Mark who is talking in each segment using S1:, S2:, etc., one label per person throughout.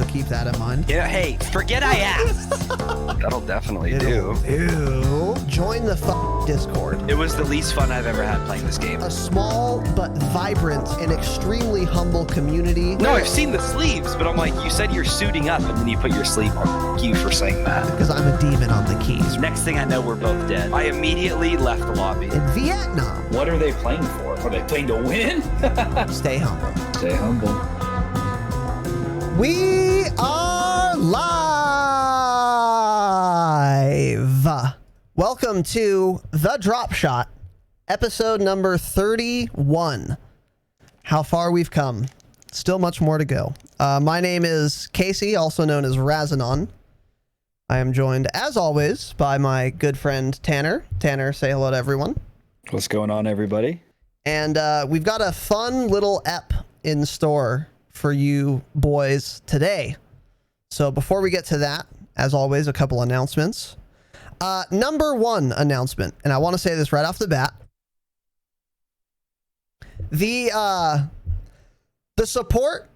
S1: so keep that in mind.
S2: Yeah, hey, forget I asked.
S3: That'll definitely
S1: Ew.
S3: do.
S1: Join the Discord.
S2: It was the least fun I've ever had playing this game.
S1: A small but vibrant and extremely humble community.
S2: No, I've seen the sleeves, but I'm like, you said you're suiting up, and then you put your sleeve on. Thank you for saying that.
S1: Because I'm a demon on the keys.
S2: Next thing I know, we're both dead. I immediately left the lobby.
S1: In Vietnam.
S4: What are they playing for? Are they playing to win?
S1: Stay humble.
S4: Stay humble.
S1: We are live. Welcome to The Dropshot, episode number 31. How far we've come. Still much more to go. My name is Casey, also known as Razanon. I am joined, as always, by my good friend Tanner. Tanner, say hello to everyone.
S4: What's going on, everybody?
S1: And we've got a fun little ep in store for you boys today. So before we get to that, as always, a couple announcements. Number one announcement, and I want to say this right off the bat. The support,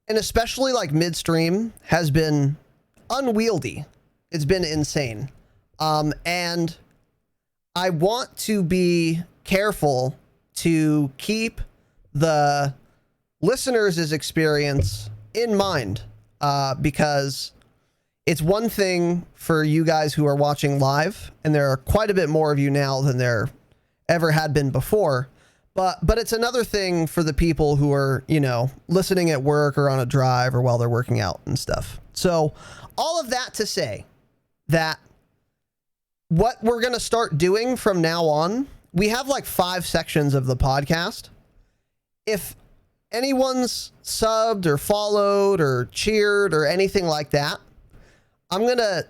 S1: and especially like midstream, has been unwieldy. It's been insane. And I want to be careful to keep the listeners' experience in mind, because it's one thing for you guys who are watching live, and there are quite a bit more of you now than there ever had been before, but it's another thing for the people who are, you know, listening at work or on a drive or while they're working out and stuff. So all of that to say that what we're going to start doing from now on, we have like 5 sections of the podcast. If anyone's subbed or followed or cheered or anything like that, I'm going to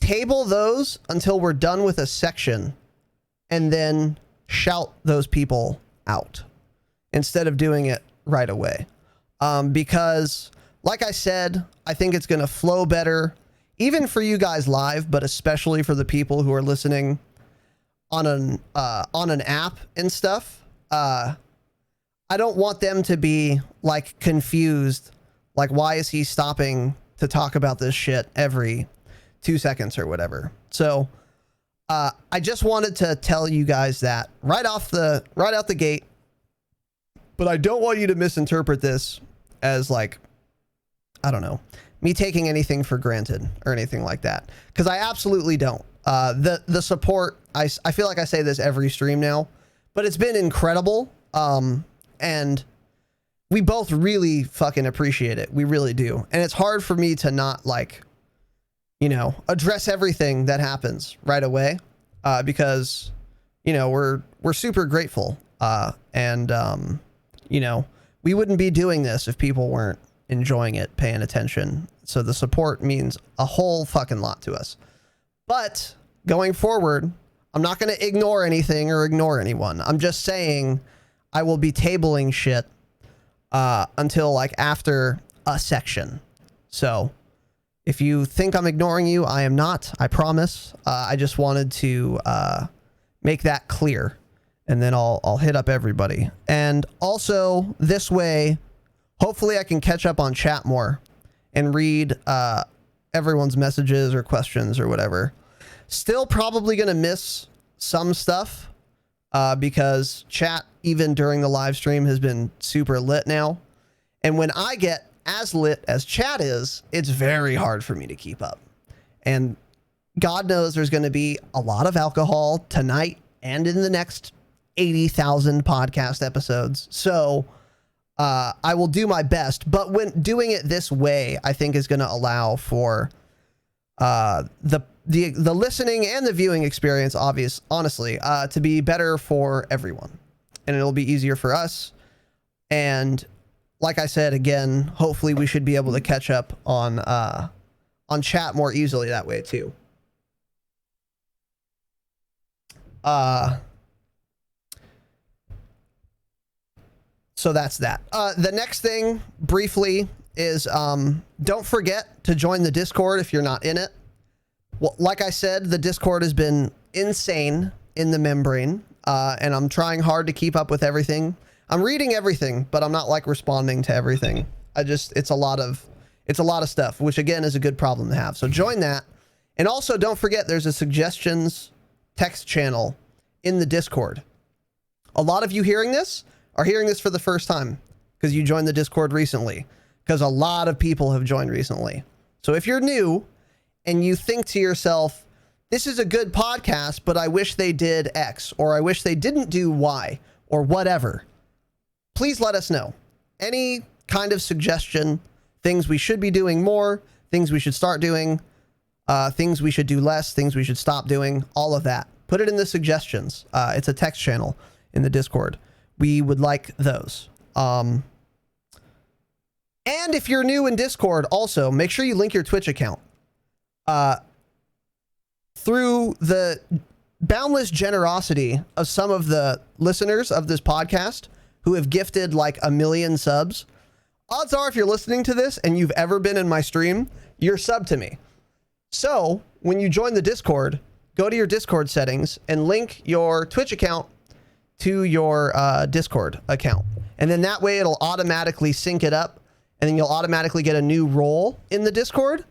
S1: table those until we're done with a section and then shout those people out instead of doing it right away. Because like I said, I think it's going to flow better, even for you guys live, but especially for the people who are listening on an app and stuff. I don't want them to be like confused, like, why is he stopping to talk about this shit every 2 seconds or whatever. So I just wanted to tell you guys that right out the gate, but I don't want you to misinterpret this as like, I don't know, me taking anything for granted or anything like that, because I absolutely don't. The support, I feel like I say this every stream now, but it's been incredible. And we both really fucking appreciate it. We really do. And it's hard for me to not, like, you know, address everything that happens right away, because, you know, we're super grateful. And you know, we wouldn't be doing this if people weren't enjoying it, paying attention. So the support means a whole fucking lot to us. But going forward, I'm not going to ignore anything or ignore anyone. I'm just saying I will be tabling shit until like after a section. So if you think I'm ignoring you, I am not. I promise. I just wanted to make that clear, and then I'll hit up everybody. And also this way, hopefully I can catch up on chat more and read everyone's messages or questions or whatever. Still probably going to miss some stuff because chat, even during the live stream, has been super lit now. And when I get as lit as chat is, it's very hard for me to keep up. And God knows there's going to be a lot of alcohol tonight and in the next 80,000 podcast episodes. So I will do my best. But when doing it this way, I think is going to allow for the listening and the viewing experience, honestly, to be better for everyone. And it'll be easier for us. And like I said, again, hopefully we should be able to catch up on chat more easily that way too. So that's that. The next thing, briefly, is don't forget to join the Discord if you're not in it. Well, like I said, the Discord has been insane in the membrane, and I'm trying hard to keep up with everything. I'm reading everything, but I'm not like responding to everything. It's a lot of It's a lot of stuff, which again is a good problem to have. So join that. And also don't forget there's a suggestions text channel in the Discord. A lot of you hearing this are hearing this for the first time because you joined the Discord recently, because a lot of people have joined recently. So if you're new and you think to yourself, this is a good podcast, but I wish they did X, or I wish they didn't do Y, or whatever, please let us know. Any kind of suggestion, things we should be doing more, things we should start doing, things we should do less, things we should stop doing, all of that. Put it in the suggestions. It's a text channel in the Discord. We would like those. And if you're new in Discord, also make sure you link your Twitch account. Through the boundless generosity of some of the listeners of this podcast who have gifted like 1 million subs, odds are if you're listening to this and you've ever been in my stream, you're subbed to me. So when you join the Discord, go to your Discord settings and link your Twitch account to your Discord account. And then that way it'll automatically sync it up, and then you'll automatically get a new role in the Discord.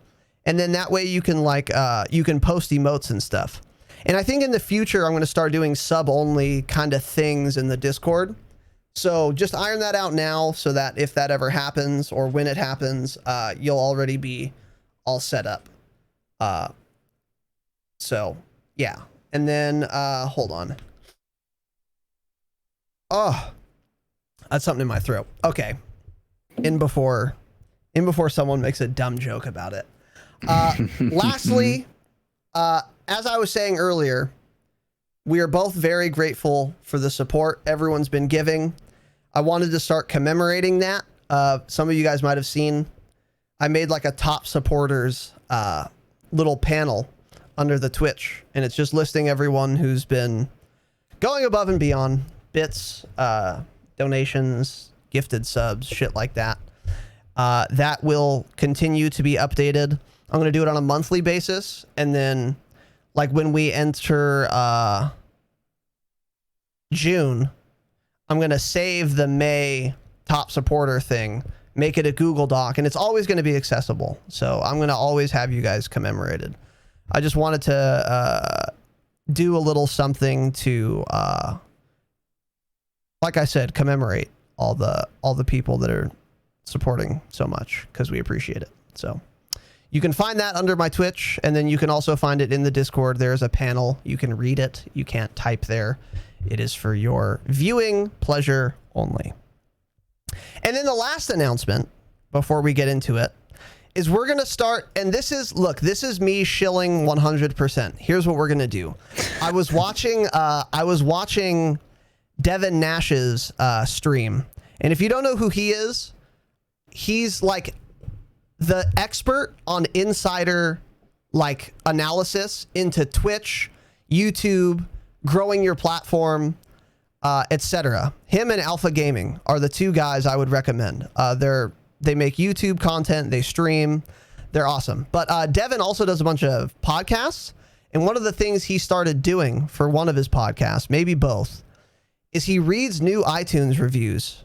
S1: And then that way you can like, you can post emotes and stuff. And I think in the future, I'm going to start doing sub only kind of things in the Discord. So just iron that out now so that if that ever happens or when it happens, you'll already be all set up. So yeah. And then, hold on. Oh, that's something in my throat. Okay. In before someone makes a dumb joke about it. Lastly, as I was saying earlier, we are both very grateful for the support everyone's been giving. I wanted to start commemorating that. Some of you guys might have seen, I made like a top supporters little panel under the Twitch, and it's just listing everyone who's been going above and beyond, bits, donations, gifted subs, shit like that. That will continue to be updated. I'm going to do it on a monthly basis. And then like when we enter June, I'm going to save the May top supporter thing, make it a Google Doc, and it's always going to be accessible. So I'm going to always have you guys commemorated. I just wanted to do a little something to, like I said, commemorate all the people that are supporting so much, because we appreciate it. So you can find that under my Twitch, and then you can also find it in the Discord. There's a panel. You can read it. You can't type there. It is for your viewing pleasure only. And then the last announcement before we get into it is we're going to start, and this is me shilling 100%. Here's what we're going to do. I was watching Devin Nash's stream. And if you don't know who he is, he's like the expert on insider like analysis into Twitch, YouTube, growing your platform, etc. Him and Alpha Gaming are the two guys I would recommend. They make YouTube content, they stream, they're awesome. But Devin also does a bunch of podcasts, and one of the things he started doing for one of his podcasts, maybe both, is he reads new iTunes reviews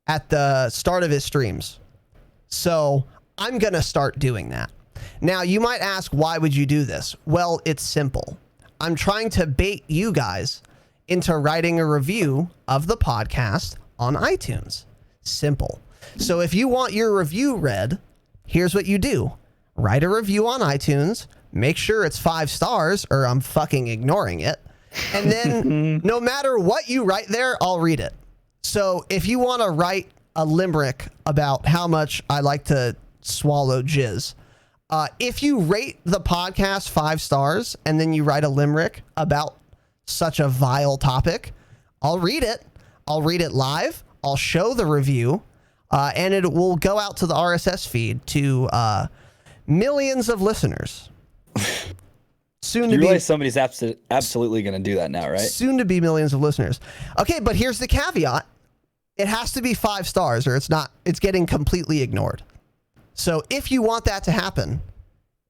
S1: at the start of his streams. So I'm going to start doing that. Now, you might ask, why would you do this? Well, it's simple. I'm trying to bait you guys into writing a review of the podcast on iTunes. Simple. So if you want your review read, here's what you do. Write a review on iTunes, make sure it's 5 stars or I'm fucking ignoring it. And then no matter what you write there, I'll read it. So if you want to write a limerick about how much I like to swallow jizz, if you rate the podcast 5 stars and then you write a limerick about such a vile topic, I'll read it. I'll read it live. I'll show the review, and it will go out to the RSS feed to millions of listeners. Soon to
S4: You
S1: be,
S4: realize somebody's absolutely going to do that now, right?
S1: soon to be millions of listeners. Okay, but here's the caveat. It has to be 5 stars or it's getting completely ignored. So if you want that to happen,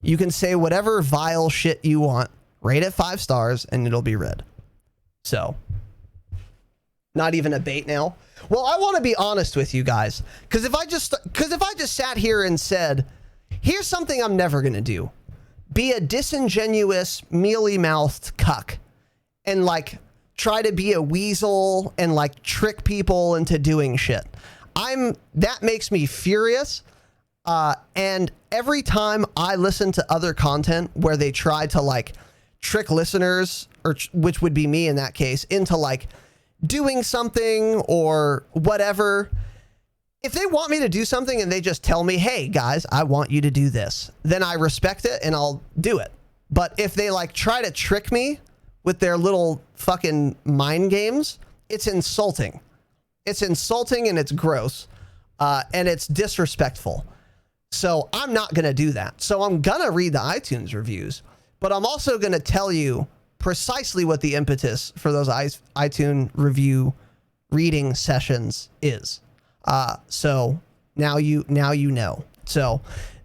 S1: you can say whatever vile shit you want, rate it 5 stars, and it'll be read. So Not even a bait now. Well, I want to be honest with you guys, because if I just sat here and said, here's something I'm never going to do. Be a disingenuous, mealy-mouthed cuck and like try to be a weasel and like trick people into doing shit. That makes me furious. And every time I listen to other content where they try to like trick listeners, or which would be me in that case, into like doing something or whatever, if they want me to do something and they just tell me, hey guys, I want you to do this, then I respect it and I'll do it. But if they like try to trick me with their little fucking mind games, it's insulting. It's insulting and it's gross. And it's disrespectful. So I'm not going to do that. So I'm going to read the iTunes reviews, but I'm also going to tell you precisely what the impetus for those iTunes review reading sessions is. So now you know. So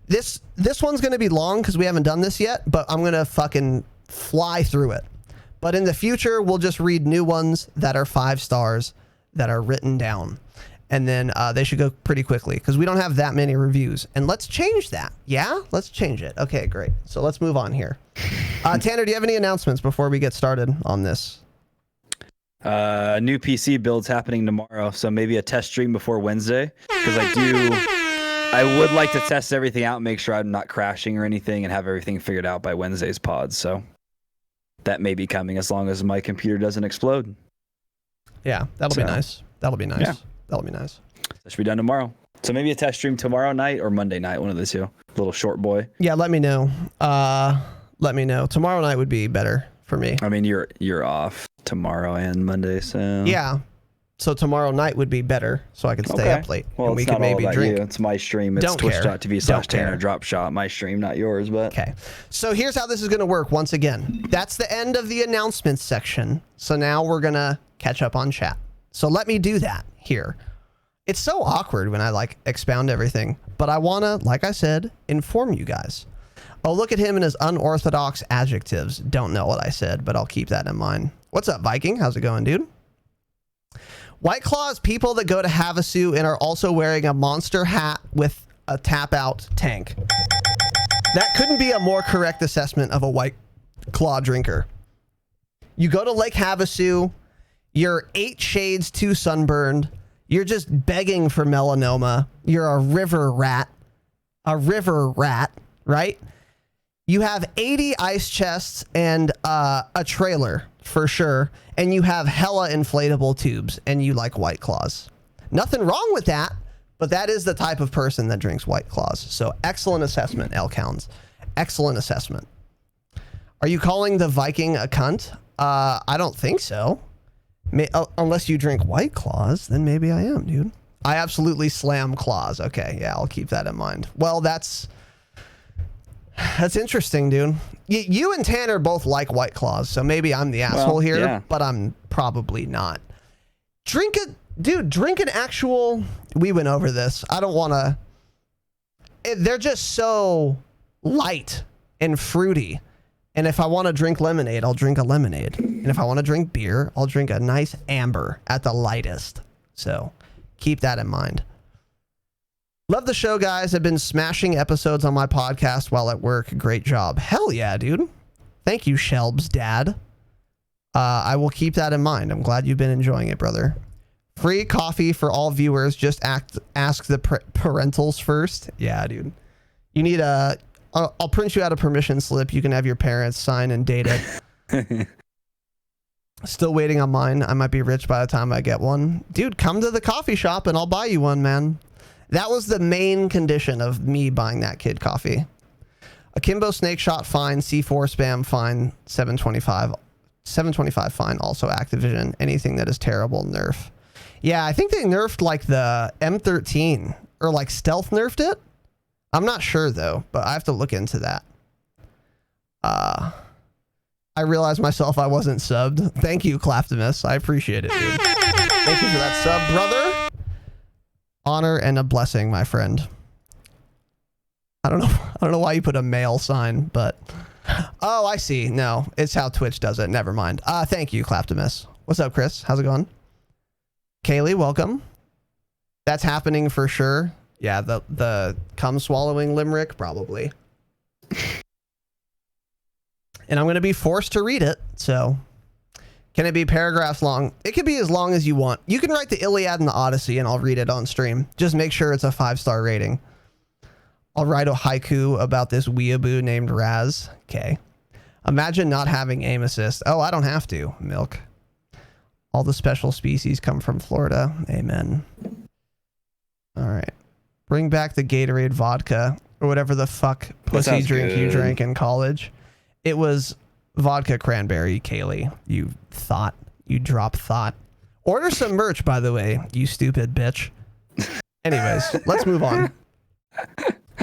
S1: this one's going to be long because we haven't done this yet, but I'm going to fucking fly through it. But in the future, we'll just read new ones that are 5 stars that are written down. And then they should go pretty quickly because we don't have that many reviews. And let's change that. Yeah, let's change it. Okay, great. So let's move on here. Tanner, do you have any announcements before we get started on this?
S4: New PC builds happening tomorrow, so maybe a test stream before Wednesday, because I would like to test everything out, make sure I'm not crashing or anything, and have everything figured out by Wednesday's pod. So that may be coming as long as my computer doesn't explode.
S1: Yeah, that'll be nice. That'll be nice. Yeah. That'll be nice.
S4: That should be done tomorrow. So maybe a test stream tomorrow night or Monday night, one of the two. Little short boy.
S1: Yeah, let me know. Let me know. Tomorrow night would be better for me.
S4: I mean, you're off tomorrow and Monday, so
S1: yeah. So tomorrow night would be better, so I could stay up late.
S4: Well,
S1: and we
S4: it's
S1: could
S4: not
S1: maybe
S4: all about
S1: drink.
S4: you. It's my stream. It's twitch.tv/Tanner Dropshot. My stream, not yours. But
S1: okay. So here's how this is going to work. Once again, that's the end of the announcements section. So now we're gonna catch up on chat. So let me do that here. It's so awkward when I like expound everything, but I want to, like I said, inform you guys. Oh, look at him and his unorthodox adjectives. Don't know what I said, but I'll keep that in mind. What's up, Viking? How's it going, dude? White Claw is people that go to Havasu and are also wearing a monster hat with a tap out tank. That couldn't be a more correct assessment of a White Claw drinker. You go to Lake Havasu, you're 8 shades too sunburned. You're just begging for melanoma. You're a river rat, right? You have 80 ice chests and a trailer for sure. And you have hella inflatable tubes and you like White Claws. Nothing wrong with that, but that is the type of person that drinks White Claws. So excellent assessment, Elcounds. Excellent assessment. Are you calling the Viking a cunt? I don't think so. Unless you drink White Claws, then maybe I am, dude. I absolutely slam claws. Okay, yeah, I'll keep that in mind. Well, that's interesting, dude. You and Tanner both like White Claws, so maybe I'm the asshole here, yeah. But I'm probably not. Drink an actual... We went over this. I don't want to... They're just so light and fruity. And if I want to drink lemonade, I'll drink a lemonade. And if I want to drink beer, I'll drink a nice amber at the lightest. So keep that in mind. Love the show, guys. I've been smashing episodes on my podcast while at work. Great job. Hell yeah, dude. Thank you, Shelb's dad. I will keep that in mind. I'm glad you've been enjoying it, brother. Free coffee for all viewers. Just ask the parentals first. Yeah, dude. You need a... I'll print you out a permission slip. You can have your parents sign and date it. Still waiting on mine. I might be rich by the time I get one. Dude, come to the coffee shop and I'll buy you one, man. That was the main condition of me buying that kid coffee. Akimbo snake shot fine. C4 spam fine. 725 fine. Also Activision. Anything that is terrible, nerf. Yeah, I think they nerfed like the M13 or like stealth nerfed it. I'm not sure though, but I have to look into that. I realized myself I wasn't subbed. Thank you, Claptimus. I appreciate it, dude. Thank you for that sub, brother. Honor and a blessing, my friend. I don't know why you put a male sign, but oh, I see. No, it's how Twitch does it. Never mind. Thank you, Claptimus. What's up, Chris? How's it going? Kaylee, welcome. That's happening for sure. Yeah, the cum swallowing limerick, probably. And I'm going to be forced to read it, so can it be paragraphs long? It could be as long as you want. You can write the Iliad and the Odyssey and I'll read it on stream. Just make sure it's a 5-star rating. I'll write a haiku about this weeaboo named Raz. Okay. Imagine not having aim assist. Oh, I don't have to. Milk. All the special species come from Florida. Amen. All right. Bring back the Gatorade vodka or whatever the fuck pussy drink you drank in college. It was vodka cranberry, Kaylee. You thought. You drop thought. Order some merch, by the way, you stupid bitch. Anyways, let's move on.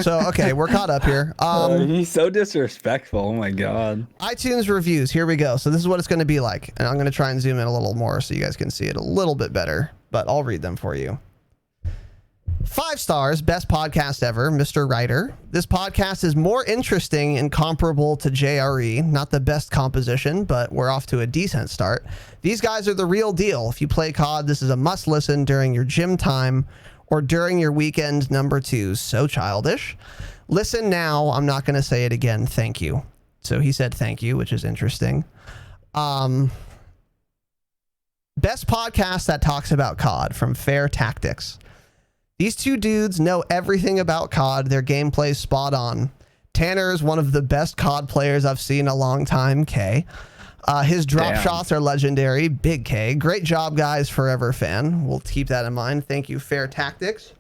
S1: So, okay, we're caught up here.
S4: He's so disrespectful. Oh my God.
S1: iTunes reviews. Here we go. So this is what it's going to be like. And I'm going to try and zoom in a little more so you guys can see it a little bit better, but I'll read them for you. 5 stars, best podcast ever, Mr. Writer. This podcast is more interesting and comparable to JRE. Not the best composition, but we're off to a decent start. These guys are the real deal. If you play COD, this is a must listen during your gym time or during your weekend number 2. So childish. Listen now. I'm not going to say it again. Thank you. So he said thank you, which is interesting. Best podcast that talks about COD from Fair Tactics. These two dudes know everything about COD. Their gameplay's spot on. Tanner is one of the best COD players I've seen in a long time, K. His drop shots are legendary, big K. Great job, guys, forever fan. We'll keep that in mind. Thank you, Fair Tactics.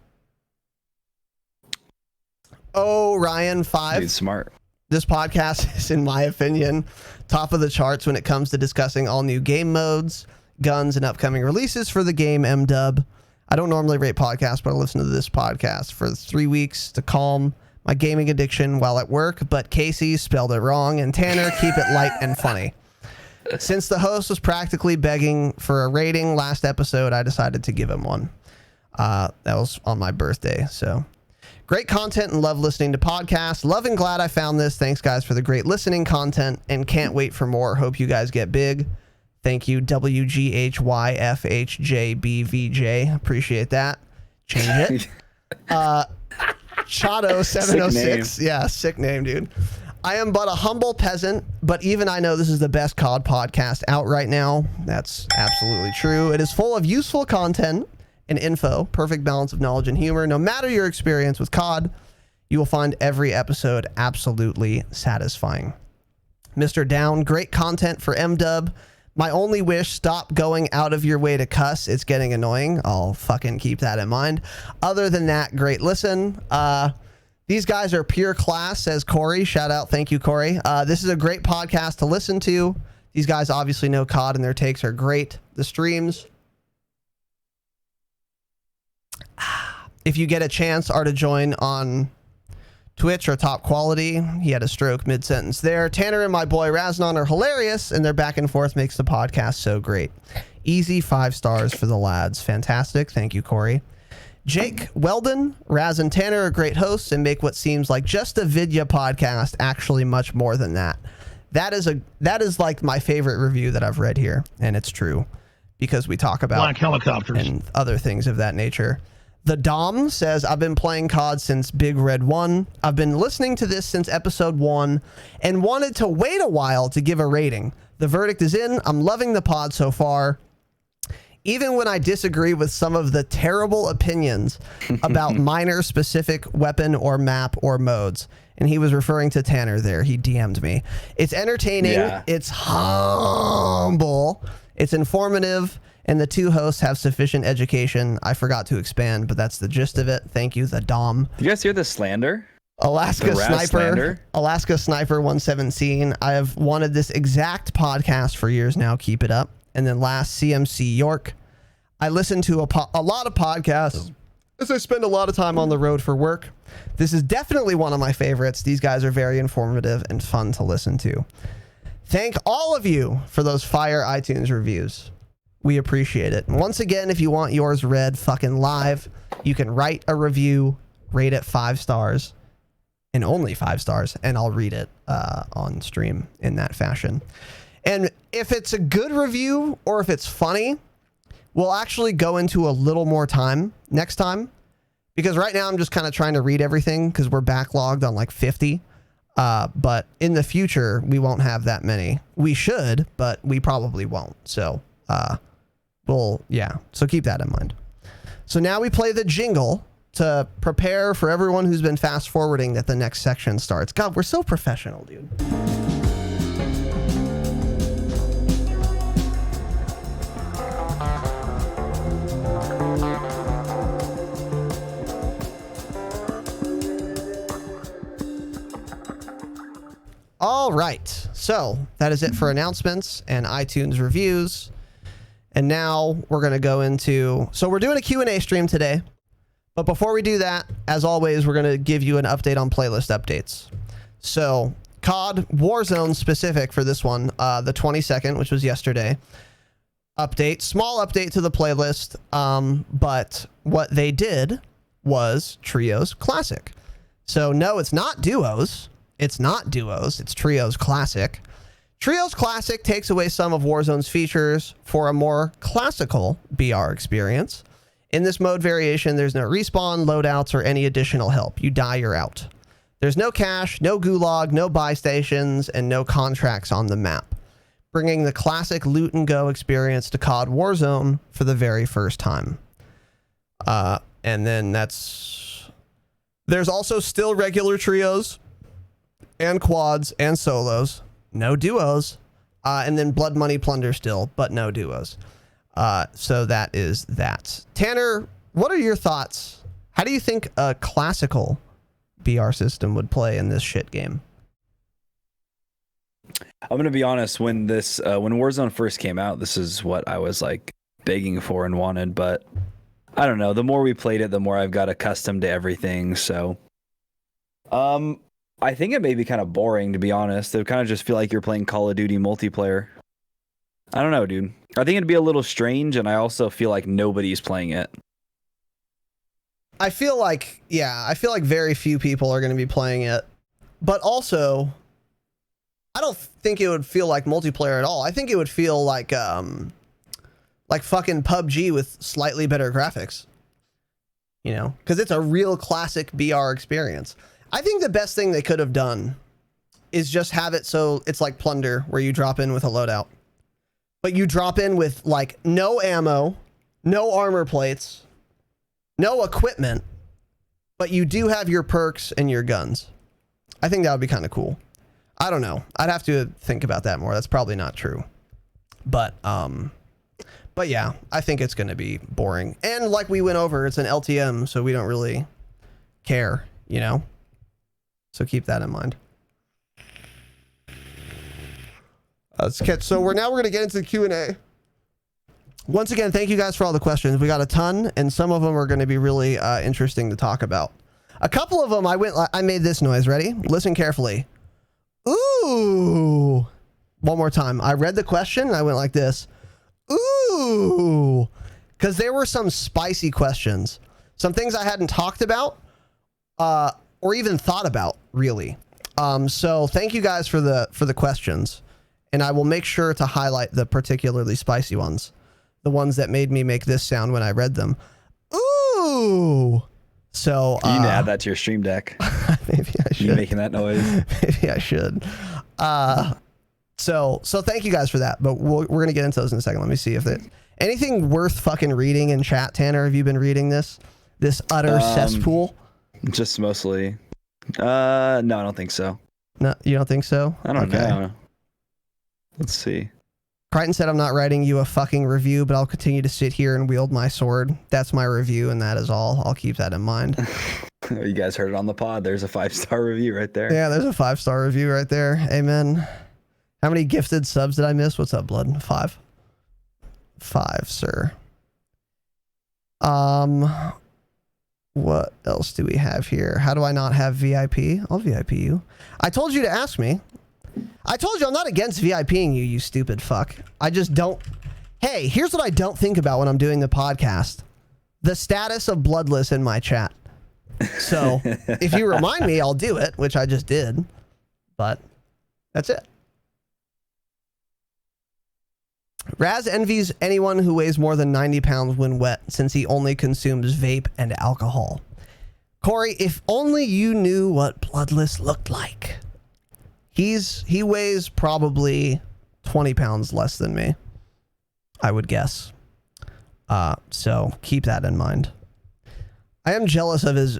S1: Oh, Ryan 5.
S4: Dude, smart.
S1: This podcast is, in my opinion, top of the charts when it comes to discussing all new game modes, guns, and upcoming releases for the game MDub. I don't normally rate podcasts, but I listen to this podcast for 3 weeks to calm my gaming addiction while at work, but Casey spelled it wrong, and Tanner keep it light and funny. Since the host was practically begging for a rating last episode, I decided to give him one. That was on my birthday, so... Great content and love listening to podcasts. Love and glad I found this. Thanks, guys, for the great listening content, and can't wait for more. Hope you guys get big. Thank you, WGHYFHJBVJ. Appreciate that. Change it. Chato706. Yeah, sick name, dude. I am but a humble peasant, but even I know this is the best COD podcast out right now. That's absolutely true. It is full of useful content and info, perfect balance of knowledge and humor. No matter your experience with COD, you will find every episode absolutely satisfying. Mr. Down, great content for MDub. My only wish, stop going out of your way to cuss. It's getting annoying. I'll fucking keep that in mind. Other than that, great listen. These guys are pure class, says Corey. Shout out. Thank you, Corey. This is a great podcast to listen to. These guys obviously know COD and their takes are great. The streams, if you get a chance, are to join on Twitch or Top Quality. He had a stroke mid-sentence there. Tanner and my boy Raznon are hilarious, and their back and forth makes the podcast so great. Easy 5 stars for the lads. Fantastic. Thank you, Corey. Jake Weldon, Raz and Tanner are great hosts and make what seems like just a Vidya podcast actually much more than that. That is like my favorite review that I've read here, and it's true because we talk about
S5: black helicopters
S1: and other things of that nature. The Dom says, I've been playing COD since Big Red 1. I've been listening to this since episode 1 and wanted to wait a while to give a rating. The verdict is in. I'm loving the pod so far. Even when I disagree with some of the terrible opinions about minor specific weapon or map or modes. And he was referring to Tanner there. He DM'd me. It's entertaining. Yeah. It's humble. It's informative. And the two hosts have sufficient education. I forgot to expand, but that's the gist of it. Thank you, the Dom.
S4: You guys hear the slander?
S1: Alaska Sniper 117. I have wanted this exact podcast for years now. Keep it up. And then last, CMC York. I listen to a lot of podcasts as I spend a lot of time on the road for work. This is definitely one of my favorites. These guys are very informative and fun to listen to. Thank all of you for those fire iTunes reviews. We appreciate it. And once again, if you want yours read fucking live, you can write a review, rate it 5 stars, and only 5 stars, and I'll read it on stream in that fashion. And if it's a good review or if it's funny, We'll actually go into a little more time next time, because right now I'm just kind of trying to read everything because we're backlogged on like 50. But in the future, we won't have that many. We should, but we probably won't. So, so keep that in mind. So now we play the jingle to prepare for everyone who's been fast forwarding that the next section starts. God, we're so professional, dude. All right, so that is it for announcements and iTunes reviews. And now we're going to go into, so we're doing a Q&A stream today. But before we do that, as always, we're going to give you an update on playlist updates. So COD Warzone specific for this one, the 22nd, which was yesterday. Update, small update to the playlist. But what they did was Trios Classic. So no, it's not duos. It's not duos, it's Trios Classic. Trios Classic takes away some of Warzone's features for a more classical BR experience. In this mode variation, there's no respawn, loadouts, or any additional help. You die, you're out. There's no cache, no gulag, no buy stations, and no contracts on the map, bringing the classic loot and go experience to COD Warzone for the very first time. And then there's also still regular trios, and quads and solos, no duos, and then Blood Money Plunder still, but no duos. So that is that. Tanner, what are your thoughts? How do you think a classical BR system would play in this shit game?
S4: I'm gonna be honest. When Warzone first came out, this is what I was like begging for and wanted. But I don't know. The more we played it, the more I've got accustomed to everything. So, I think it may be kind of boring, to be honest. It would kind of just feel like you're playing Call of Duty multiplayer. I don't know, dude. I think it'd be a little strange, and I also feel like nobody's playing it.
S1: I feel like very few people are going to be playing it. But also, I don't think it would feel like multiplayer at all. I think it would feel like fucking PUBG with slightly better graphics. You know, because it's a real classic BR experience. I think the best thing they could have done is just have it so it's like Plunder, where you drop in with a loadout. But you drop in with like no ammo, no armor plates, no equipment, but you do have your perks and your guns. I think that would be kind of cool. I don't know. I'd have to think about that more. That's probably not true. But yeah, I think it's going to be boring. And like we went over, it's an LTM, so we don't really care, you know? So keep that in mind. So we're going to get into the Q&A. Once again, thank you guys for all the questions. We got a ton, and some of them are going to be really interesting to talk about. A couple of them, I made this noise. Ready? Listen carefully. Ooh. One more time. I read the question, and I went like this. Ooh. Because there were some spicy questions. Some things I hadn't talked about. Or even thought about, really. So thank you guys for the questions, and I will make sure to highlight the particularly spicy ones, the ones that made me make this sound when I read them. Ooh. So
S4: you need to add that to your stream deck.
S1: Maybe I should.
S4: You making that noise?
S1: Maybe I should. So thank you guys for that. But we're gonna get into those in a second. Let me see if anything worth fucking reading in chat. Tanner, have you been reading this utter cesspool?
S4: Just mostly. No, I don't think so.
S1: No, you don't think so?
S4: I don't know. Let's see.
S1: Crichton said, I'm not writing you a fucking review, but I'll continue to sit here and wield my sword. That's my review, and that is all. I'll keep that in mind.
S4: You guys heard it on the pod. There's a 5-star review right there.
S1: Yeah, there's a 5-star review right there. Amen. How many gifted subs did I miss? What's up, Blood? 5. 5, sir. What else do we have here? How do I not have VIP? I'll VIP you. I told you to ask me. I told you I'm not against VIPing you, you stupid fuck. I just don't. Hey, here's what I don't think about when I'm doing the podcast. The status of Bloodless in my chat. So if you remind me, I'll do it, which I just did. But that's it. Raz envies anyone who weighs more than 90 pounds when wet, since he only consumes vape and alcohol. Corey, if only you knew what Bloodless looked like. He weighs probably 20 pounds less than me, I would guess. So keep that in mind. I am jealous of his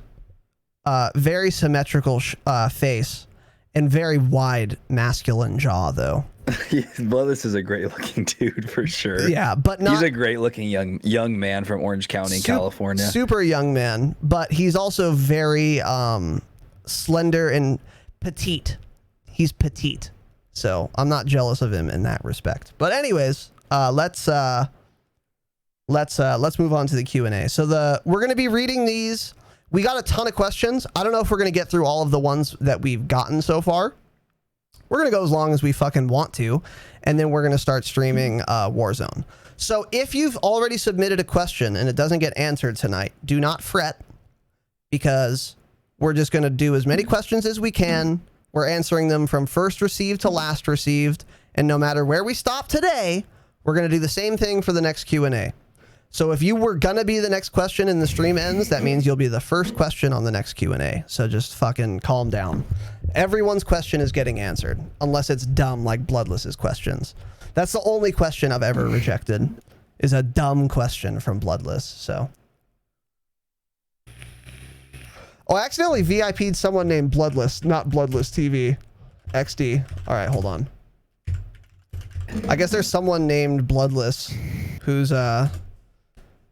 S1: very symmetrical face and very wide masculine jaw, though.
S4: Bloodless is a great looking dude for sure.
S1: Yeah, but not.
S4: He's a great looking young man from Orange County, California.
S1: Super young man, but he's also very slender and petite. He's petite, so I'm not jealous of him in that respect. But anyways, let's move on to the Q&A. So we're going to be reading these. We got a ton of questions. I don't know if we're going to get through all of the ones that we've gotten so far. We're going to go as long as we fucking want to, and then we're going to start streaming Warzone. So if you've already submitted a question and it doesn't get answered tonight, do not fret, because we're just going to do as many questions as we can. We're answering them from first received to last received, and no matter where we stop today, we're going to do the same thing for the next Q&A. So if you were going to be the next question and the stream ends, that means you'll be the first question on the next Q&A. So just fucking calm down. Everyone's question is getting answered, unless it's dumb like Bloodless's questions. That's the only question I've ever rejected, is a dumb question from Bloodless. So, I accidentally VIP'd someone named Bloodless, not Bloodless TV. XD. All right, hold on. I guess there's someone named Bloodless who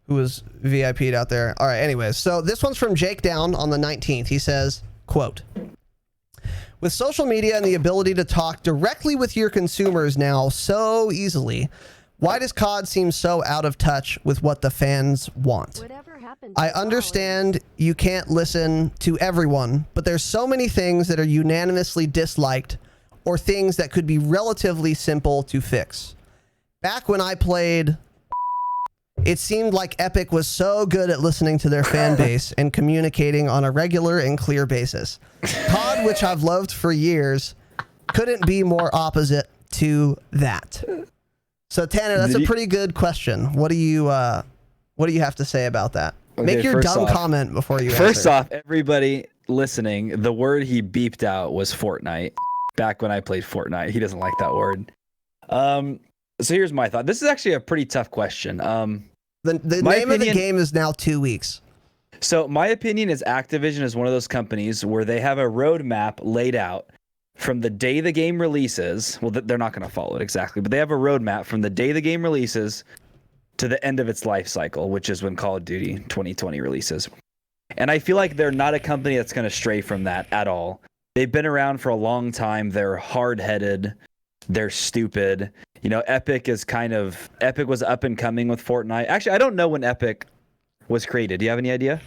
S1: was VIP'd out there. All right, anyways. So this one's from Jake Down on the 19th. He says, quote, "With social media and the ability to talk directly with your consumers now so easily, why does COD seem so out of touch with what the fans want? I understand you can't listen to everyone, but there's so many things that are unanimously disliked or things that could be relatively simple to fix. Back when I played, it seemed like Epic was so good at listening to their fan base and communicating on a regular and clear basis. COD, which I've loved for years, couldn't be more opposite to that." So Tanner, that's a pretty good question. What do you have to say about that?
S4: Okay,
S1: Make your dumb comment before you answer.
S4: First off, everybody listening, the word he beeped out was Fortnite. Back when I played Fortnite, he doesn't like that word. So here's my thought. This is actually a pretty tough question.
S1: The name of the game is now 2 weeks.
S4: So my opinion is Activision is one of those companies where they have a roadmap laid out from the day the game releases. Well, they're not going to follow it exactly, but they have a roadmap from the day the game releases to the end of its life cycle, which is when Call of Duty 2020 releases. And I feel like they're not a company that's going to stray from that at all. They've been around for a long time. They're hard-headed. They're stupid. You know, Epic was up and coming with Fortnite. Actually, I don't know when Epic was created. Do you have any idea?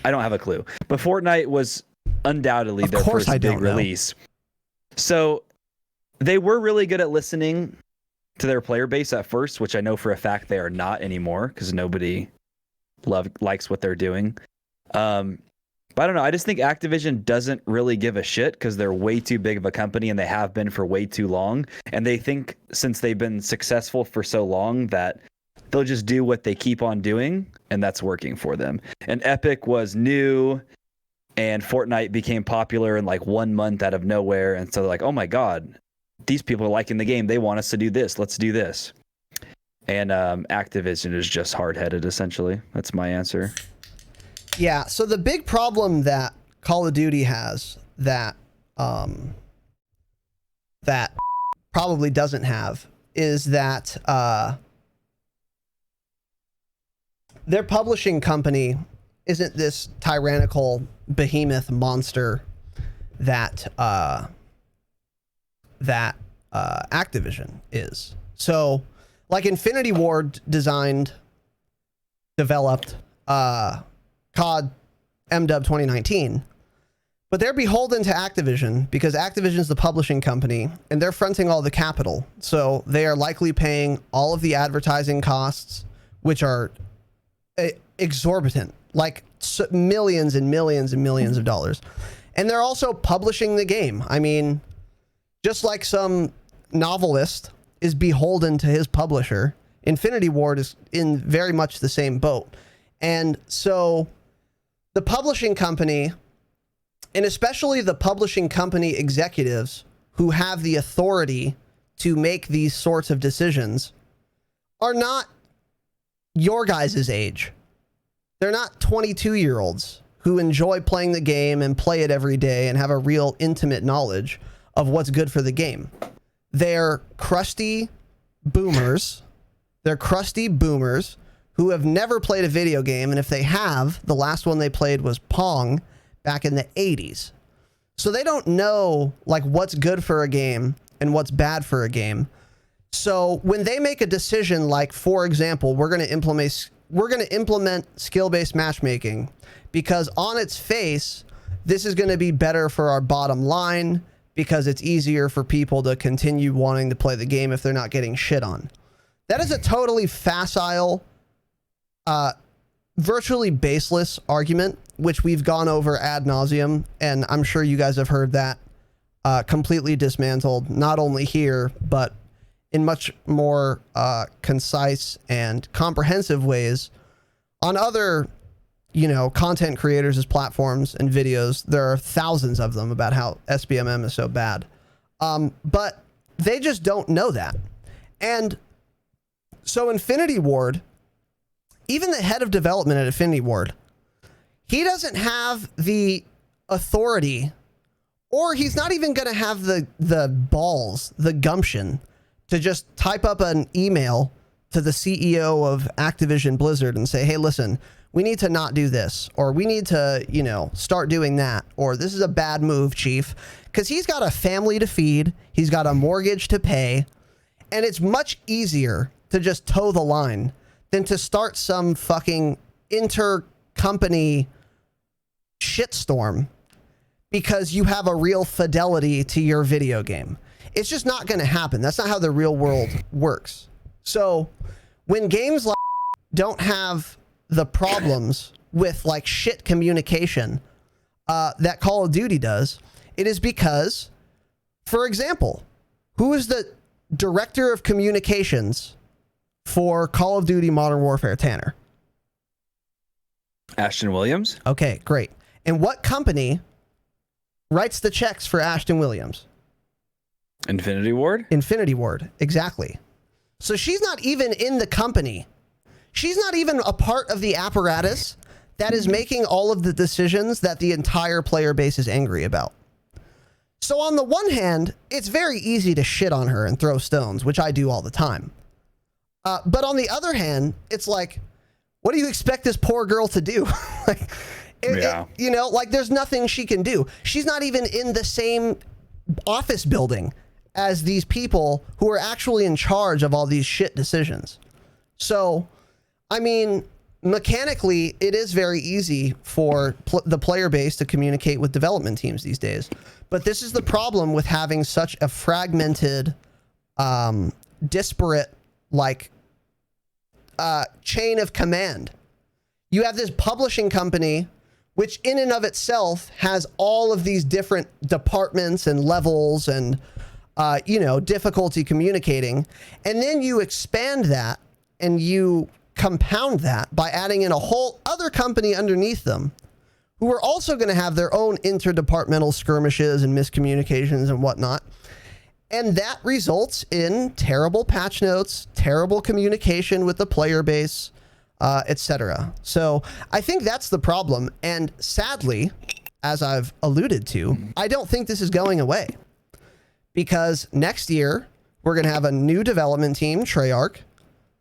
S4: I don't have a clue. But Fortnite was undoubtedly their first big release. So they were really good at listening to their player base at first, which I know for a fact they are not anymore because nobody likes what they're doing. But I don't know. I just think Activision doesn't really give a shit because they're way too big of a company and they have been for way too long. And they think since they've been successful for so long that they'll just do what they keep on doing and that's working for them. And Epic was new and Fortnite became popular in like 1 month out of nowhere. And so they're like, oh my God, these people are liking the game. They want us to do this. Let's do this. And Activision is just hard-headed, essentially. That's my answer.
S1: Yeah, so the big problem that Call of Duty has that that probably doesn't have is that their publishing company isn't this tyrannical behemoth monster that Activision is. So, like Infinity Ward developed COD MW 2019, but they're beholden to Activision because Activision's the publishing company and they're fronting all the capital. So they are likely paying all of the advertising costs, which are exorbitant, like millions and millions and millions of dollars. And they're also publishing the game. I mean, just like some novelist is beholden to his publisher. Infinity Ward is in very much the same boat. And so the publishing company, and especially the publishing company executives who have the authority to make these sorts of decisions, are not your guys' age. They're not 22-year-olds who enjoy playing the game and play it every day and have a real intimate knowledge of what's good for the game. They're crusty boomers. They're crusty boomers who have never played a video game, and if they have, the last one they played was Pong back in the 80s. So they don't know like what's good for a game and what's bad for a game. So when they make a decision like, for example, we're going to implement skill-based matchmaking because on its face, this is going to be better for our bottom line because it's easier for people to continue wanting to play the game if they're not getting shit on. That is a totally facile, virtually baseless argument, which we've gone over ad nauseum, and I'm sure you guys have heard that completely dismantled, not only here, but in much more concise and comprehensive ways on other, content creators' platforms and videos. There are thousands of them about how SBMM is so bad. But they just don't know that. And so Infinity Ward, even the head of development at Infinity Ward, he doesn't have the authority, or he's not even going to have the balls, the gumption, to just type up an email to the CEO of Activision Blizzard and say, hey, listen, we need to not do this, or we need to, start doing that, or this is a bad move, chief. Because he's got a family to feed, he's got a mortgage to pay, and it's much easier to just toe the line than to start some fucking inter-company shitstorm because you have a real fidelity to your video game. It's just not going to happen. That's not how the real world works. So when games like don't have the problems with like shit communication that Call of Duty does, it is because, for example, who is the director of communications for Call of Duty Modern Warfare, Tanner?
S4: Ashton Williams.
S1: Okay, great. And what company writes the checks for Ashton Williams?
S4: Infinity Ward?
S1: Infinity Ward, exactly. So she's not even in the company. She's not even a part of the apparatus that is making all of the decisions that the entire player base is angry about. So on the one hand, it's very easy to shit on her and throw stones, which I do all the time. But on the other hand, it's like, what do you expect this poor girl to do? There's nothing she can do. She's not even in the same office building as these people who are actually in charge of all these shit decisions. So, I mean, mechanically, it is very easy for the player base to communicate with development teams these days. But this is the problem with having such a fragmented, disparate, chain of command. You have this publishing company, which in and of itself has all of these different departments and levels and, difficulty communicating. And then you expand that and you compound that by adding in a whole other company underneath them who are also going to have their own interdepartmental skirmishes and miscommunications and whatnot. And that results in terrible patch notes, terrible communication with the player base, etc. So I think that's the problem. And sadly, as I've alluded to, I don't think this is going away, because next year we're going to have a new development team, Treyarch,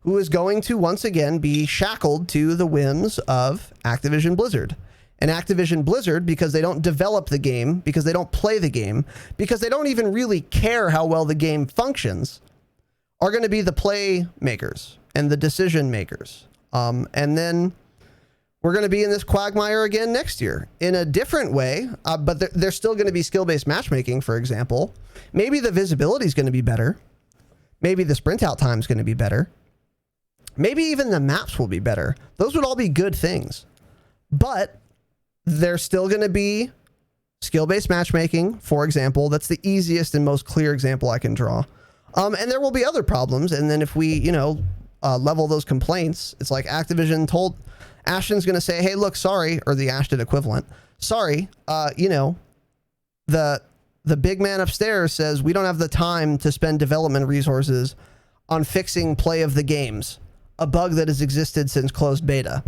S1: who is going to once again be shackled to the whims of Activision Blizzard. And Activision Blizzard, because they don't develop the game, because they don't play the game, because they don't even really care how well the game functions, are going to be the play makers and the decision makers. And then we're going to be in this quagmire again next year in a different way, but there's still going to be skill-based matchmaking, for example. Maybe the visibility is going to be better. Maybe the sprint out time is going to be better. Maybe even the maps will be better. Those would all be good things. But there's still going to be skill-based matchmaking, for example. That's the easiest and most clear example I can draw. And there will be other problems. And then if we, level those complaints, it's like Activision told Ashton's going to say, hey, look, sorry, or the Ashton equivalent. Sorry, the big man upstairs says we don't have the time to spend development resources on fixing play of the games, a bug that has existed since closed beta.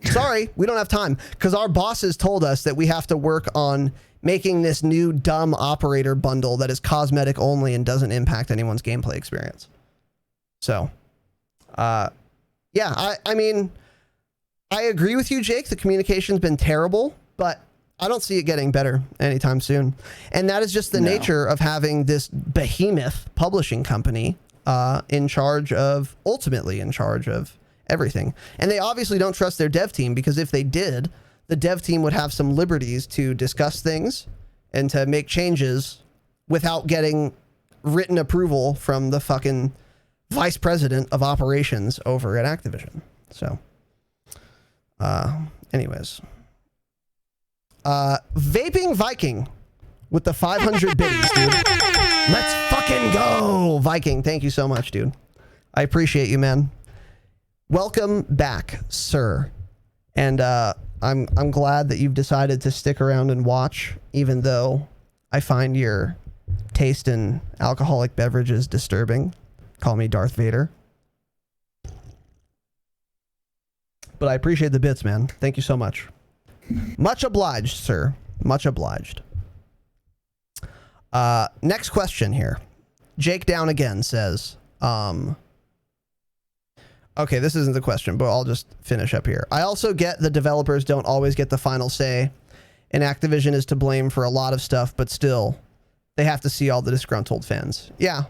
S1: Sorry, we don't have time because our bosses told us that we have to work on making this new dumb operator bundle that is cosmetic only and doesn't impact anyone's gameplay experience. So, I mean, I agree with you, Jake. The communication's been terrible, but I don't see it getting better anytime soon. And that is just the nature of having this behemoth publishing company ultimately in charge of everything. And they obviously don't trust their dev team, because if they did, the dev team would have some liberties to discuss things and to make changes without getting written approval from the fucking vice president of operations over at Activision. So, anyways. Vaping Viking with the 500 biddies, dude. Let's fucking go, Viking. Thank you so much, dude. I appreciate you, man. Welcome back, sir. And I'm glad that you've decided to stick around and watch, even though I find your taste in alcoholic beverages disturbing. Call me Darth Vader. But I appreciate the bits, man. Thank you so much. Much obliged, sir. Much obliged. Next question here. Jake Down again says, okay, this isn't the question, but I'll just finish up here. I also get the developers don't always get the final say, and Activision is to blame for a lot of stuff, but still, they have to see all the disgruntled fans. Yeah.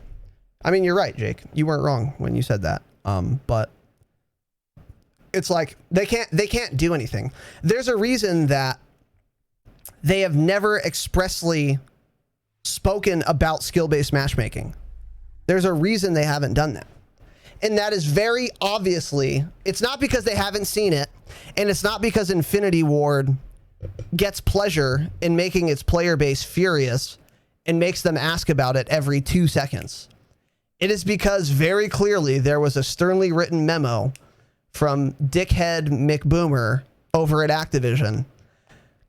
S1: I mean, you're right, Jake. You weren't wrong when you said that. But it's like they can't do anything. There's a reason that they have never expressly spoken about skill-based matchmaking. There's a reason they haven't done that. And that is very obviously, it's not because they haven't seen it, and it's not because Infinity Ward gets pleasure in making its player base furious and makes them ask about it every 2 seconds. It is because very clearly there was a sternly written memo from Dickhead McBoomer over at Activision,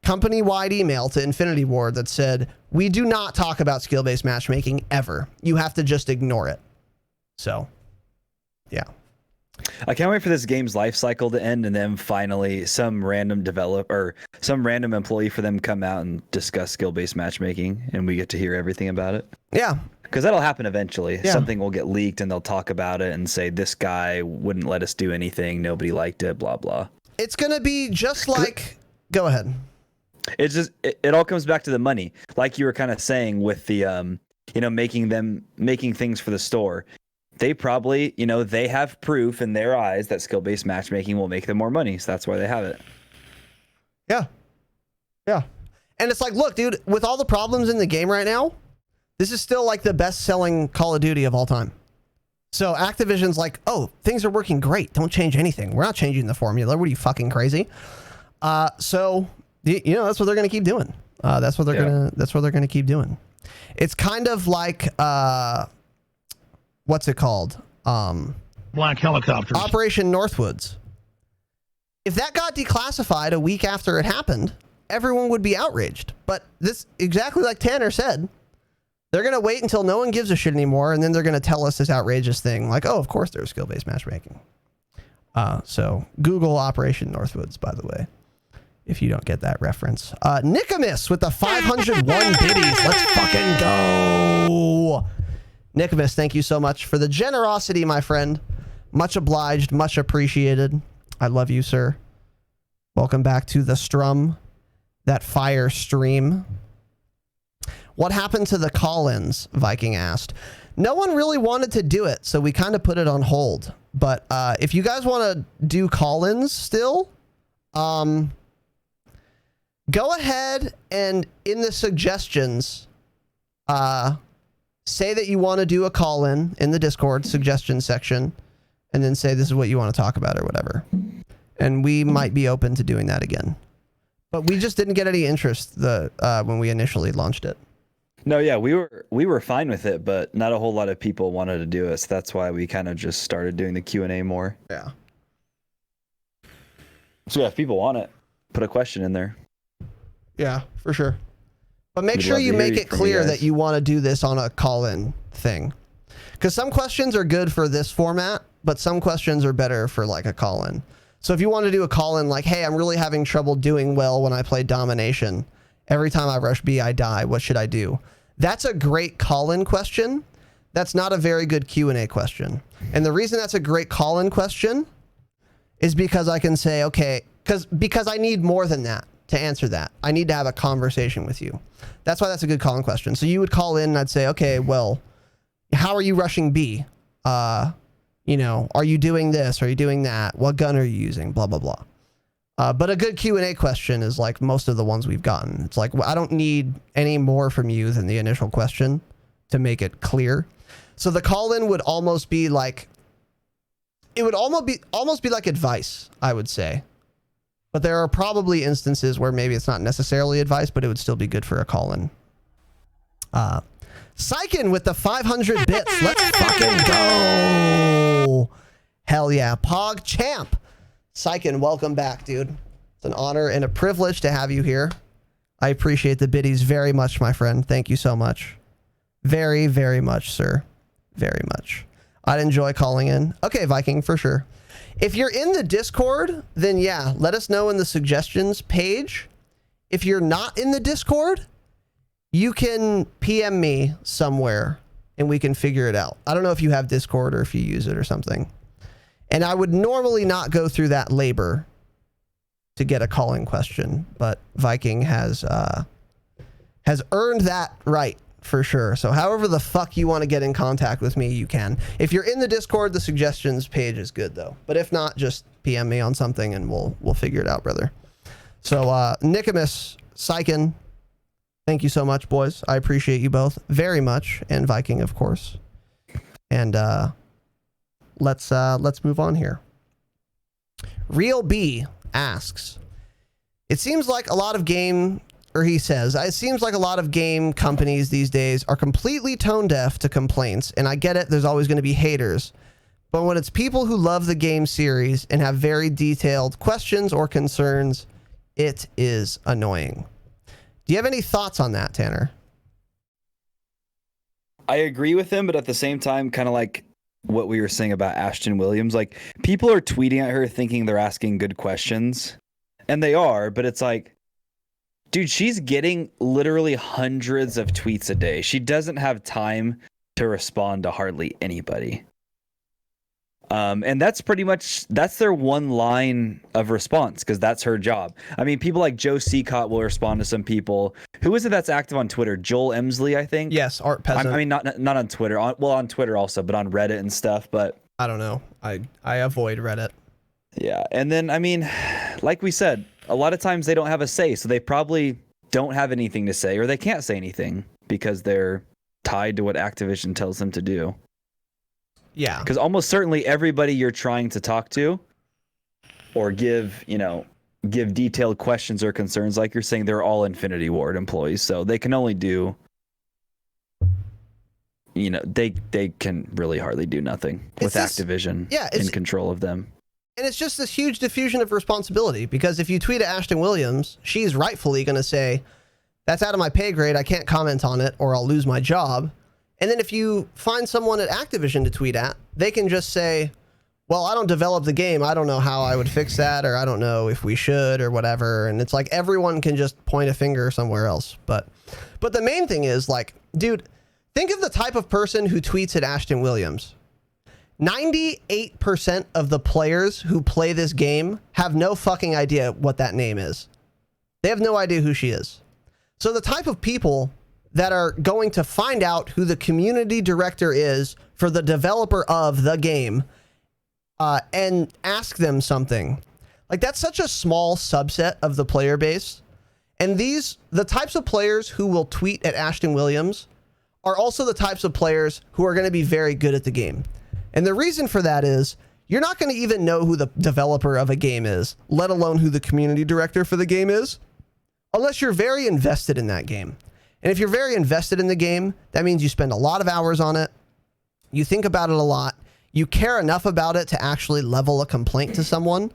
S1: company-wide email to Infinity Ward that said, we do not talk about skill-based matchmaking ever. You have to just ignore it. So, yeah.
S4: I can't wait for this game's life cycle to end, and then finally some random developer, some random employee for them come out and discuss skill-based matchmaking, and we get to hear everything about it.
S1: Yeah.
S4: Because that'll happen eventually.
S1: Yeah.
S4: Something will get leaked, and they'll talk about it and say, this guy wouldn't let us do anything. Nobody liked it, blah, blah. It's
S1: going to be just like... Go ahead.
S4: It's just, it all comes back to the money. Like you were kind of saying with the, making things for the store. They probably, they have proof in their eyes that skill-based matchmaking will make them more money. So that's why they have it.
S1: Yeah. Yeah. And it's like, look, dude, with all the problems in the game right now, this is still like the best-selling Call of Duty of all time. So Activision's like, oh, things are working great. Don't change anything. We're not changing the formula. What are you, fucking crazy? So, that's what they're going to keep doing. That's what they're going to keep doing. It's kind of like, what's it called?
S5: Black helicopters.
S1: Operation Northwoods. If that got declassified a week after it happened, everyone would be outraged. But this, exactly like Tanner said, they're going to wait until no one gives a shit anymore, and then they're going to tell us this outrageous thing. Like, oh, of course there's skill-based matchmaking. So Google Operation Northwoods, by the way, if you don't get that reference. Nicomus with the 501 biddies. Let's fucking go. Nicomus, thank you so much for the generosity, my friend. Much obliged, much appreciated. I love you, sir. Welcome back to the Strum, that fire stream. What happened to the call-ins? Viking asked. No one really wanted to do it, so we kind of put it on hold. But if you guys want to do call-ins still, go ahead and in the suggestions, say that you want to do a call-in in the Discord suggestions section, and then say this is what you want to talk about or whatever. And we might be open to doing that again. But we just didn't get any interest when we initially launched it.
S4: No, yeah, we were fine with it, but not a whole lot of people wanted to do it, so that's why we kind of just started doing the Q&A more.
S1: Yeah.
S4: So yeah, if people want it, put a question in there.
S1: Yeah, for sure. But make
S4: We'd
S1: sure
S4: love
S1: you
S4: to hear
S1: make
S4: you
S1: it
S4: from
S1: clear
S4: you
S1: that
S4: guys.
S1: you want to do this on a call-in thing. Because some questions are good for this format, but some questions are better for like a call-in. So if you want to do a call-in like, hey, I'm really having trouble doing well when I play domination. Every time I rush B, I die. What should I do? That's a great call-in question. That's not a very good Q&A question. And the reason that's a great call-in question is because I can say, okay, because I need more than that to answer that. I need to have a conversation with you. That's why that's a good call-in question. So you would call in and I'd say, okay, well, how are you rushing B? You know, are you doing this? Are you doing that? What gun are you using? Blah, blah, blah. But a good Q&A question is like most of the ones we've gotten. It's like, well, I don't need any more from you than the initial question to make it clear. So the call-in would almost be like, it would almost be like advice, I would say. But there are probably instances where maybe it's not necessarily advice, but it would still be good for a call-in. Sykin with the 500 bits. Let's fucking go. Hell yeah. Pog Champ. Sykin, welcome back, dude. It's an honor and a privilege to have you here. I appreciate the biddies very much, my friend. Thank you so much. Very, very much, sir. Very much. I'd enjoy calling in. Okay, Viking, for sure. If you're in the Discord, then yeah, let us know in the suggestions page. If you're not in the Discord, you can PM me somewhere and we can figure it out. I don't know if you have Discord or if you use it or something. And I would normally not go through that labor to get a calling question, but Viking has earned that right for sure. So however the fuck you want to get in contact with me, you can. If you're in the Discord, the suggestions page is good though. But if not, just PM me on something and we'll figure it out, brother. So Nicodemus, Sykin, thank you so much, boys. I appreciate you both very much, and Viking, of course. And let's move on here. Real B asks, it seems like a lot of game companies these days are completely tone deaf to complaints, and I get it, there's always going to be haters. But when it's people who love the game series and have very detailed questions or concerns, it is annoying. Do you have any thoughts on that, Tanner?
S4: I agree with him, but at the same time, kind of like what we were saying about Ashton Williams, like people are tweeting at her thinking they're asking good questions, and they are, but it's like, dude, she's getting literally hundreds of tweets a day. She doesn't have time to respond to hardly anybody. And that's pretty much, that's their one line of response, because that's her job. I mean, people like Joe Seacott will respond to some people. Who is it that's active on Twitter? Joel Emsley, I think.
S1: Yes, Art Peasant.
S4: I mean, not on Twitter. On Twitter also, but on Reddit and stuff. But
S1: I don't know. I avoid Reddit.
S4: Yeah, and then I mean, like we said, a lot of times they don't have a say, so they probably don't have anything to say, or they can't say anything because they're tied to what Activision tells them to do.
S1: Yeah.
S4: Because almost certainly everybody you're trying to talk to or give detailed questions or concerns, like you're saying, they're all Infinity Ward employees. So they can only do, they can really hardly do nothing with Activision in control of them.
S1: And it's just this huge diffusion of responsibility, because if you tweet at Ashton Williams, she's rightfully going to say, that's out of my pay grade, I can't comment on it, or I'll lose my job. And then if you find someone at Activision to tweet at, they can just say, well, I don't develop the game. I don't know how I would fix that, or I don't know if we should, or whatever. And it's like everyone can just point a finger somewhere else. But the main thing is, like, dude, think of the type of person who tweets at Ashton Williams. 98% of the players who play this game have no fucking idea what that name is. They have no idea who she is. So the type of people that are going to find out who the community director is for the developer of the game and ask them something, like, that's such a small subset of the player base. And the types of players who will tweet at Ashton Williams are also the types of players who are going to be very good at the game. And the reason for that is you're not going to even know who the developer of a game is, let alone who the community director for the game is, unless you're very invested in that game. And if you're very invested in the game, that means you spend a lot of hours on it. You think about it a lot. You care enough about it to actually level a complaint to someone.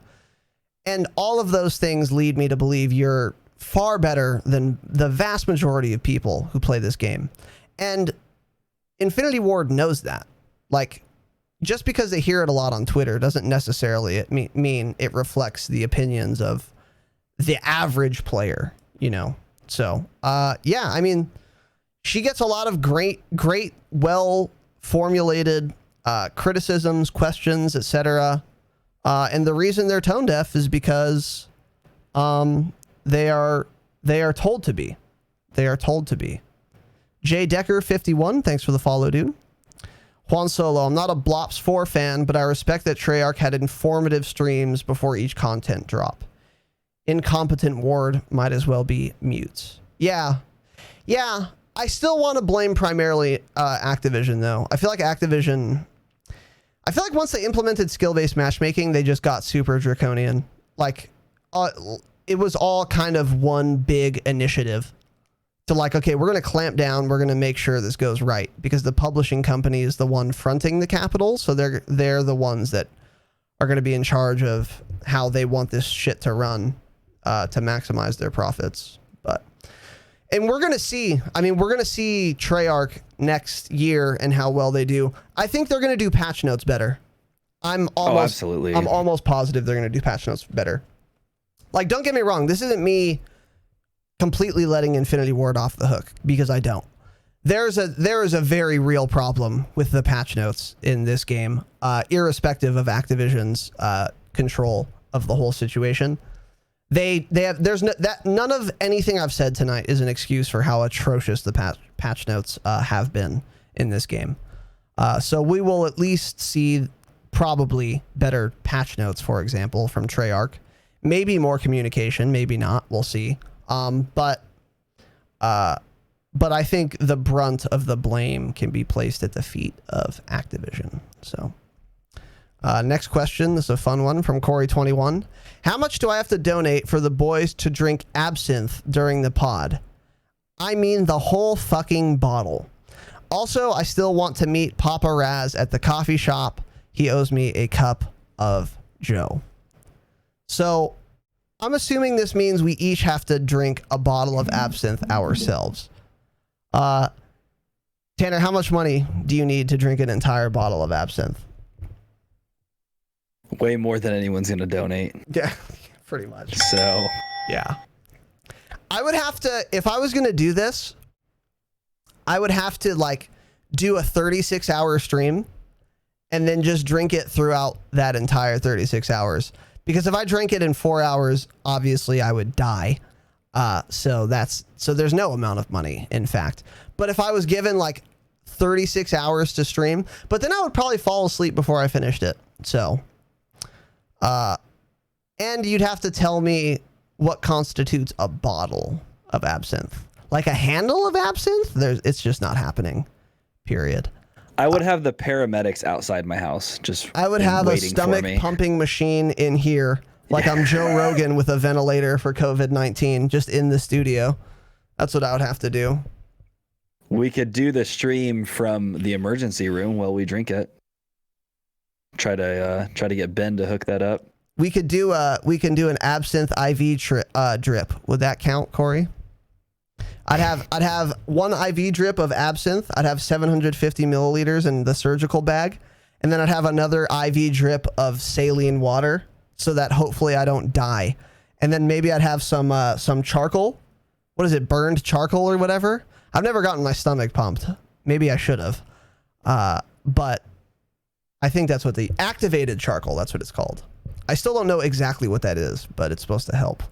S1: And all of those things lead me to believe you're far better than the vast majority of people who play this game. And Infinity Ward knows that. Like, just because they hear it a lot on Twitter doesn't necessarily mean it reflects the opinions of the average player, you know? So, yeah, I mean, she gets a lot of great, well formulated criticisms, questions, etc. And the reason they're tone deaf is because they are told to be. They are told to be. J Decker 51, thanks for the follow, dude. Juan Solo, I'm not a Blops 4 fan, but I respect that Treyarch had informative streams before each content drop. Incompetent Ward might as well be mutes. Yeah. I still want to blame primarily Activision, though. I feel like once they implemented skill-based matchmaking, they just got super draconian. Like, it was all kind of one big initiative to like, okay, we're going to clamp down. We're going to make sure this goes right because the publishing company is the one fronting the capital. So they're the ones that are going to be in charge of how they want this shit to run to maximize their profits. And we're going to see, Treyarch next year and how well they do. I think they're going to do patch notes better.
S4: Absolutely.
S1: I'm almost positive they're going to do patch notes better. Like, don't get me wrong. This isn't me completely letting Infinity Ward off the hook because I don't. There is a very real problem with the patch notes in this game, irrespective of Activision's control of the whole situation. None of anything I've said tonight is an excuse for how atrocious the patch notes have been in this game. So we will at least see probably better patch notes, for example, from Treyarch. Maybe more communication, maybe not. We'll see. But I think the brunt of the blame can be placed at the feet of Activision. So. Next question. This is a fun one from Corey21. How much do I have to donate for the boys to drink absinthe during the pod? I mean the whole fucking bottle. Also, I still want to meet Papa Raz at the coffee shop. He owes me a cup of Joe. So I'm assuming this means we each have to drink a bottle of absinthe ourselves. Tanner, how much money do you need to drink an entire bottle of absinthe?
S4: Way more than anyone's going to donate.
S1: Yeah, pretty much.
S4: So,
S1: yeah. I would have to, if I was going to do this, I would have to like do a 36-hour stream and then just drink it throughout that entire 36 hours. Because if I drank it in 4 hours, obviously I would die. So there's no amount of money, in fact. But if I was given like 36 hours to stream, but then I would probably fall asleep before I finished it. So, and you'd have to tell me what constitutes a bottle of absinthe. Like a handle of absinthe? It's just not happening. Period.
S4: I would have the paramedics outside my house.
S1: I would have a stomach pumping machine in here. Like I'm Joe Rogan with a ventilator for COVID-19 just in the studio. That's what I would have to do.
S4: We could do the stream from the emergency room while we drink it. Try to get Ben to hook that up. We can do
S1: an absinthe IV drip. Would that count, Corey? I'd have one IV drip of absinthe. I'd have 750 milliliters in the surgical bag, and then I'd have another IV drip of saline water so that hopefully I don't die. And then maybe I'd have some charcoal. What is it? Burned charcoal or whatever. I've never gotten my stomach pumped. Maybe I should have. But I think that's what the activated charcoal, that's what it's called. I still don't know exactly what that is, but it's supposed to help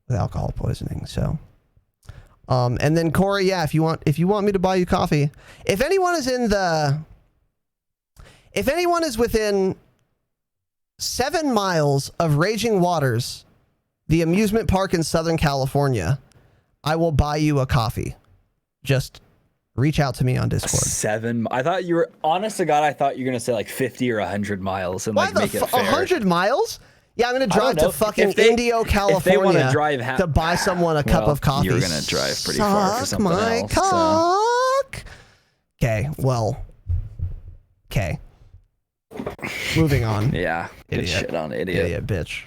S1: with alcohol poisoning. So, and then Corey, yeah, if you want me to buy you coffee, if anyone is within 7 miles of Raging Waters, the amusement park in Southern California, I will buy you a coffee. Just reach out to me on Discord.
S4: 7? I thought you were, honest to God, I thought you were going to say like 50 or 100 miles and like make it fair.
S1: 100 miles? Yeah, I'm gonna
S4: I don't
S1: drive to
S4: know.
S1: fucking
S4: If they-
S1: Indio,
S4: if they
S1: California
S4: wanna drive
S1: to buy someone a cup
S4: Well,
S1: of coffee.
S4: you're gonna drive pretty far for
S1: Suck
S4: something
S1: my
S4: else, so.
S1: cock. Okay, well. Okay. Moving on.
S4: Yeah. Good
S1: Idiot.
S4: shit on idiot.
S1: Idiot bitch.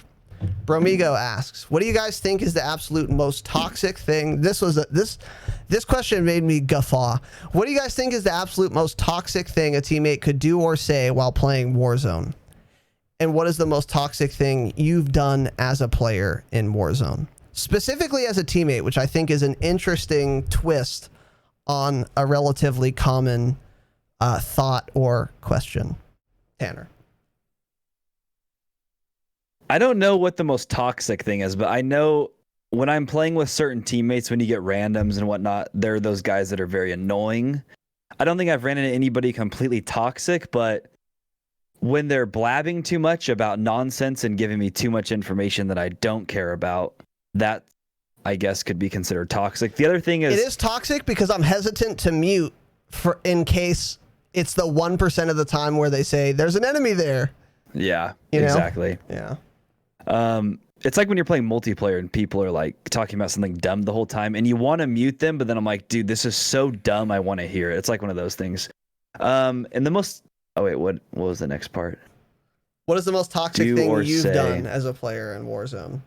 S1: Bromigo asks, "What do you guys think is the absolute most toxic thing?" This question made me guffaw. What do you guys think is the absolute most toxic thing a teammate could do or say while playing Warzone? And what is the most toxic thing you've done as a player in Warzone? Specifically as a teammate, which I think is an interesting twist on a relatively common thought or question. Tanner.
S4: I don't know what the most toxic thing is, but I know when I'm playing with certain teammates, when you get randoms and whatnot, there are those guys that are very annoying. I don't think I've ran into anybody completely toxic, but when they're blabbing too much about nonsense and giving me too much information that I don't care about, that I guess could be considered toxic. The other thing is...
S1: It is toxic because I'm hesitant to mute in case it's the 1% of the time where they say, there's an enemy there.
S4: Yeah,
S1: You know?
S4: exactly.
S1: Yeah.
S4: It's like when you're playing multiplayer and people are like talking about something dumb the whole time and you want to mute them, but then I'm like, dude, this is so dumb. I want to hear it. It's like one of those things. And the most... Oh, wait, what was the next part?
S1: What is the most toxic
S4: Do
S1: thing
S4: or
S1: you've
S4: say.
S1: done as a player in Warzone?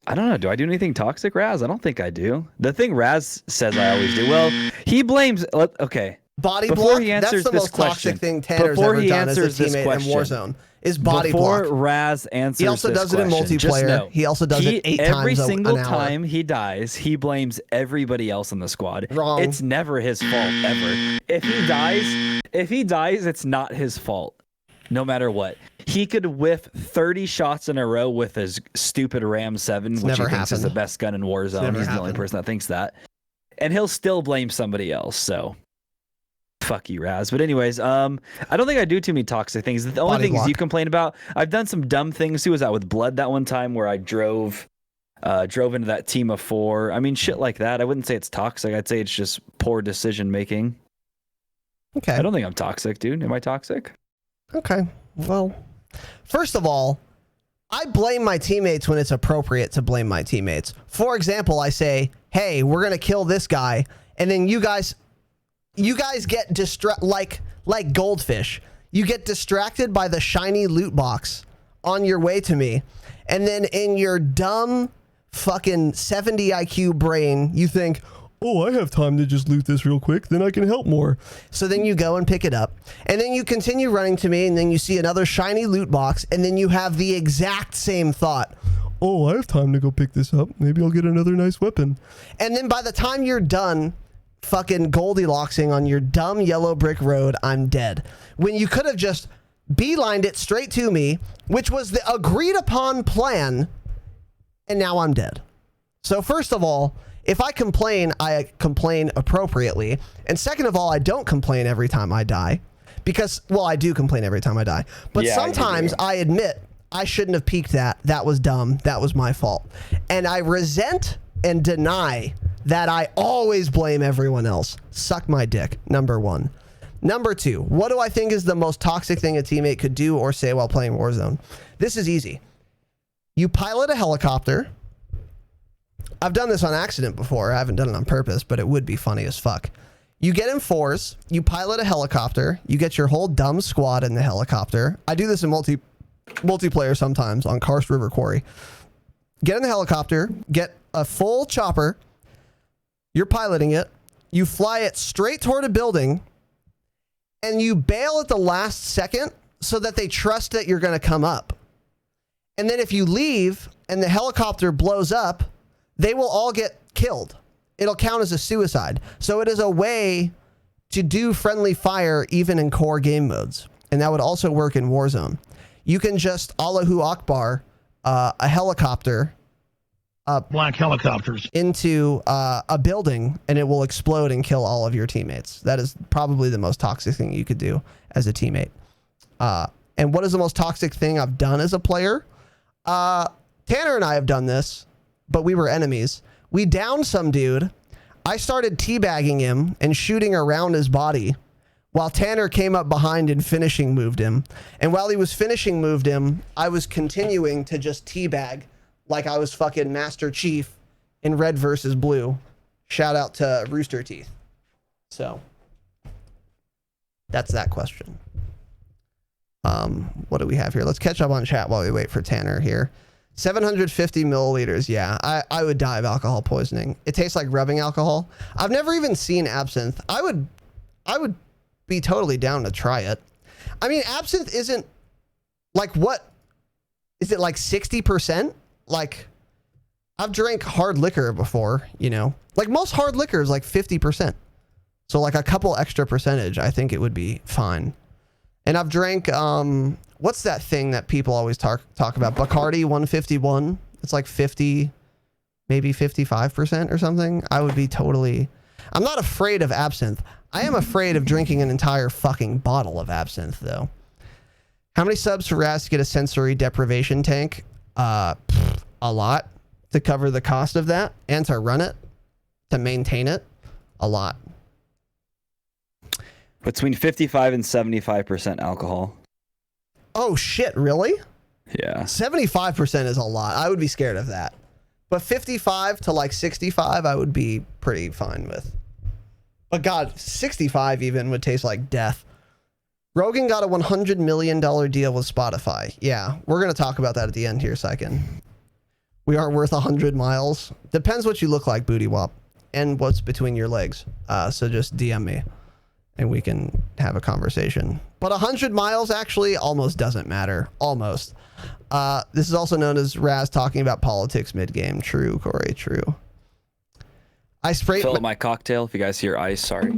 S4: I don't know. Do I do anything toxic, Raz? I don't think I do. The thing Raz says I always do. Well, he blames... Okay.
S1: Body
S4: Before
S1: block?
S4: he answers
S1: That's the
S4: this
S1: most
S4: question.
S1: toxic thing Tanner's
S4: Before
S1: ever
S4: he
S1: done as a
S4: answers this
S1: teammate in
S4: question.
S1: Warzone. Is body
S4: Before
S1: block.
S4: Raz answers
S1: He also
S4: this
S1: does it in
S4: question, just
S1: multiplayer.
S4: know,
S1: He also does it 8
S4: every
S1: times
S4: single
S1: an hour.
S4: time he dies, he blames everybody else in the squad.
S1: Wrong.
S4: It's never his fault ever. If he dies, it's not his fault. No matter what. He could whiff 30 shots in a row with his stupid Ram 7, which he
S1: never
S4: thinks is
S1: happened.
S4: the best gun in Warzone.
S1: never
S4: He's the only
S1: happened.
S4: person that thinks that. And he'll still blame somebody else, so fuck you, Raz. But anyways, I don't think I do too many toxic things. The only
S1: Body
S4: things
S1: block.
S4: you complain about, I've done some dumb things. Who was that with Blood that one time where I drove into that team of 4? I mean, shit like that. I wouldn't say it's toxic. I'd say it's just poor decision making.
S1: Okay.
S4: I don't think I'm toxic, dude. Am I toxic?
S1: Okay. Well, first of all, I blame my teammates when it's appropriate to blame my teammates. For example, I say, hey, we're going to kill this guy. And then you guys get like goldfish. You get distracted by the shiny loot box on your way to me. And then in your dumb fucking 70 IQ brain, you think, oh, I have time to just loot this real quick. Then I can help more. So then you go and pick it up. And then you continue running to me. And then you see another shiny loot box. And then you have the exact same thought. Oh, I have time to go pick this up. Maybe I'll get another nice weapon. And then by the time you're done fucking Goldilocksing on your dumb yellow brick road, I'm dead. When you could have just beelined it straight to me, which was the agreed upon plan, and now I'm dead. So first of all, if I complain appropriately. And second of all, I don't complain every time I die. Because, well, I do complain every time I die. But
S4: Yeah,
S1: sometimes I admit I shouldn't have peeked that. That was dumb. That was my fault. And I resent and deny that I always blame everyone else. Suck my dick, number one. Number two, what do I think is the most toxic thing a teammate could do or say while playing Warzone? This is easy. You pilot a helicopter. I've done this on accident before. I haven't done it on purpose, but it would be funny as fuck. You get in 4s, you pilot a helicopter, you get your whole dumb squad in the helicopter. I do this in multiplayer sometimes on Karst River Quarry. Get in the helicopter, get a full chopper, you're piloting it, you fly it straight toward a building, and you bail at the last second so that they trust that you're going to come up. And then if you leave and the helicopter blows up, they will all get killed. It'll count as a suicide. So it is a way to do friendly fire even in core game modes. And that would also work in Warzone. You can just Allahu Akbar a helicopter
S5: Black helicopters.
S1: into a building and it will explode and kill all of your teammates. That is probably the most toxic thing you could do as a teammate. And what is the most toxic thing I've done as a player? Tanner and I have done this, but we were enemies. We downed some dude. I started teabagging him and shooting around his body while Tanner came up behind and finishing moved him. And while he was finishing moved him, I was continuing to just teabag like I was fucking Master Chief in Red versus Blue. Shout out to Rooster Teeth. So that's that question. What do we have here? Let's catch up on chat while we wait for Tanner here. 750 milliliters. Yeah, I would die of alcohol poisoning. It tastes like rubbing alcohol. I've never even seen absinthe. I would be totally down to try it. I mean, absinthe isn't like, what is it, like 60%? Like, I've drank hard liquor before, you know, like most hard liquor is like 50%. So like a couple extra percentage, I think it would be fine. And I've drank, what's that thing that people always talk about? Bacardi 151. It's like 50, maybe 55% or something. I would be totally, I'm not afraid of absinthe. I am afraid of drinking an entire fucking bottle of absinthe though. How many subs for Raz to get a sensory deprivation tank? A lot to cover the cost of that and to run it, to maintain it. A lot.
S4: Between 55 and 75% alcohol.
S1: Oh shit, really?
S4: Yeah.
S1: 75% is a lot. I would be scared of that. But 55 to like 65, I would be pretty fine with. But God, 65 even would taste like death. Rogan got a $100 million deal with Spotify. Yeah, we're going to talk about that at the end here second. We aren't worth 100 miles. Depends what you look like, Booty Wop, and what's between your legs. So just DM me and we can have a conversation. But 100 miles actually almost doesn't matter. Almost. This is also known as Raz talking about politics mid-game. True, Corey, true. I spray...
S4: Fill up my cocktail. If you guys hear ice, sorry.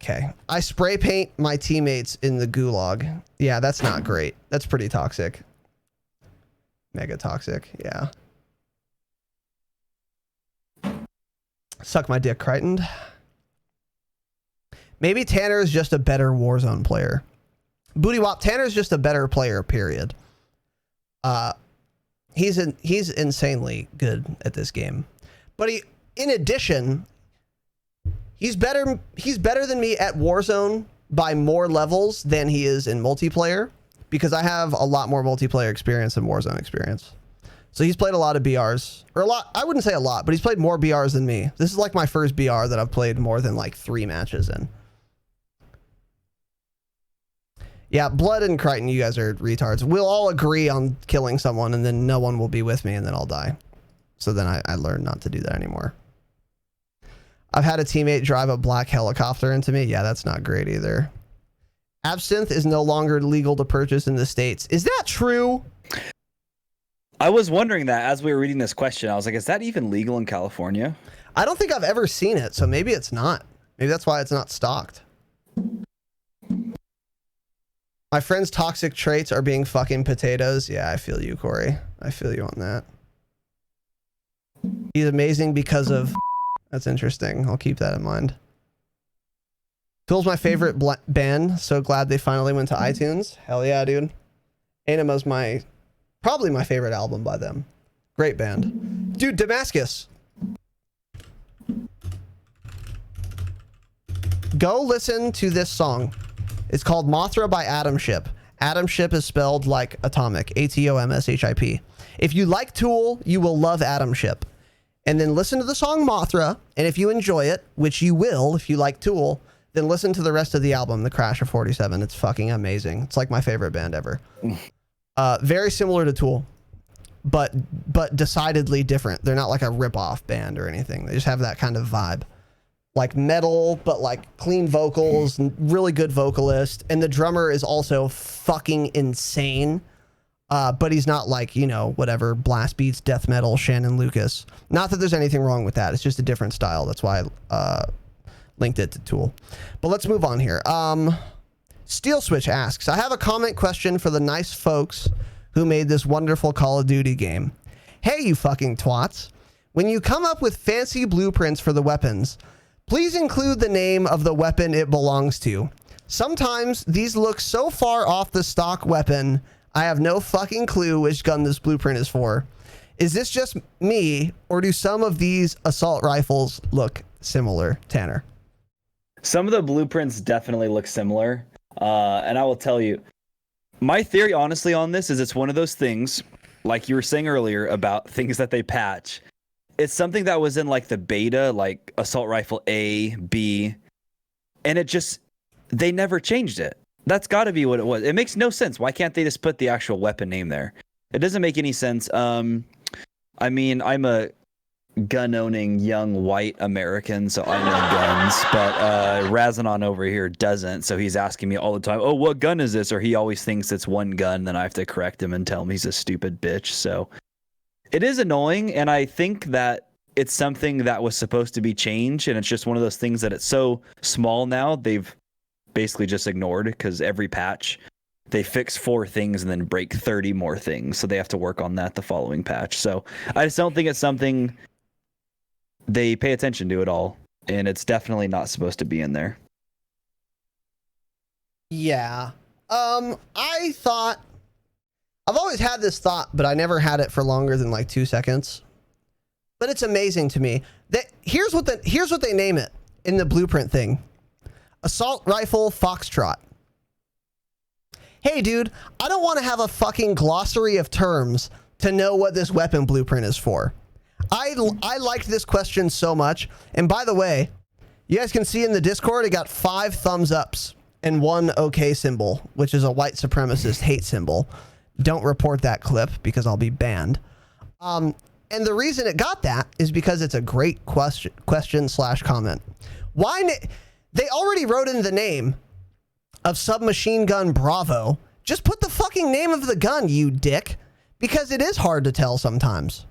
S1: Okay. I spray paint my teammates in the gulag. Yeah, that's not great. That's pretty toxic. Mega toxic. Yeah. Suck my dick, Crichton. Maybe Tanner is just a better Warzone player. Booty Wop, Tanner is just a better player, period. He's insanely good at this game. But in addition, he's better than me at Warzone by more levels than he is in multiplayer, because I have a lot more multiplayer experience than Warzone experience. So he's played a lot of BRs, or a lot, I wouldn't say a lot, but he's played more BRs than me. This is like my first BR that I've played more than like 3 matches in. Yeah, Blood and Crichton, you guys are retards. We'll all agree on killing someone and then no one will be with me and then I'll die. So then I learned not to do that anymore. I've had a teammate drive a black helicopter into me. Yeah, that's not great either. Absinthe is no longer legal to purchase in the States. Is that true?
S4: I was wondering that as we were reading this question. I was like, is that even legal in California?
S1: I don't think I've ever seen it, so maybe it's not. Maybe that's why it's not stocked. My friend's toxic traits are being fucking potatoes. Yeah, I feel you, Corey. I feel you on that. He's amazing because of... That's interesting. I'll keep that in mind. Tool's my favorite band. So glad they finally went to iTunes. Hell yeah, dude. Anima's probably my favorite album by them. Great band. Dude, Damascus. Go listen to this song. It's called Mothra by Atom Ship. Atom Ship is spelled like atomic. ATOMSHIP. If you like Tool, you will love Atom Ship. And then listen to the song Mothra. And if you enjoy it, which you will if you like Tool, then listen to the rest of the album, The Crash of 47. It's fucking amazing. It's like my favorite band ever. Very similar to Tool, but decidedly different. They're not like a rip-off band or anything. They just have that kind of vibe. Like metal, but like clean vocals, really good vocalist. And the drummer is also fucking insane. But he's not like, you know, whatever, blast beats, death metal, Shannon Lucas. Not that there's anything wrong with that. It's just a different style. That's why I linked it to Tool. But let's move on here. Steel Switch asks, I have a comment question for the nice folks who made this wonderful Call of Duty game. Hey, you fucking twats. When you come up with fancy blueprints for the weapons, please include the name of the weapon it belongs to. Sometimes these look so far off the stock weapon, I have no fucking clue which gun this blueprint is for. Is this just me, or do some of these assault rifles look similar, Tanner?
S4: Some of the blueprints definitely look similar. And I will tell you, my theory, honestly, on this is it's one of those things, like you were saying earlier, about things that they patch. It's something that was in like the beta, like Assault Rifle A, B, and they never changed it. That's got to be what it was. It makes no sense. Why can't they just put the actual weapon name there? It doesn't make any sense. I mean, I'm a gun-owning young white American, so I know guns, but Razanon over here doesn't, so he's asking me all the time, oh, what gun is this? Or he always thinks it's one gun, then I have to correct him and tell him he's a stupid bitch. So it is annoying, and I think that it's something that was supposed to be changed, and it's just one of those things that it's so small now, they've basically just ignored, because every patch they fix 4 things and then break 30 more things, so they have to work on that the following patch. So I just don't think it's something they pay attention to at all, and it's definitely not supposed to be in there.
S1: Yeah. I've always had this thought, but I never had it for longer than like 2 seconds. But it's amazing to me that here's what they name it in the blueprint thing. Assault Rifle Foxtrot. Hey dude, I don't want to have a fucking glossary of terms to know what this weapon blueprint is for. I liked this question so much. And by the way, you guys can see in the Discord, it got 5 thumbs ups and 1 OK symbol, which is a white supremacist hate symbol. Don't report that clip because I'll be banned. And the reason it got that is because it's a great question/comment. They already wrote in the name of Submachine Gun Bravo. Just put the fucking name of the gun, you dick, because it is hard to tell sometimes.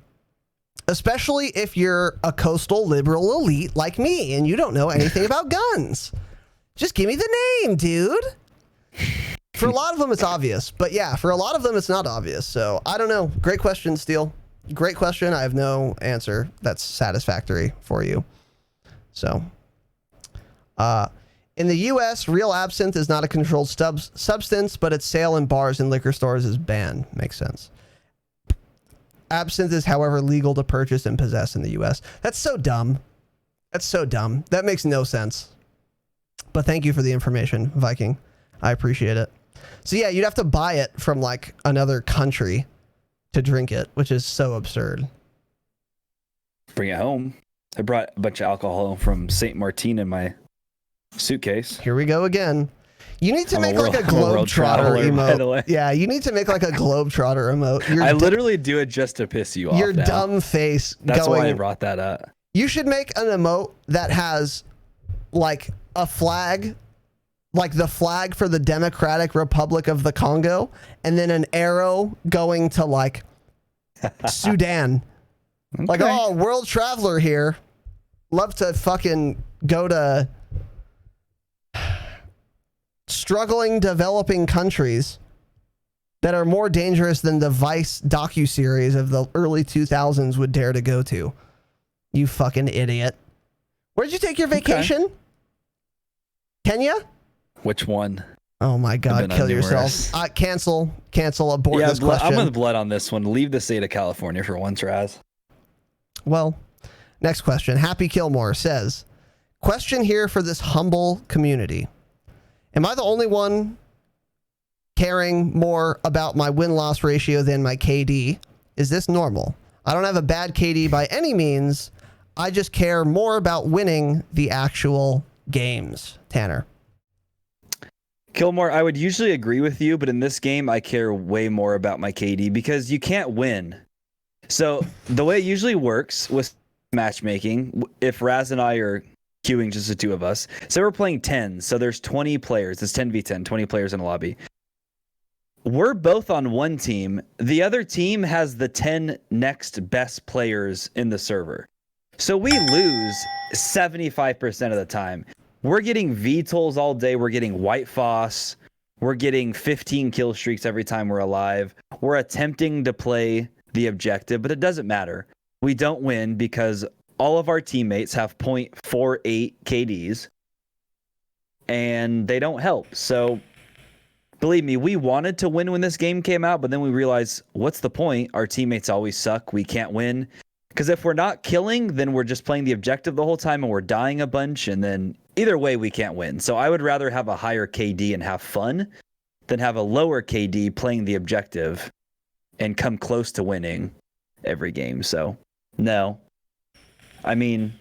S1: Especially if you're a coastal liberal elite like me and you don't know anything about guns. Just give me the name, dude. For a lot of them, it's obvious. But yeah, for a lot of them, it's not obvious. So I don't know. Great question, Steele. Great question. I have no answer that's satisfactory for you. So, in the U.S., real absinthe is not a controlled substance, but its sale in bars and liquor stores is banned. Makes sense. Absinthe is, however, legal to purchase and possess in the U.S. That's so dumb. That's so dumb. That makes no sense. But thank you for the information, Viking. I appreciate it. So yeah, you'd have to buy it from like another country to drink it, which is so absurd.
S4: Bring it home. I brought a bunch of alcohol from St. Martin in my suitcase.
S1: Here we go again. You need to make like a Globetrotter emote. Yeah, you need to make like a Globetrotter emote.
S4: I literally do it just to piss you off.
S1: Your dumb face.
S4: That's why I brought that up.
S1: You should make an emote that has like a flag, like the flag for the Democratic Republic of the Congo, and then an arrow going to like Sudan. Okay. Like, oh, world traveler here. Love to fucking go to struggling developing countries that are more dangerous than the Vice docuseries of the early 2000s would dare to go to. You fucking idiot. Where'd you take your vacation? Okay. Kenya?
S4: Which one?
S1: Oh my God, kill yourself. Cancel, abort this question.
S4: I'm with Blood on this one. Leave the state of California for once, Raz.
S1: Well, next question. Happy Kilmore says, question here for this humble community. Am I the only one caring more about my win-loss ratio than my KD? Is this normal? I don't have a bad KD by any means. I just care more about winning the actual games. Tanner.
S4: Kilmore, I would usually agree with you, but in this game, I care way more about my KD because you can't win. So the way it usually works with matchmaking, if Raz and I are queuing just the 2 of us, so we're playing 10, so there's 20 players. It's 10v10, 20 players in a lobby. We're both on one team. The other team has the 10 next best players in the server. So we lose 75% of the time. We're getting VTOLs all day. We're getting White Foss. We're getting 15 kill streaks every time we're alive. We're attempting to play the objective, but it doesn't matter. We don't win because all of our teammates have 0.48 KDs and they don't help. So believe me, we wanted to win when this game came out, but then we realized, what's the point? Our teammates always suck. We can't win. Because if we're not killing, then we're just playing the objective the whole time and we're dying a bunch. And then either way we can't win. So I would rather have a higher KD and have fun than have a lower KD playing the objective and come close to winning every game. So no. I mean,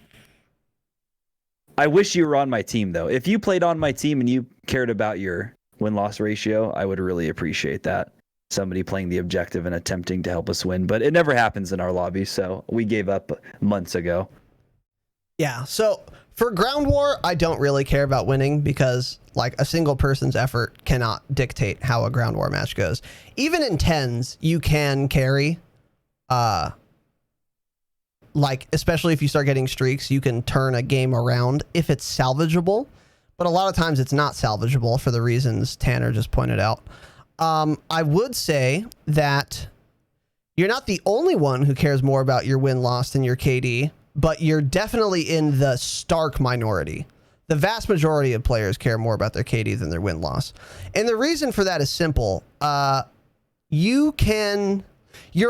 S4: I wish you were on my team though. If you played on my team and you cared about your win-loss ratio, I would really appreciate that. Somebody playing the objective and attempting to help us win, but it never happens in our lobby, so we gave up months ago.
S1: Yeah, so for Ground War, I don't really care about winning because like a single person's effort cannot dictate how a Ground War match goes. Even in 10s, you can carry, like especially if you start getting streaks, you can turn a game around if it's salvageable, but a lot of times it's not salvageable for the reasons Tanner just pointed out. I would say that you're not the only one who cares more about your win-loss than your KD, but you're definitely in the stark minority. The vast majority of players care more about their KD than their win-loss. And the reason for that is simple. You're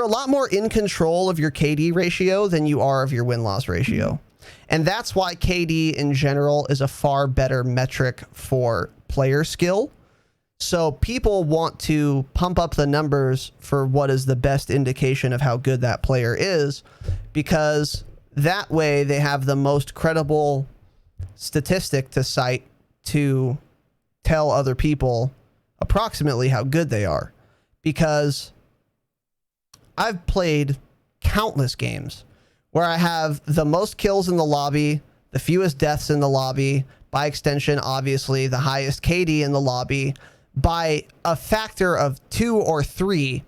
S1: a lot more in control of your KD ratio than you are of your win-loss ratio. And that's why KD in general is a far better metric for player skill. So people want to pump up the numbers for what is the best indication of how good that player is, because that way they have the most credible statistic to cite to tell other people approximately how good they are. Because I've played countless games where I have the most kills in the lobby, the fewest deaths in the lobby, by extension, obviously, the highest KD in the lobby, by a factor of 2 or 3,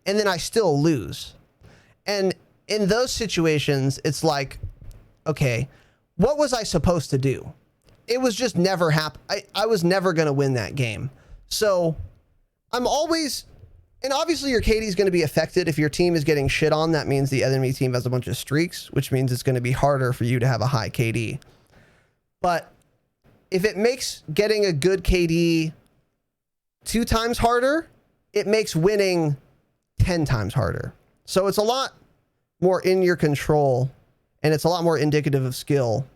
S1: and then I still lose. And in those situations, it's like, okay, what was I supposed to do? It was just never happen. I was never going to win that game. So I'm always, and obviously your KD is going to be affected. If your team is getting shit on, that means the enemy team has a bunch of streaks, which means it's going to be harder for you to have a high KD. But if it makes getting a good KD 2 times harder, it makes winning 10 times harder. So it's a lot more in your control, and it's a lot more indicative of skill,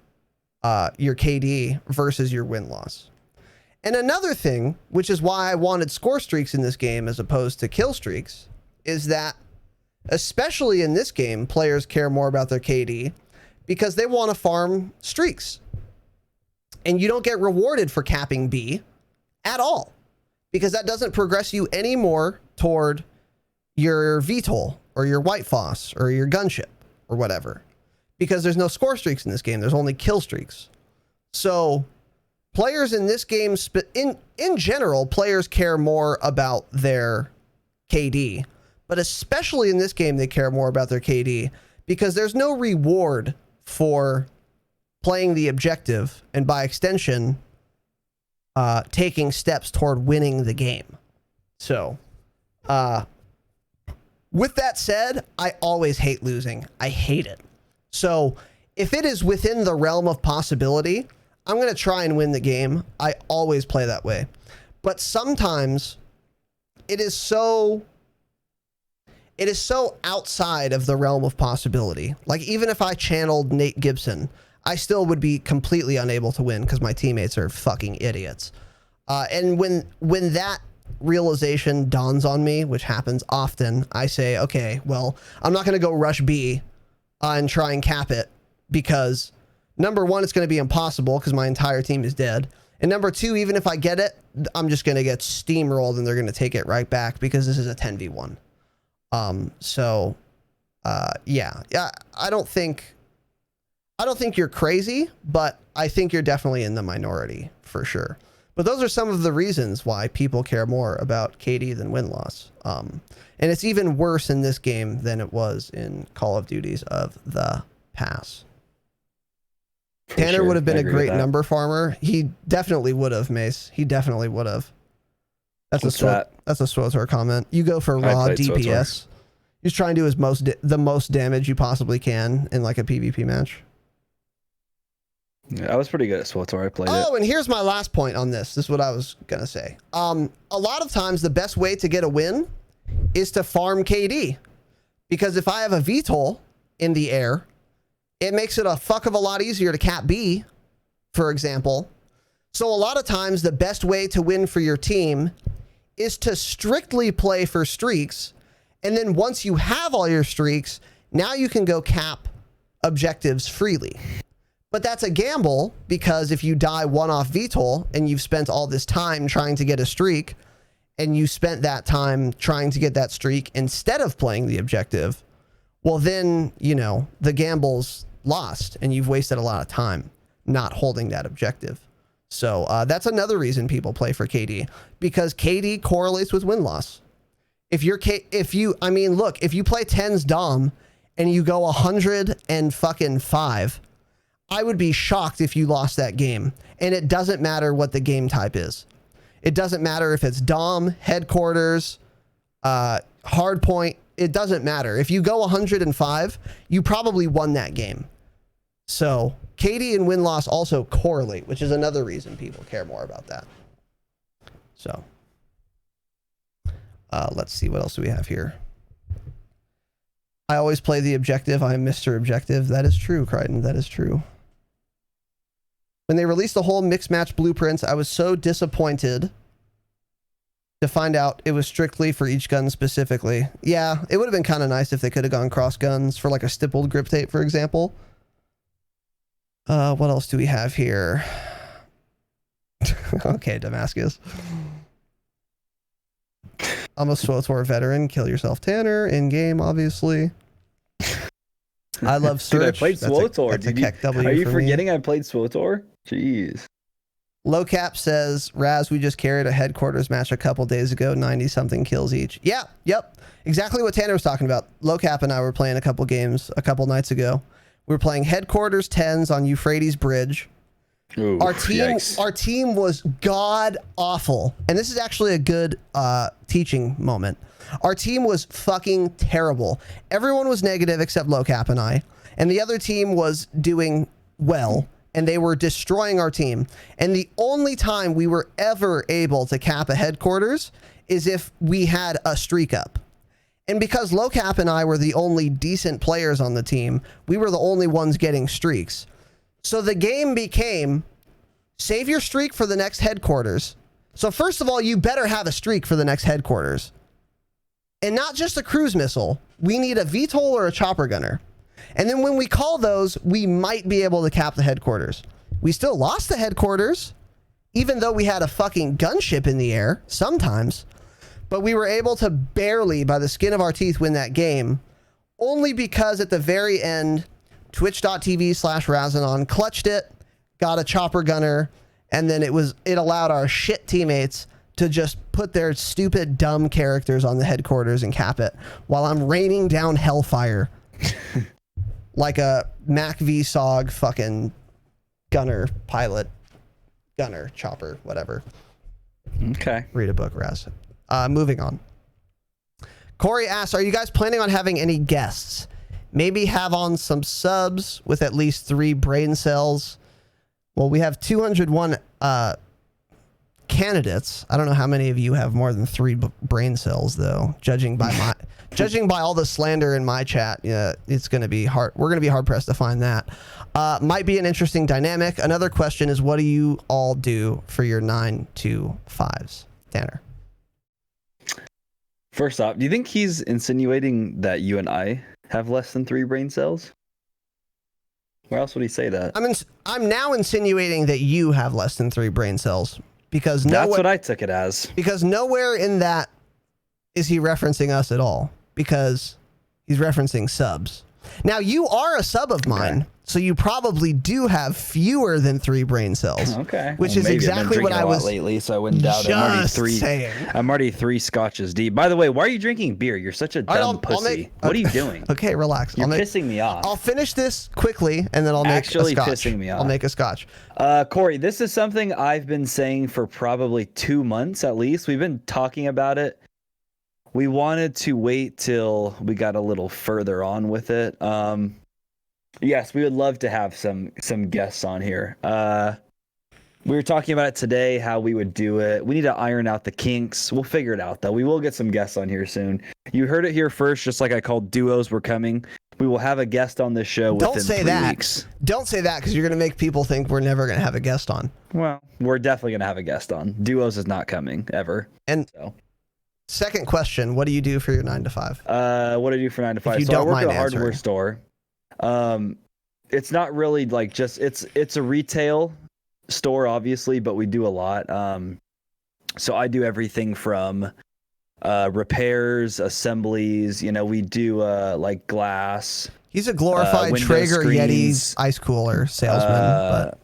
S1: your KD versus your win-loss. And another thing, which is why I wanted score streaks in this game as opposed to kill streaks, is that, especially in this game, players care more about their KD because they want to farm streaks. And you don't get rewarded for capping B at all, because that doesn't progress you any more toward your VTOL or your White Foss or your gunship or whatever, because there's no score streaks in this game. There's only kill streaks. So players in this game, in general, players care more about their KD, but especially in this game, they care more about their KD because there's no reward for playing the objective and by extension, taking steps toward winning the game. So, with that said, I always hate losing. I hate it. So if it is within the realm of possibility, I'm going to try and win the game. I always play that way. But sometimes it is so outside of the realm of possibility. Like even if I channeled Nate Gibson, I still would be completely unable to win because my teammates are fucking idiots. And when that realization dawns on me, which happens often, I say, okay, well, I'm not going to go rush B and try and cap it because number one, it's going to be impossible because my entire team is dead. And number two, even if I get it, I'm just going to get steamrolled and they're going to take it right back because this is a 10v1. Yeah, I don't think you're crazy, but I think you're definitely in the minority for sure. But those are some of the reasons why people care more about KD than win-loss. And it's even worse in this game than it was in Call of Duties of the past. Tanner would have been a great number farmer. He definitely would have, Mace. He definitely would have. That's a Swotor comment. You go for raw DPS. He's trying to do the most damage you possibly can in like a PvP match.
S4: Yeah, I was pretty good at Swotor. I played it.
S1: Oh, and here's my last point on this. This is what I was going to say. A lot of times the best way to get a win is to farm KD. Because if I have a VTOL in the air, it makes it a fuck of a lot easier to cap B for example. So a lot of times the best way to win for your team is to strictly play for streaks. And then once you have all your streaks, now you can go cap objectives freely. But that's a gamble, because if you die one off VTOL and you've spent all this time trying to get a streak, and you spent that time trying to get that streak instead of playing the objective, well then, you know, the gamble's lost and you've wasted a lot of time not holding that objective. So that's another reason people play for KD, because KD correlates with win-loss. If you play 10s Dom and you go 105, I would be shocked if you lost that game. And it doesn't matter what the game type is. It doesn't matter if it's Dom, headquarters, hardpoint. It doesn't matter. If you go 105, you probably won that game. So KD and win-loss also correlate, which is another reason people care more about that. So let's see, what else do we have here? I always play the objective. I am Mr. Objective. That is true, Crichton. That is true. When they released the whole mixed match blueprints, I was so disappointed to find out it was strictly for each gun specifically. Yeah, it would have been kind of nice if they could have gone cross guns for like a stippled grip tape, for example. What else do we have here? Okay, Damascus. I'm a SWTOR veteran. Kill yourself, Tanner. In game, obviously. I love search.
S4: Dude, I played SWTOR. Are you forgetting I played SWTOR? Jeez.
S1: Low Cap says, Raz, we just carried a headquarters match a couple days ago, 90 something kills each. Yeah, yep. Exactly what Tanner was talking about. Low Cap and I were playing a couple games a couple nights ago. We were playing headquarters 10s on Euphrates Bridge.
S4: Ooh,
S1: our team was god awful. And this is actually a good teaching moment. Our team was fucking terrible. Everyone was negative except Low Cap and I. And the other team was doing well. And they were destroying our team. And the only time we were ever able to cap a headquarters is if we had a streak up. And because Low Cap and I were the only decent players on the team, we were the only ones getting streaks. So the game became, save your streak for the next headquarters. So first of all, you better have a streak for the next headquarters. And not just a cruise missile. We need a VTOL or a chopper gunner. And then when we call those, we might be able to cap the headquarters. We still lost the headquarters, even though we had a fucking gunship in the air sometimes. But we were able to barely, by the skin of our teeth, win that game. Only because at the very end, twitch.tv/Razanon clutched it, got a chopper gunner, and then it allowed our shit teammates to just put their stupid, dumb characters on the headquarters and cap it, while I'm raining down hellfire. Like a Mac VSOG fucking gunner, pilot, gunner, chopper, whatever.
S4: Okay.
S1: Read a book, Raz. Moving on. Corey asks, are you guys planning on having any guests? Maybe have on some subs with at least 3 brain cells. Well, we have 201 candidates. I don't know how many of you have more than 3 brain cells, though. Judging by all the slander in my chat, yeah, it's going to be hard. We're going to be hard pressed to find that. Might be an interesting dynamic. Another question is, what do you all do for your 9 to 5s, Tanner?
S4: First off, do you think he's insinuating that you and I have less than 3 brain cells? Where else would he say that?
S1: I'm now insinuating that you have less than 3 brain cells, because
S4: that's what I took it as.
S1: Because nowhere in that is he referencing us at all, because he's referencing subs. Now, you are a sub of mine, so you probably do have fewer than 3 brain cells.
S4: Okay.
S1: Which is exactly what I was
S4: lately, so I wouldn't doubt it. I'm already 3 scotches deep. By the way, why are you drinking beer? You're such a dumb pussy. What are you doing?
S1: Okay, relax.
S4: You're pissing me off.
S1: I'll finish this quickly, and then I'll make a scotch.
S4: Pissing me off.
S1: I'll make a scotch.
S4: Corey, this is something I've been saying for probably 2 months at least. We've been talking about it. We wanted to wait till we got a little further on with it. Yes, we would love to have some guests on here. We were talking about it today, how we would do it. We need to iron out the kinks. We'll figure it out, though. We will get some guests on here soon. You heard it here first, just like I called duos were coming. We will have a guest on this show within
S1: Don't say
S4: 3
S1: that.
S4: weeks.
S1: Don't say that because you're going to make people think we're never going to have a guest on.
S4: Well, we're definitely going to have a guest on. Duos is not coming ever.
S1: And
S4: so.
S1: Second question, what do you do for your 9 to 5?
S4: What do I do for 9 to 5?
S1: You
S4: So
S1: don't
S4: I work
S1: mind
S4: at a hardware
S1: answering.
S4: store. It's not really like just it's a retail store, obviously, but we do a lot. So I do everything from repairs, assemblies. We do like glass.
S1: He's a glorified
S4: window
S1: Traeger
S4: screens,
S1: Yeti ice cooler salesman. But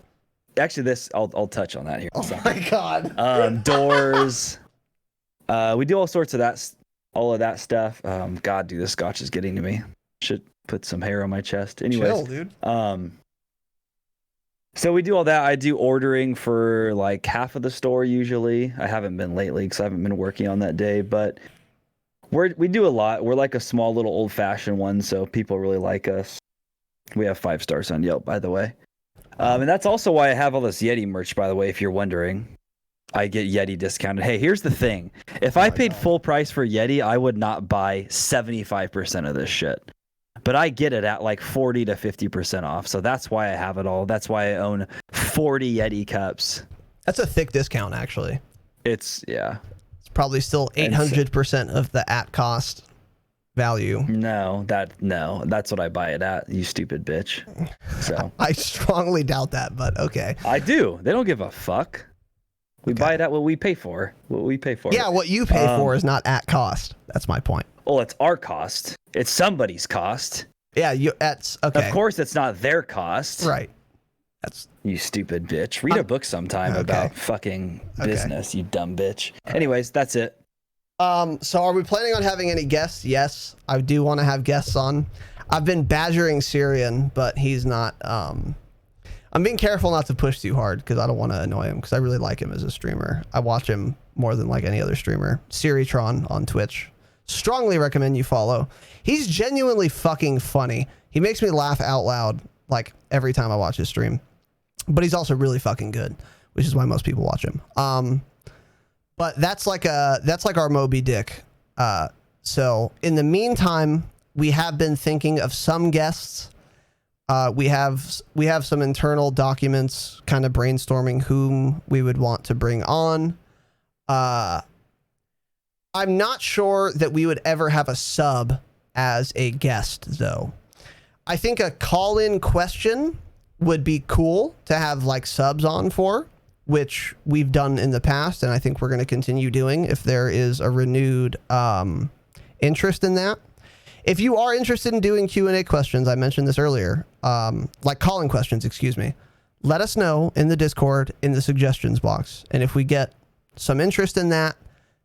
S4: actually, I'll touch on that here. In a second.
S1: my God.
S4: Doors. We do all sorts of all of that stuff. God, dude, this scotch is getting to me. Should put some hair on my chest. Anyways,
S1: Chill, dude.
S4: So we do all that. I do ordering for like half of the store usually. I haven't been lately because I haven't been working on that day, but we do a lot. We're like a small little old-fashioned one, so people really like us. We have 5 stars on Yelp, by the way. And that's also why I have all this Yeti merch, by the way, if you're wondering. I get Yeti discounted. Hey, here's the thing. If I paid full price for Yeti, I would not buy 75% of this shit. But I get it at like 40 to 50% off. So that's why I have it all. That's why I own 40 Yeti cups.
S1: That's a thick discount, actually.
S4: It's
S1: Probably still 800% of the at cost value.
S4: No, that's what I buy it at, you stupid bitch. So
S1: I strongly doubt that, but okay.
S4: I do. They don't give a fuck. We buy it at what we pay for.
S1: Yeah, what you pay for is not at cost. That's my point.
S4: Well, it's our cost. It's somebody's cost.
S1: Yeah, that's okay.
S4: Of course, it's not their cost.
S1: Right. That's
S4: you stupid bitch. Read a book sometime about fucking business, you dumb bitch. Anyways, that's it.
S1: So are we planning on having any guests? Yes, I do want to have guests on. I've been badgering Syrian, but he's not. I'm being careful not to push too hard because I don't want to annoy him because I really like him as a streamer. I watch him more than like any other streamer. Siritron on Twitch. Strongly recommend you follow. He's genuinely fucking funny. He makes me laugh out loud like every time I watch his stream. But he's also really fucking good, which is why most people watch him. But that's like our Moby Dick. So in the meantime, we have been thinking of some guests. We have some internal documents kind of brainstorming whom we would want to bring on. I'm not sure that we would ever have a sub as a guest, though. I think a call-in question would be cool to have like subs on for, which we've done in the past, and I think we're going to continue doing if there is a renewed interest in that. If you are interested in doing Q&A questions, I mentioned this earlier, like call-in questions, excuse me, let us know in the Discord in the suggestions box. And if we get some interest in that,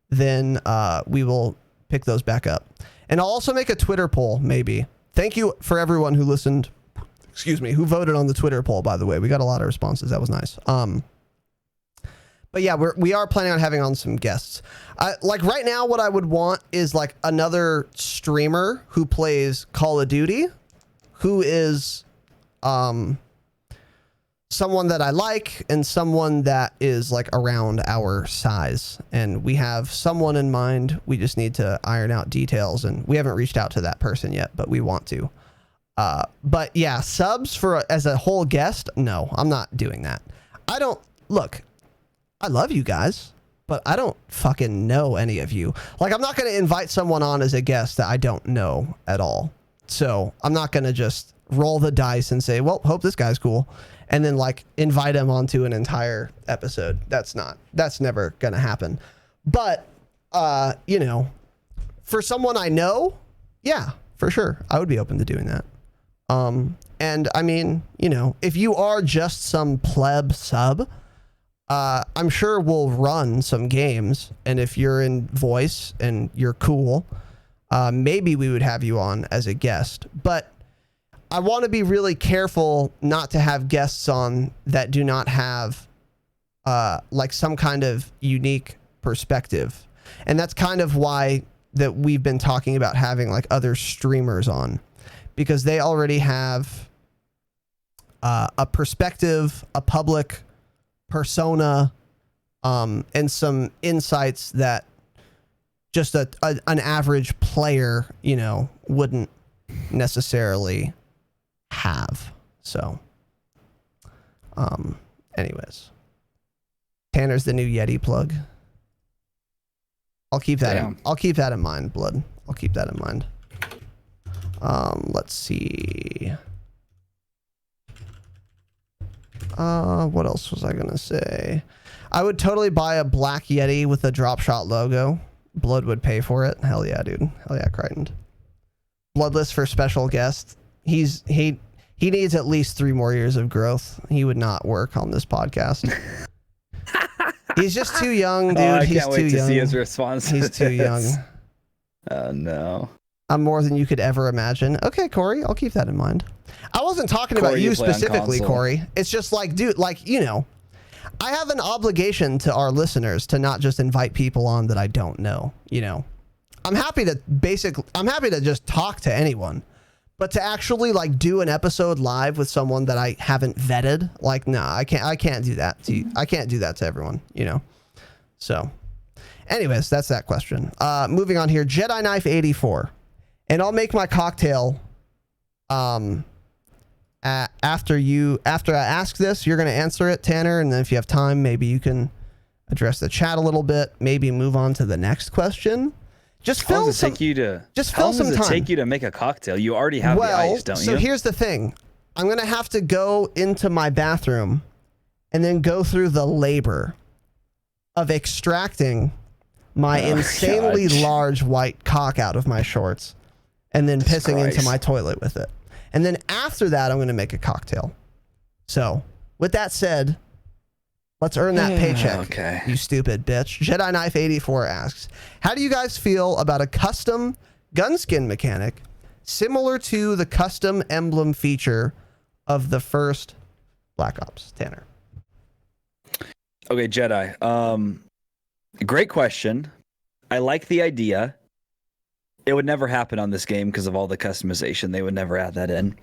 S1: then we will pick those back up. And I'll also make a Twitter poll, maybe. Thank you for everyone who listened, who voted on the Twitter poll, by the way. We got a lot of responses. That was nice. But yeah, we are planning on having on some guests. Like right now, what I would want is like another streamer who plays Call of Duty, who is someone that I like and someone that is like around our size. And we have someone in mind. We just need to iron out details, and we haven't reached out to that person yet, but we want to. But yeah, subs as a whole guest, no, I'm not doing that. I love you guys, but I don't fucking know any of you. Like, I'm not going to invite someone on as a guest that I don't know at all. So I'm not going to just roll the dice and say, well, hope this guy's cool, and then like invite him onto an entire episode. That's never going to happen. But, for someone I know, yeah, for sure, I would be open to doing that. And I mean, if you are just some pleb sub, I'm sure we'll run some games, and if you're in voice and you're cool, maybe we would have you on as a guest. But I want to be really careful not to have guests on that do not have like some kind of unique perspective. And that's kind of why that we've been talking about having like other streamers on, because they already have a perspective, a public persona, and some insights that just an average player, wouldn't necessarily have. So, anyways, Tanner's the new Yeti plug. I'll keep that. I'll keep that in mind, Blood. I'll keep that in mind. Let's see. What else was I gonna say? I would totally buy a black Yeti with a Dropshot logo. Blood would pay for it. Hell yeah, dude. Hell yeah, Crichton. Bloodless for special guest. He needs at least 3 more years of growth. He would not work on this podcast. He's just too young, dude.
S4: I
S1: He's
S4: can't
S1: too
S4: wait to
S1: young.
S4: see his response.
S1: He's too young.
S4: Oh no.
S1: I'm more than you could ever imagine. Okay, Corey, I'll keep that in mind. I wasn't talking about
S4: Corey,
S1: you
S4: you play on
S1: specifically,
S4: console.
S1: Corey. It's just like, dude, like, you know, I have an obligation to our listeners to not just invite people on that I don't know, you know. I'm happy to just talk to anyone, but to actually like do an episode live with someone that I haven't vetted, like, no, I can't do that to you. I can't do that to everyone, you know. So, anyways, that's that question. Moving on here, Jedi Knife 84. And I'll make my cocktail after I ask this. You're going to answer it, Tanner, and then if you have time, maybe you can address the chat a little bit, maybe move on to the next question. Just
S4: How long
S1: fill
S4: does it
S1: some
S4: take you to
S1: just
S4: how
S1: fill
S4: long
S1: some
S4: does it
S1: time.
S4: take you to make a cocktail? You already have the ice, don't you?
S1: So here's the thing. I'm going to have to go into my bathroom and then go through the labor of extracting my insanely
S4: God.
S1: large white cock out of my shorts and then pissing into
S4: Christ.
S1: my toilet with it. And then after that, I'm going to make a cocktail. So with that said, let's earn that paycheck.
S4: Okay.
S1: You stupid bitch. Jedi Knife 84 asks, how do you guys feel about a custom gun skin mechanic similar to the custom emblem feature of the first Black Ops? Tanner.
S4: Okay, Jedi. Great question. I like the idea. It would never happen on this game because of all the customization. They would never add that in.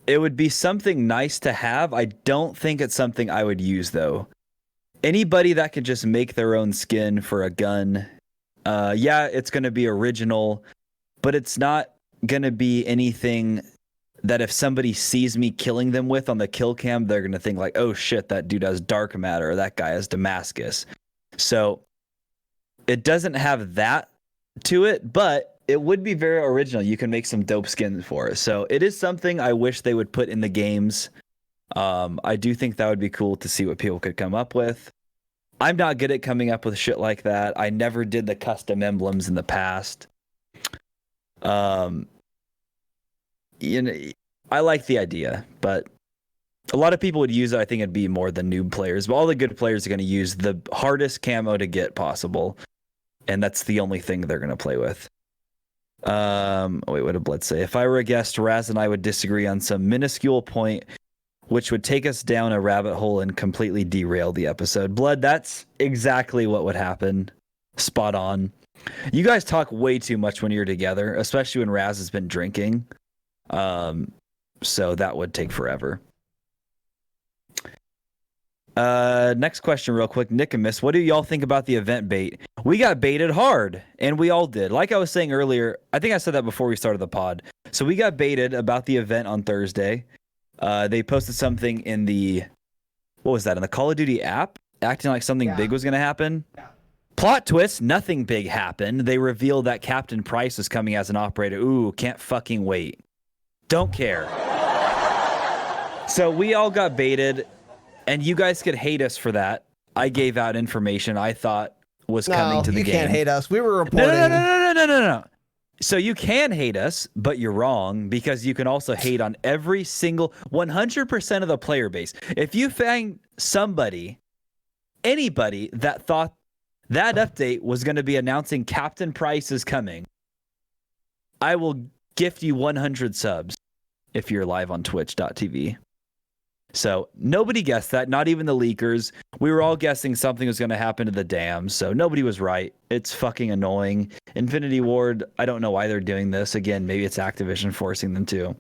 S4: It would be something nice to have. I don't think it's something I would use, though. Anybody that could just make their own skin for a gun, yeah, it's going to be original, but it's not going to be anything that if somebody sees me killing them with on the kill cam, they're going to think like, oh shit, that dude has dark matter, or that guy has Damascus. So it doesn't have that to it, but it would be very original. You can make some dope skins for it. So it is something I wish they would put in the games. I do think that would be cool to see what people could come up with. I'm not good at coming up with shit like that. I never did the custom emblems in the past. You know, I like the idea, but a lot of people would use it. I think it'd be more than noob players, but all the good players are going to use the hardest camo to get possible, and that's the only thing they're going to play with. Wait, what did Blood say? If I were a guest, Raz and I would disagree on some minuscule point, which would take us down a rabbit hole and completely derail the episode. Blood, that's exactly what would happen. Spot on. You guys talk way too much when you're together, especially when Raz has been drinking. So that would take forever. Next question real quick. Nicomus, what do y'all think about the event bait? We got baited hard, and we all did. Like I was saying earlier, I think I said that before we started the pod. So we got baited about the event on Thursday. They posted something in the, what was that, in the Call of Duty app? Acting like something big was going to happen. Yeah. Plot twist, nothing big happened. They revealed that Captain Price is coming as an operator. Ooh, can't fucking wait. Don't care. So we all got baited, and you guys could hate us for that. I gave out information I thought was coming to the game.
S1: You can't hate us. We were reporting.
S4: No. So you can hate us, but you're wrong, because you can also hate on every single 100% of the player base. If you find anybody that thought that update was going to be announcing Captain Price is coming, I will gift you 100 subs if you're live on twitch.tv. So nobody guessed that, not even the leakers. We were all guessing something was going to happen to the dams, so nobody was right. It's fucking annoying. Infinity Ward, I don't know why they're doing this. Again, maybe it's Activision forcing them to.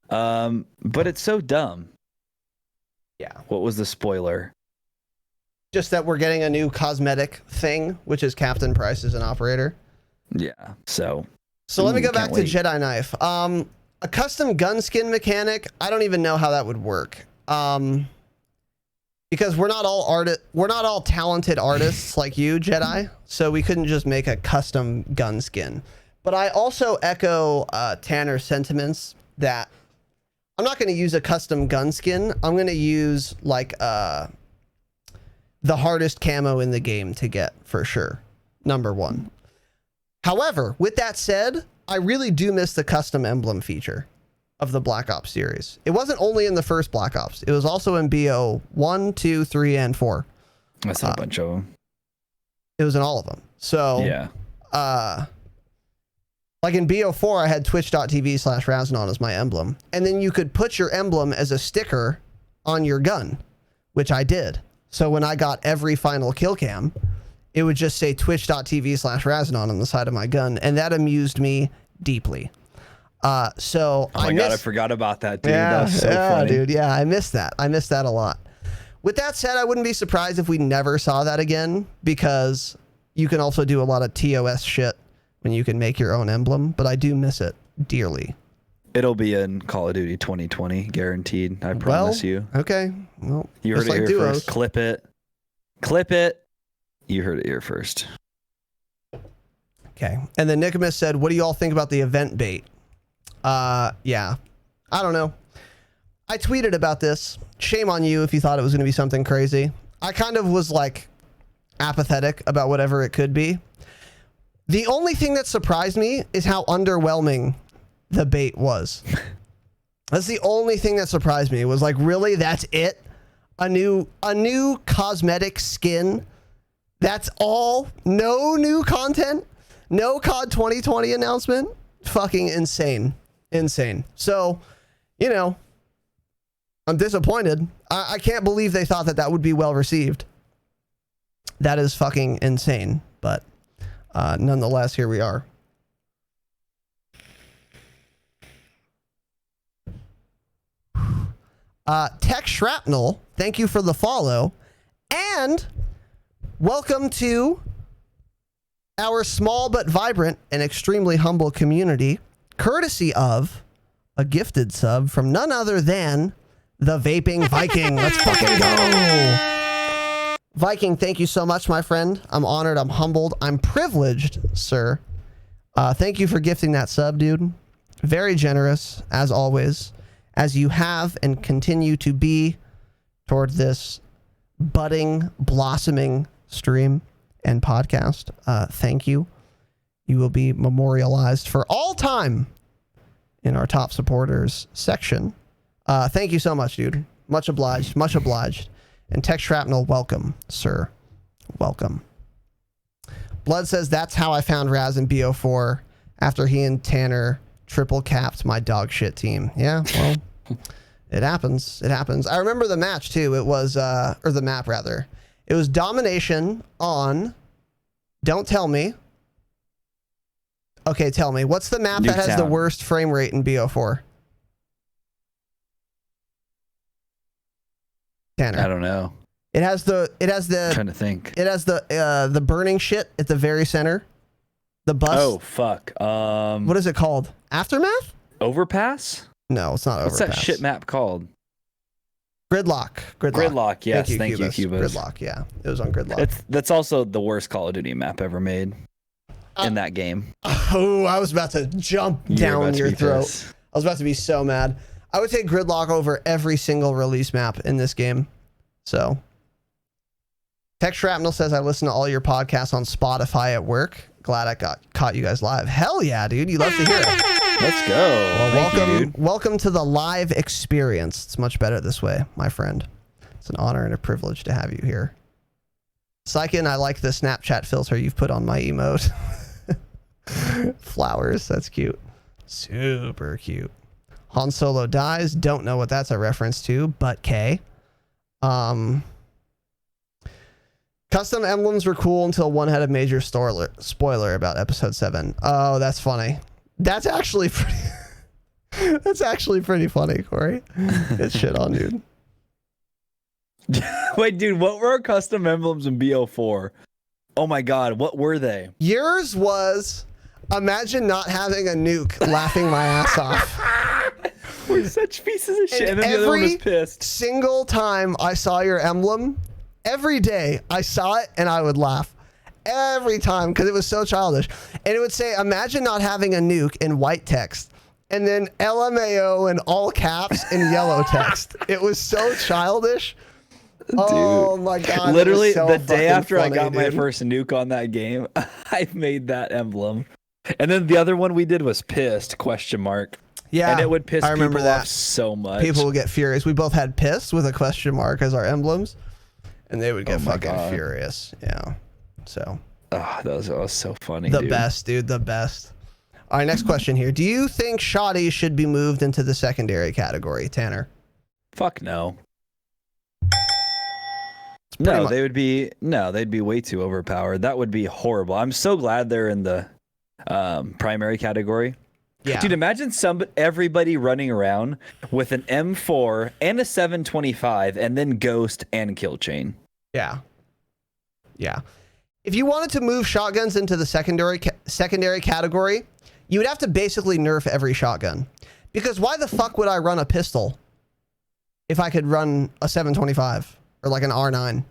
S4: But it's so dumb.
S1: Yeah.
S4: What was the spoiler?
S1: Just that we're getting a new cosmetic thing, which is Captain Price as an operator.
S4: Yeah, so
S1: So let me go back
S4: can't
S1: to
S4: wait.
S1: Jedi Knife. A custom gun skin mechanic. I don't even know how that would work. Because we're not all talented artists like you, Jedi. So we couldn't just make a custom gun skin. But I also echo Tanner's sentiments that I'm not going to use a custom gun skin. I'm going to use like the hardest camo in the game to get for sure. Number one. However, with that said, I really do miss the custom emblem feature of the Black Ops series. It wasn't only in the first Black Ops. It was also in BO 1, 2, 3, and 4.
S4: That's a bunch of them.
S1: It was in all of them. So,
S4: Yeah.
S1: like in BO4, I had twitch.tv/Raznon as my emblem. And then you could put your emblem as a sticker on your gun, which I did. So when I got every final kill cam, it would just say twitch.tv/Raznon on the side of my gun. And that amused me deeply. So
S4: Oh my God, I forgot about that, dude.
S1: Yeah,
S4: That was so funny.
S1: dude. Yeah, I missed that. I missed that a lot. With that said, I wouldn't be surprised if we never saw that again, because you can also do a lot of TOS shit when you can make your own emblem, but I do miss it dearly.
S4: It'll be in Call of Duty 2020, guaranteed. I promise you.
S1: Okay. Well,
S4: You heard
S1: just
S4: it
S1: like
S4: here
S1: duos.
S4: first. Clip it. Clip it. You heard it here first.
S1: Okay. And then Nicomas said, what do you all think about the event bait? Yeah. I don't know. I tweeted about this. Shame on you if you thought it was going to be something crazy. I kind of was like apathetic about whatever it could be. The only thing that surprised me is how underwhelming the bait was. That's the only thing that surprised me. It was like, really? That's it? A new cosmetic skin? That's all? No new content? No COD 2020 announcement? Fucking insane. Insane. So, you know, I'm disappointed. I can't believe they thought that would be well received. That is fucking insane. But nonetheless, here we are. Tech Shrapnel, thank you for the follow. And welcome to our small but vibrant and extremely humble community, courtesy of a gifted sub from none other than the Vaping Viking. Let's fucking go. Viking, thank you so much, my friend. I'm honored. I'm humbled. I'm privileged, sir. Thank you for gifting that sub, dude. Very generous, as always, as you have and continue to be toward this budding, blossoming stream and podcast. Thank you. You will be memorialized for all time in our top supporters section. Thank you so much, dude. Much obliged. Much obliged. And Tech Shrapnel, welcome, sir. Welcome. Blood says, that's how I found Raz in BO4 after he and Tanner triple capped my dog shit team. Yeah, well, it happens. It happens. I remember the match too. It was, or the map rather. It was domination on, don't tell me. Okay, tell me. What's the map that has the worst frame rate in BO4? Tanner.
S4: I don't know.
S1: It has the
S4: I'm trying to think.
S1: It has the burning shit at the very center. The bus.
S4: Oh fuck.
S1: What is it called? Aftermath?
S4: Overpass?
S1: No, it's not
S4: What's
S1: Overpass.
S4: that shit map called?
S1: Gridlock.
S4: Gridlock, yes. Thank you, Cubas.
S1: Gridlock, yeah. It was on Gridlock.
S4: That's also the worst Call of Duty map ever made in that game.
S1: Oh, I was about to jump down your throat. I was about to be so mad. I would take Gridlock over every single release map in this game. So, Tech Shrapnel says, I listen to all your podcasts on Spotify at work. Glad I caught you guys live. Hell yeah, dude. You love to hear it.
S4: Let's go.
S1: Well, welcome to the live experience. It's much better this way, my friend. It's an honor and a privilege to have you here. Sykin, I like the Snapchat filter you've put on my emote. Flowers, that's cute. Super cute. Han Solo dies. Don't know what that's a reference to, but K. Custom emblems were cool until one had a major spoiler about episode 7. Oh, that's funny. That's actually pretty. That's actually pretty funny, Corey. Good shit on, dude.
S4: Wait, dude, what were our custom emblems in BO4? Oh my god, what were they?
S1: Yours was Imagine not having a nuke, laughing my ass off.
S4: We're such pieces of shit.
S1: And
S4: And then the other one was
S1: every
S4: pissed.
S1: single time I saw your emblem, every day I saw it and I would laugh. Every time, because it was so childish. And it would say, imagine not having a nuke in white text. And then LMAO in all caps in yellow text. It was so childish.
S4: Dude.
S1: Oh my God.
S4: Literally,
S1: it was so
S4: the day
S1: fucking
S4: after
S1: funny,
S4: I got my
S1: dude.
S4: first nuke on that game, I made that emblem. And then the other one we did was pissed, ?
S1: Yeah,
S4: And it would piss
S1: I remember
S4: people
S1: that.
S4: off so much.
S1: People would get furious. We both had pissed with a question mark as our emblems. And they would get
S4: Oh my
S1: fucking
S4: God.
S1: furious. Yeah. So.
S4: Oh, that was so funny,
S1: The
S4: dude.
S1: best, dude. The best. All right, next question here. Do you think shoddy should be moved into the secondary category, Tanner?
S4: Fuck no.
S1: pretty
S4: No,
S1: much-
S4: they'd be way too overpowered. That would be horrible. I'm so glad they're in the primary category.
S1: Yeah.
S4: Dude, imagine everybody running around with an M4 and a 725 and then Ghost and Kill Chain.
S1: Yeah. Yeah. If you wanted to move shotguns into the secondary category, you would have to basically nerf every shotgun. Because why the fuck would I run a pistol if I could run a 725 or like an R9?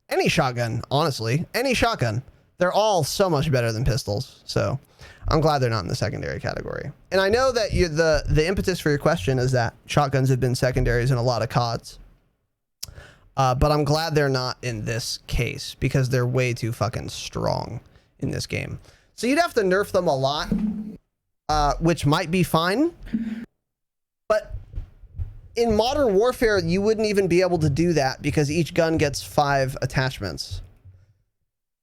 S1: Any shotgun, honestly. Any shotgun. They're all so much better than pistols. So I'm glad they're not in the secondary category. And I know that the impetus for your question is that shotguns have been secondaries in a lot of CODs. But I'm glad they're not in this case because they're way too fucking strong in this game. So you'd have to nerf them a lot, which might be fine. But in Modern Warfare, you wouldn't even be able to do that because each gun gets 5 attachments.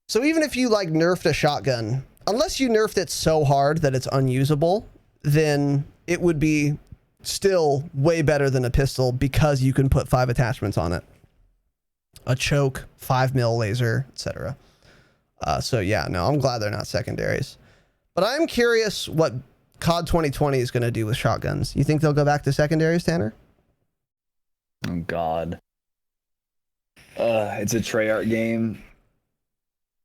S1: So even if you like nerfed a shotgun, unless you nerfed it so hard that it's unusable, then it would be still way better than a pistol because you can put 5 attachments on it. A choke, 5mm laser, etc. So yeah, no, I'm glad they're not secondaries. But I'm curious what COD 2020 is going to do with shotguns. You think they'll go back to secondaries, Tanner?
S4: Oh, God. It's a Treyarch game.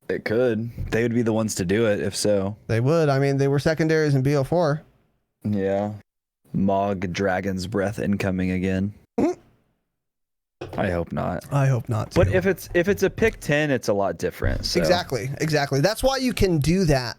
S4: It could. They would be the ones to do it, if so.
S1: They would. I mean, they were secondaries in BO4.
S4: Yeah. Mog Dragon's Breath incoming again. I hope not.
S1: I hope not, too.
S4: But if it's a pick 10, it's a lot different. So.
S1: Exactly. That's why you can do that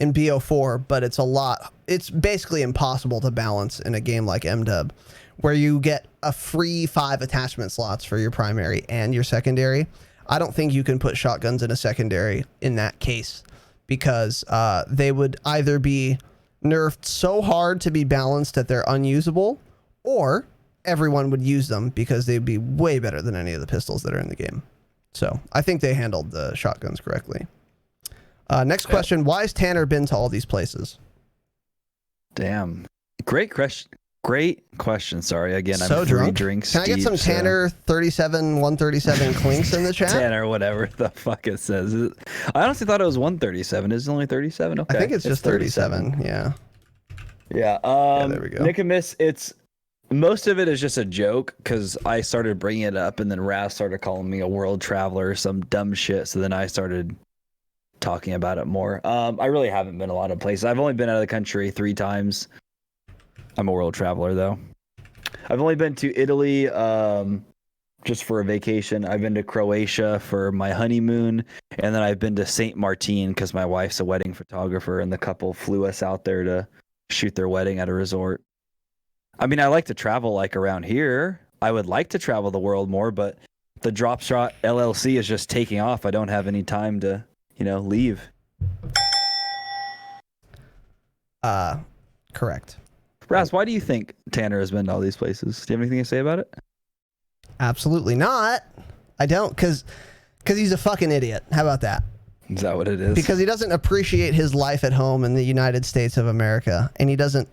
S1: in BO4, but it's basically impossible to balance in a game like MDub, where you get a free 5 attachment slots for your primary and your secondary. I don't think you can put shotguns in a secondary in that case because they would either be nerfed so hard to be balanced that they're unusable, or everyone would use them because they'd be way better than any of the pistols that are in the game. So I think they handled the shotguns correctly. Next question. Why has Tanner been to all these places?
S4: Damn. Great question. Sorry. Again,
S1: So
S4: I'm 3
S1: drunk.
S4: drinks
S1: Can I get
S4: deep,
S1: some
S4: so-
S1: Tanner 137 clinks in the chat?
S4: Tanner, whatever the fuck it says. I honestly thought it was 137. Is it only 37? Okay.
S1: I think it's just 37. Yeah.
S4: Yeah.
S1: There we go.
S4: Nicomus, most of it is just a joke because I started bringing it up and then Raz started calling me a world traveler or some dumb shit. So then I started talking about it more. I really haven't been a lot of places. I've only been out of the country 3 times. I'm a world traveler though. I've only been to Italy just for a vacation. I've been to Croatia for my honeymoon, and then I've been to St. Martin because my wife's a wedding photographer and the couple flew us out there to shoot their wedding at a resort. I mean, I like to travel like around here. I would like to travel the world more, but the Dropshot LLC is just taking off. I don't have any time to, leave.
S1: Correct.
S4: Raz, why do you think Tanner has been to all these places? Do you have anything to say about it?
S1: Absolutely not. I don't, because he's a fucking idiot. How about that?
S4: Is that what it is?
S1: Because he doesn't appreciate his life at home in the United States of America, and he doesn't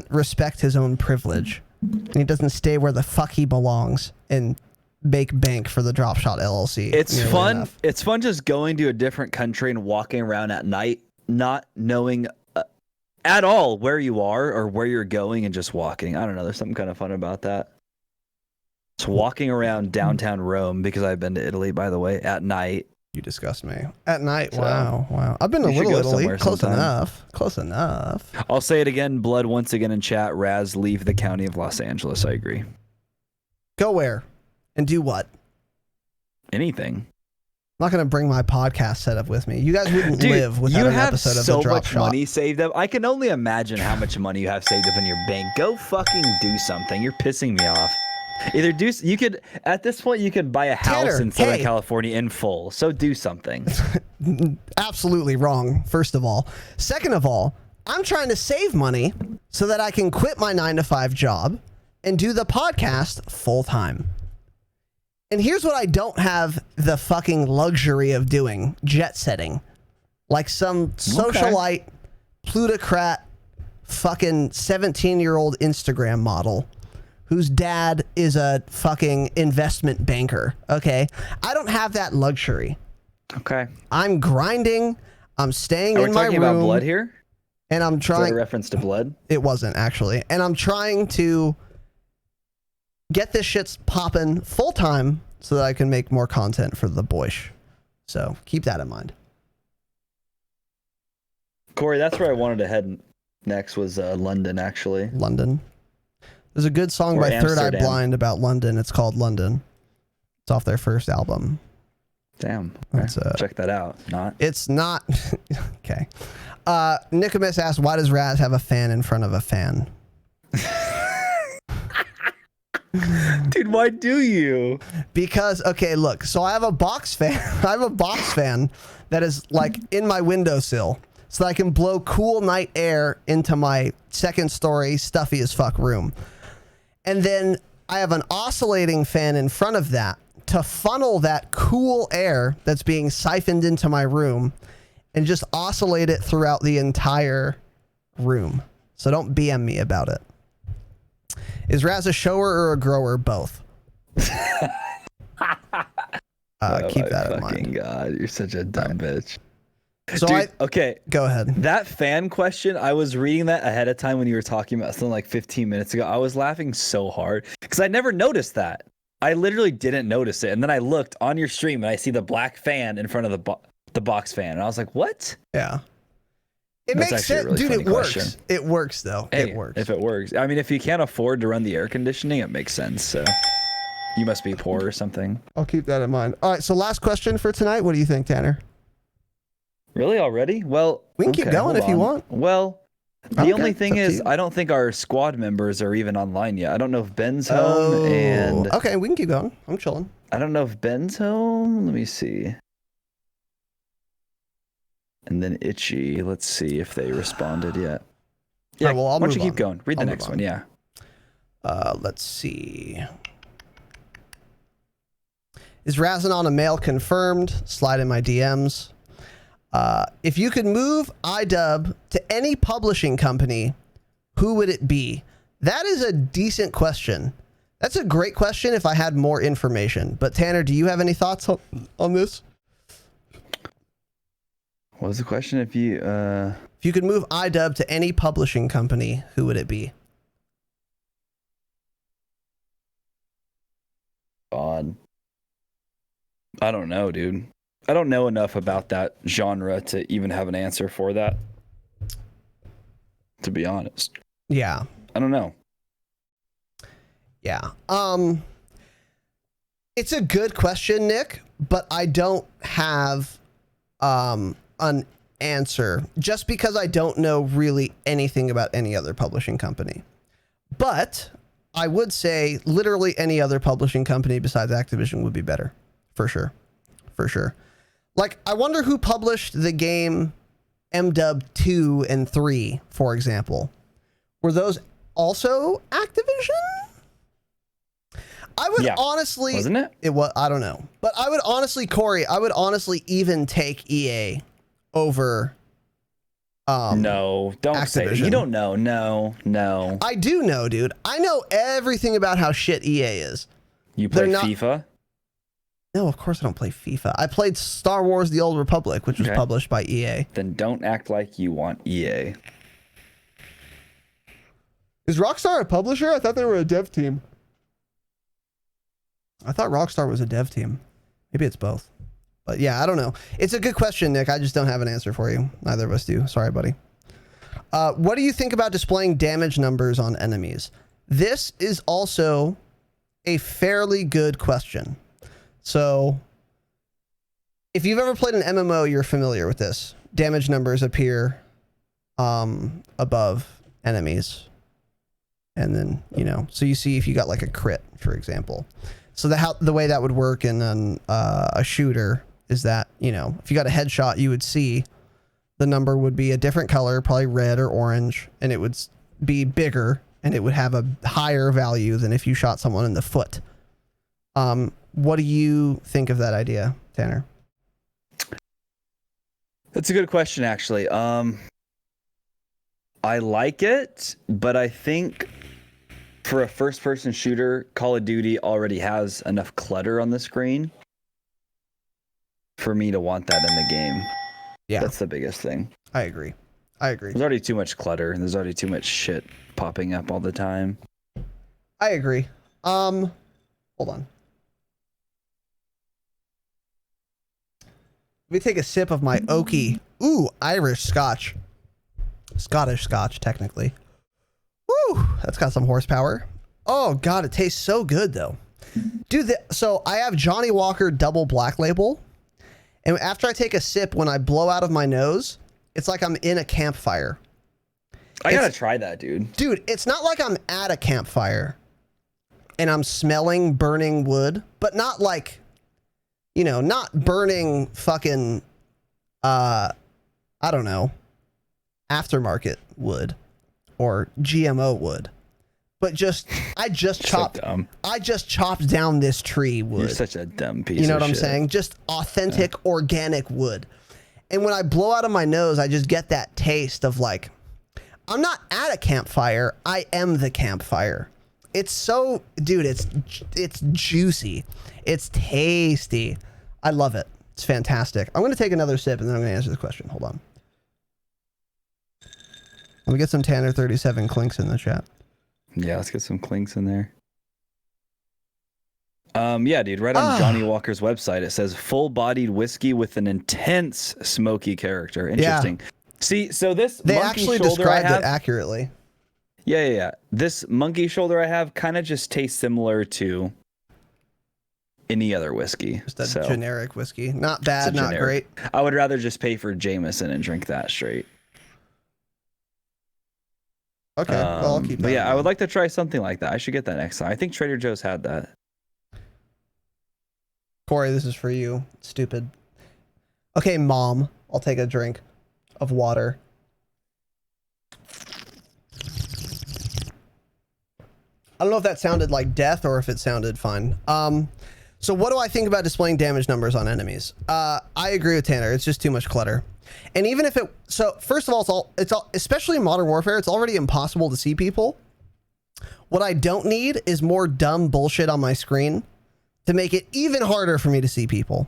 S1: respect his own privilege, and he doesn't stay where the fuck he belongs and make bank for the Dropshot LLC.
S4: It's
S1: nearly
S4: fun.
S1: enough.
S4: It's fun just going to a different country and walking around at night, not knowing at all where you are or where you're going and just walking. I don't know. There's something kind of fun about that. It's walking around downtown Rome, because I've been to Italy, by the way, at night
S1: You disgust me. At night,
S4: So,
S1: wow. I've been to
S4: you should
S1: Little
S4: go
S1: Italy.
S4: somewhere
S1: Close
S4: sometime.
S1: enough.
S4: I'll say it again. Blood once again in chat. Raz, leave the county of Los Angeles. I agree.
S1: Go where? And do what?
S4: Anything.
S1: I'm not going to bring my podcast setup with me. You guys wouldn't
S4: Dude,
S1: live without
S4: you
S1: an
S4: have
S1: episode of
S4: so
S1: the
S4: much
S1: Dropshot.
S4: money saved up. I can only imagine how much money you have saved up in your bank. Go fucking do something. You're pissing me off. Either you could at this point you could buy a house
S1: Tanner,
S4: in Southern
S1: hey.
S4: California in full. So do something.
S1: Absolutely wrong, first of all. Second of all, I'm trying to save money so that I can quit my 9-to-5 job and do the podcast full time. And here's what I don't have the fucking luxury of doing: jet setting. Like some socialite, plutocrat, fucking 17-year-old Instagram model whose dad is a fucking investment banker. Okay? I don't have that luxury.
S4: Okay.
S1: I'm grinding. I'm staying
S4: Are we
S1: in my
S4: talking
S1: room.
S4: about blood here?
S1: And I'm
S4: Is that
S1: trying.
S4: a reference to blood?
S1: It wasn't actually. And I'm trying to get this shit's popping full time so that I can make more content for the boys. So keep that in mind.
S4: Corey, that's where I wanted to head next was London, actually.
S1: London. There's a good song
S4: Or
S1: by Third Eye
S4: Amsterdam.
S1: Blind about London. It's called London. It's off their first album.
S4: Damn.
S1: That's,
S4: Check that out. Not.
S1: It's not. Okay. Nicomas asked, why does Raz have a fan in front of a fan?
S4: Dude, why do you?
S1: Because, okay, look, so I have a box fan. I have a box fan that is like in my windowsill so that I can blow cool night air into my second story stuffy as fuck room. And then I have an oscillating fan in front of that to funnel that cool air that's being siphoned into my room and just oscillate it throughout the entire room. So don't BM me about it. Is Raz a shower or a grower? Both. Keep that in mind.
S4: God, you're such a dumb bitch.
S1: So
S4: Dude, okay.
S1: Go ahead.
S4: That fan question, I was reading that ahead of time when you were talking about something like 15 minutes ago. I was laughing so hard because I never noticed that. I literally didn't notice it. And then I looked on your stream and I see the black fan in front of the box fan. And I was like, what?
S1: Yeah. It
S4: That's
S1: makes
S4: actually a
S1: sense.
S4: really
S1: Dude,
S4: funny
S1: it works.
S4: question.
S1: It works, though.
S4: Hey,
S1: it works.
S4: If it works. I mean, if you can't afford to run the air conditioning, it makes sense. So you must be poor or something.
S1: I'll keep that in mind. All right, so last question for tonight. What do you think, Tanner?
S4: Really? Already? Well,
S1: We can keep going
S4: hold
S1: if you
S4: on.
S1: want.
S4: Well, the
S1: Okay,
S4: only
S1: it's
S4: thing
S1: up to
S4: is,
S1: you.
S4: I don't think our squad members are even online yet. I don't know if Ben's home, and
S1: Okay, we can keep going. I'm chilling.
S4: I don't know if Ben's home. Let me see. And then Itchy. Let's see if they responded yet. Yeah,
S1: Alright, well, I'll
S4: why don't you
S1: move
S4: keep
S1: on.
S4: going? Read the
S1: I'll
S4: next
S1: move
S4: one.
S1: on.
S4: Yeah.
S1: Let's see. Is Razanon a male confirmed? Slide in my DMs. If you could move iDub to any publishing company, who would it be? That is a decent question. That's a great question if I had more information. But Tanner, do you have any thoughts on this?
S4: What was the question? If you
S1: If you could move iDub to any publishing company, who would it be?
S4: God. I don't know, dude. I don't know enough about that genre to even have an answer for that. To be honest.
S1: Yeah.
S4: I don't know.
S1: Yeah. It's a good question, Nick, but I don't have an answer just because I don't know really anything about any other publishing company. But I would say literally any other publishing company besides Activision would be better. For sure. For sure. Like, I wonder who published the game MW 2 and 3, for example. Were those also Activision? I would honestly...
S4: Wasn't it?
S1: It was, I don't know. But I would honestly, Corey, I would honestly even take EA over
S4: no, don't say it.
S1: Activision.
S4: You don't know. No.
S1: I do know, dude. I know everything about how shit EA is.
S4: You play
S1: They're not-
S4: FIFA?
S1: No, of course I don't play FIFA. I played Star Wars The Old Republic, which was
S4: Okay.
S1: published by EA.
S4: Then don't act like you want EA.
S1: Is Rockstar a publisher? I thought they were a dev team. I thought Rockstar was a dev team. Maybe it's both. But yeah, I don't know. It's a good question, Nick. I just don't have an answer for you. Neither of us do. Sorry, buddy. What do you think about displaying damage numbers on enemies? This is also a fairly good question. So if you've ever played an MMO, you're familiar with this. Damage numbers appear above enemies. And then, you know, so you see if you got like a crit, for example. So the way that would work in a shooter is that, you know, if you got a headshot, you would see the number would be a different color, probably red or orange, and it would be bigger and it would have a higher value than if you shot someone in the foot. What do you think of that idea, Tanner?
S4: That's a good question, actually. I like it, but I think for a first-person shooter, Call of Duty already has enough clutter on the screen for me to want that in the game.
S1: Yeah,
S4: that's the biggest thing.
S1: I agree.
S4: There's already too much clutter, and there's already too much shit popping up all the time.
S1: I agree. Hold on. Let me take a sip of my oaky. Ooh, Irish Scotch. Scottish Scotch, technically. Woo! That's got some horsepower. Oh, God, it tastes so good, though. Dude, so I have Johnny Walker Double Black Label. And after I take a sip, when I blow out of my nose, it's like I'm in a campfire.
S4: I gotta try that, dude.
S1: Dude, it's not like I'm at a campfire and I'm smelling burning wood, but not like, you know, not burning fucking, I don't know, aftermarket wood or GMO wood. But I just chopped down this tree wood.
S4: You're such a dumb piece of shit.
S1: You know what I'm saying? Just authentic, organic wood. And when I blow out of my nose, I just get that taste of like, I'm not at a campfire. I am the campfire. It's so, dude, it's juicy. It's tasty. I love it. It's fantastic. I'm going to take another sip and then I'm going to answer the question. Hold on. Let me get some Tanner 37 clinks in the chat.
S4: Yeah, let's get some clinks in there. Yeah, dude, right on Johnny Walker's website, it says full-bodied whiskey with an intense smoky character. Interesting. Yeah. See, so
S1: they actually described it accurately.
S4: Yeah. This monkey shoulder I have kind of just tastes similar to any other whiskey.
S1: Just a generic whiskey. Not bad, not great.
S4: I would rather just pay for Jameson and drink that straight.
S1: Okay, well, I'll keep that.
S4: But yeah, I would like to try something like that. I should get that next time. I think Trader Joe's had that.
S1: Corey, this is for you. Stupid. Okay, Mom, I'll take a drink of water. I don't know if that sounded like death or if it sounded fine. So what do I think about displaying damage numbers on enemies? I agree with Tanner. It's just too much clutter. And even if so first of all, especially in Modern Warfare, it's already impossible to see people. What I don't need is more dumb bullshit on my screen to make it even harder for me to see people.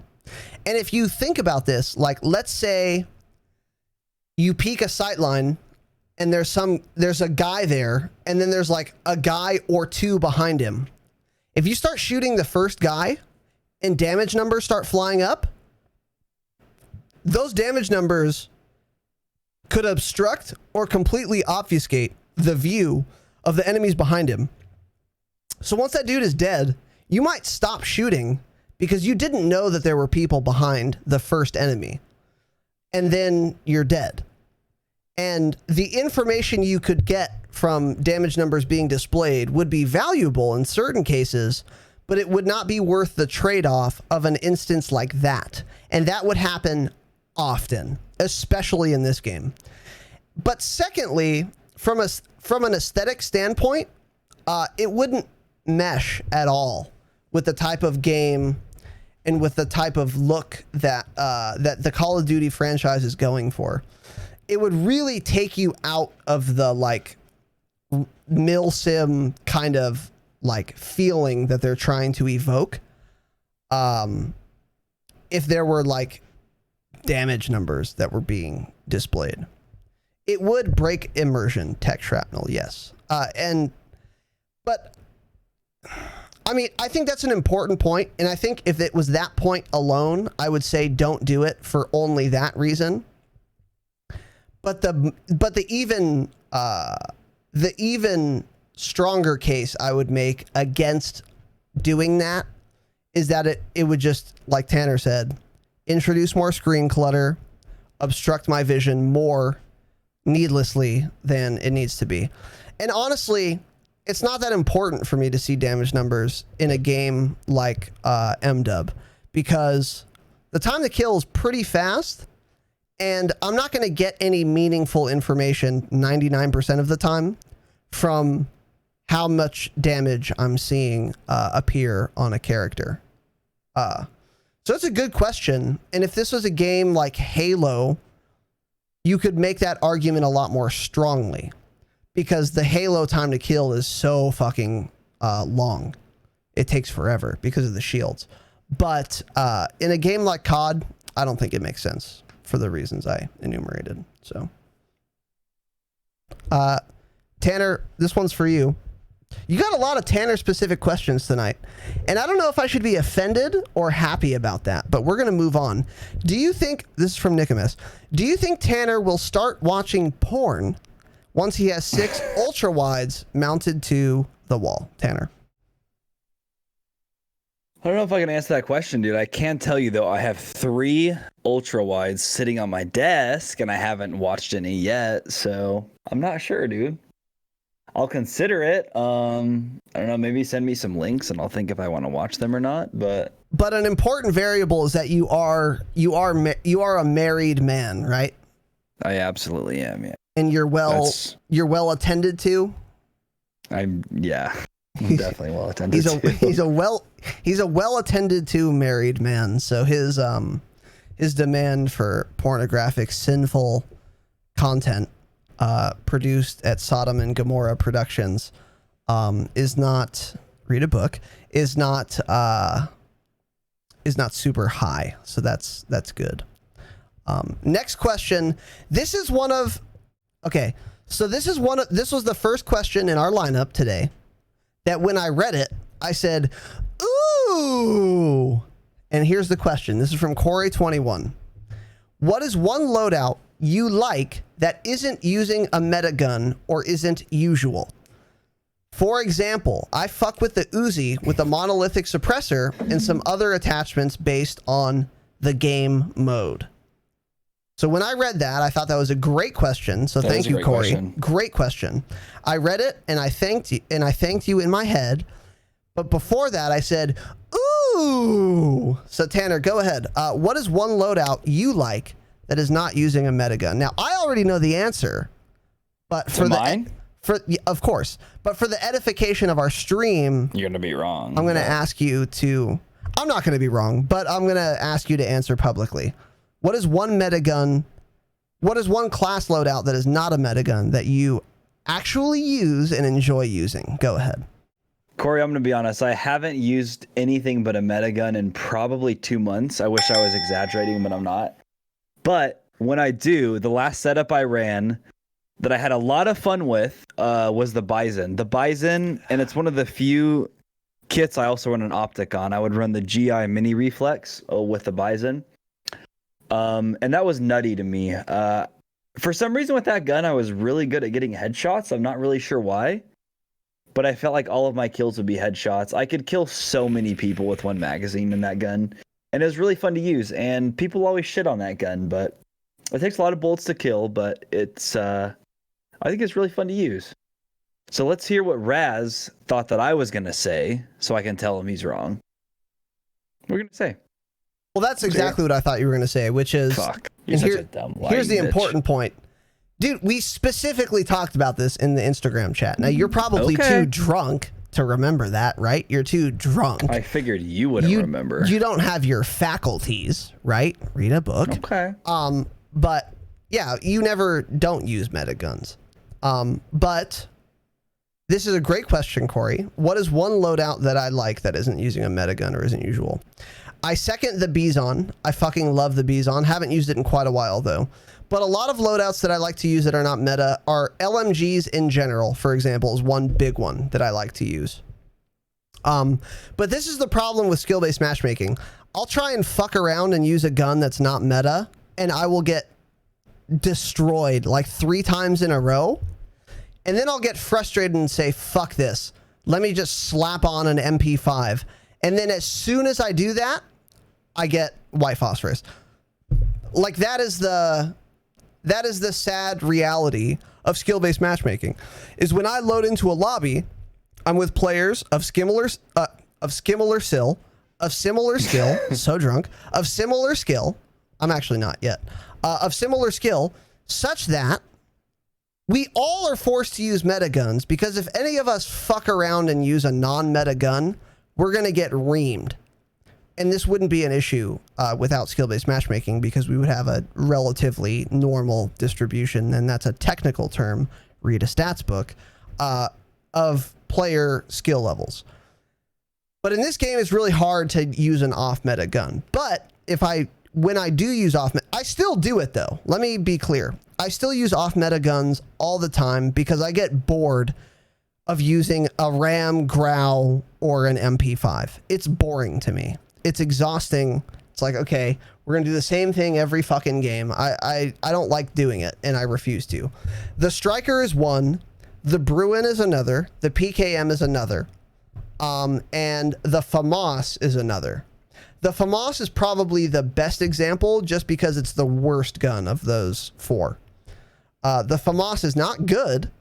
S1: And if you think about this, like, let's say you peek a sightline and there's a guy there, and then there's like a guy or two behind him. If you start shooting the first guy and damage numbers start flying up, those damage numbers could obstruct or completely obfuscate the view of the enemies behind him. So once that dude is dead, you might stop shooting because you didn't know that there were people behind the first enemy. And then you're dead. And the information you could get from damage numbers being displayed would be valuable in certain cases, but it would not be worth the trade-off of an instance like that. And that would happen often, especially in this game. But secondly, from an aesthetic standpoint, it wouldn't mesh at all with the type of game and with the type of look that that the Call of Duty franchise is going for. It would really take you out of the like milsim kind of like feeling that they're trying to evoke. If there were like damage numbers that were being displayed, it would break immersion. Tech shrapnel, yes. But I mean, I think that's an important point, and I think if it was that point alone, I would say don't do it for only that reason. But the even stronger case I would make against doing that is that it would just, like Tanner said, introduce more screen clutter, obstruct my vision more needlessly than it needs to be. And honestly, it's not that important for me to see damage numbers in a game like MW, because the time to kill is pretty fast, and I'm not going to get any meaningful information 99% of the time from how much damage I'm seeing appear on a character. So it's a good question, and if this was a game like Halo, you could make that argument a lot more strongly, because the Halo time to kill is so fucking long. It takes forever because of the shields. But in a game like COD, I don't think it makes sense for the reasons I enumerated. So, Tanner, this one's for you. You got a lot of Tanner-specific questions tonight, and I don't know if I should be offended or happy about that, but we're going to move on. Do you think, this is from Nicomas, do you think Tanner will start watching porn once he has 6 ultra-wides mounted to the wall? Tanner.
S4: I don't know if I can answer that question, dude. I can tell you, though, I have 3 ultra-wides sitting on my desk, and I haven't watched any yet, so I'm not sure, dude. I'll consider it. I don't know, maybe send me some links, and I'll think if I want to watch them or not, but
S1: an important variable is that you are a married man, right?
S4: I absolutely am, yeah.
S1: And you're well attended to?
S4: I'm definitely well attended to.
S1: He's a well attended to married man, so his demand for pornographic sinful content produced at Sodom and Gomorrah Productions is not, read a book, is not super high, so that's good. Next question. This was the first question in our lineup today that when I read it, I said, ooh. And here's the question. This is from Corey21. What is one loadout you like that isn't using a meta gun or isn't usual? For example, I fuck with the Uzi with a monolithic suppressor and some other attachments based on the game mode. So when I read that, I thought that was a great question. So thank you, Corey. Great question. I read it and I thanked you in my head. But before that, I said, ooh. So Tanner, go ahead. What is one loadout you like that is not using a metagun? Now, I already know the answer, but of course, but for the edification of our stream,
S4: You're gonna be wrong.
S1: I'm going to ask you to. I'm not going to be wrong, but I'm going to ask you to answer publicly. What is one metagun? What is one class loadout that is not a metagun that you actually use and enjoy using? Go ahead.
S4: Corey, I'm going to be honest. I haven't used anything but a metagun in probably 2 months. I wish I was exaggerating, but I'm not. But when I do, the last setup I ran that I had a lot of fun with was the Bison. The Bison, and it's one of the few kits I also run an optic on. I would run the GI Mini Reflex with the Bison. And that was nutty to me. For some reason with that gun, I was really good at getting headshots. I'm not really sure why, but I felt like all of my kills would be headshots. I could kill so many people with one magazine in that gun, and it was really fun to use. And people always shit on that gun, but it takes a lot of bullets to kill, but it's, I think it's really fun to use. So let's hear what Raz thought that I was going to say, so I can tell him he's wrong. What are you going to say?
S1: Well, that's exactly what I thought you were going to say, which is,
S4: fuck. You're such a dumb lying
S1: here's the
S4: bitch.
S1: important point. Dude, we specifically talked about this in the Instagram chat. Now, you're probably too drunk to remember that, right? You're too drunk.
S4: I figured you wouldn't remember.
S1: You don't have your faculties, right? Read a book.
S4: Okay.
S1: But yeah, you don't use metaguns. But this is a great question, Corey. What is one loadout that I like that isn't using a metagun or isn't usual? I second the Bison. I fucking love the Bison. Haven't used it in quite a while, though. But a lot of loadouts that I like to use that are not meta are LMGs in general, for example, is one big one that I like to use. But this is the problem with skill-based matchmaking. I'll try and fuck around and use a gun that's not meta, and I will get destroyed like 3 times in a row. And then I'll get frustrated and say, fuck this. Let me just slap on an MP5. And then as soon as I do that, I get white phosphorus. Like that is the sad reality of skill-based matchmaking, is when I load into a lobby, I'm with players of similar skill, so drunk, of similar skill. I'm actually not yet. Of similar skill, such that we all are forced to use meta guns, because if any of us fuck around and use a non-meta gun, we're going to get reamed. And this wouldn't be an issue without skill-based matchmaking, because we would have a relatively normal distribution, and that's a technical term, read a stats book, of player skill levels. But in this game, it's really hard to use an off-meta gun. But when I do use off-meta, I still do it though. Let me be clear. I still use off-meta guns all the time because I get bored of using a Ram, Growl, or an MP5. It's boring to me. It's exhausting. It's like, okay, we're gonna do the same thing every fucking game. I don't like doing it, and I refuse to. The Striker is one, the Bruin is another, the PKM is another, and the FAMAS is another. The FAMAS is probably the best example just because it's the worst gun of those 4. The FAMAS is not good.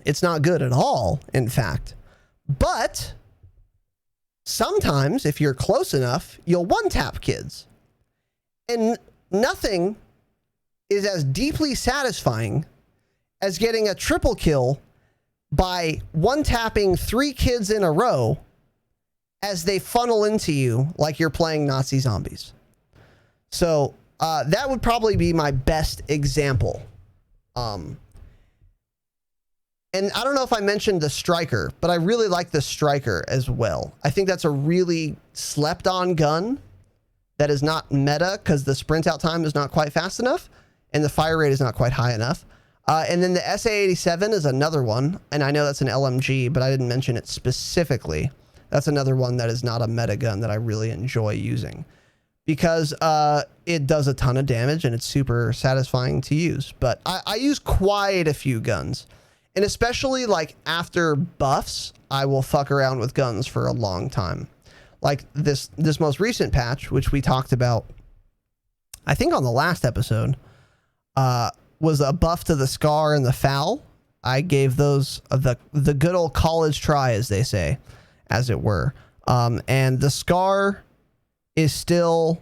S1: It's not good at all, in fact. But sometimes, if you're close enough, you'll one-tap kids. And nothing is as deeply satisfying as getting a triple kill by one-tapping 3 kids in a row as they funnel into you like you're playing Nazi zombies. So that would probably be my best example. And I don't know if I mentioned the Striker, but I really like the Striker as well. I think that's a really slept on gun that is not meta because the sprint out time is not quite fast enough and the fire rate is not quite high enough. And then the SA-87 is another one. And I know that's an LMG, but I didn't mention it specifically. That's another one that is not a meta gun that I really enjoy using because it does a ton of damage and it's super satisfying to use. But I use quite a few guns. And especially like after buffs, I will fuck around with guns for a long time. Like this most recent patch, which we talked about, I think on the last episode, was a buff to the Scar and the Foul. I gave those the good old college try, as they say, as it were. And the Scar is still...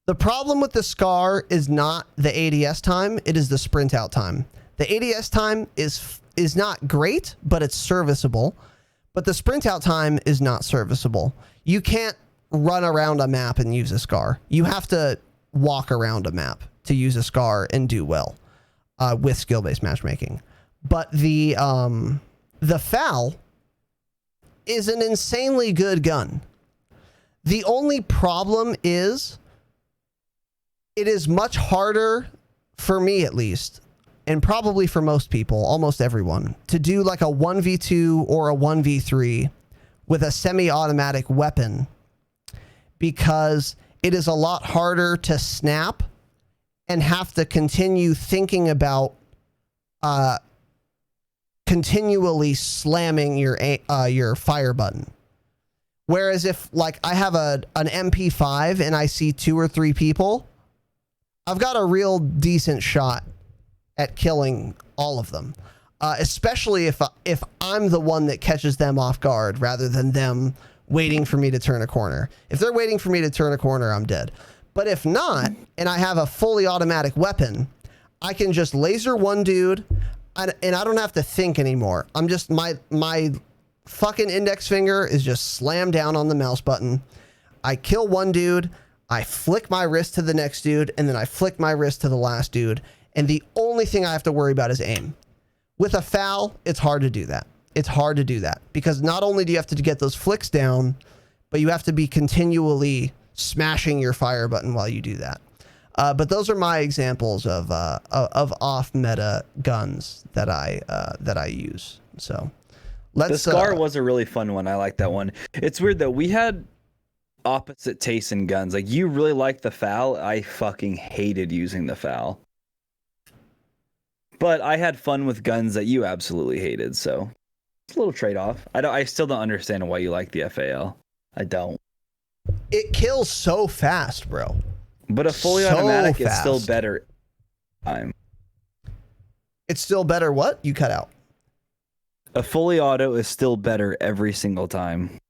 S1: The problem with the Scar is not the ADS time, it is the sprint out time. The ADS time is not great, but it's serviceable. But the sprint out time is not serviceable. You can't run around a map and use a Scar. You have to walk around a map to use a Scar and do well with skill-based matchmaking. But the Foul is an insanely good gun. The only problem is it is much harder, for me at least, and probably for most people, almost everyone, to do like a 1v2 or a 1v3 with a semi-automatic weapon because it is a lot harder to snap and have to continue thinking about continually slamming your fire button. Whereas if like I have an MP5 and I see 2 or 3 people, I've got a real decent shot at killing all of them, especially if I'm the one that catches them off guard rather than them waiting for me to turn a corner. If they're waiting for me to turn a corner, I'm dead. But if not, and I have a fully automatic weapon, I can just laser one dude, and I don't have to think anymore. I'm just, my fucking index finger is just slammed down on the mouse button. I kill one dude, I flick my wrist to the next dude, and then I flick my wrist to the last dude. And the only thing I have to worry about is aim. With a Foul, it's hard to do that. It's hard to do that because not only do you have to get those flicks down, but you have to be continually smashing your fire button while you do that. But those are my examples of off-meta guns that I use. So Let's
S4: The Scar was a really fun one. I like that one. It's weird though. We had opposite tastes in guns. Like you really liked the FAL. I fucking hated using the FAL. But I had fun with guns that you absolutely hated. So it's a little trade-off. I still don't understand why you like the FAL. I don't.
S1: It kills so fast, bro.
S4: But a fully automatic is still better.
S1: It's still better. What? You cut out.
S4: A fully auto is still better every single time.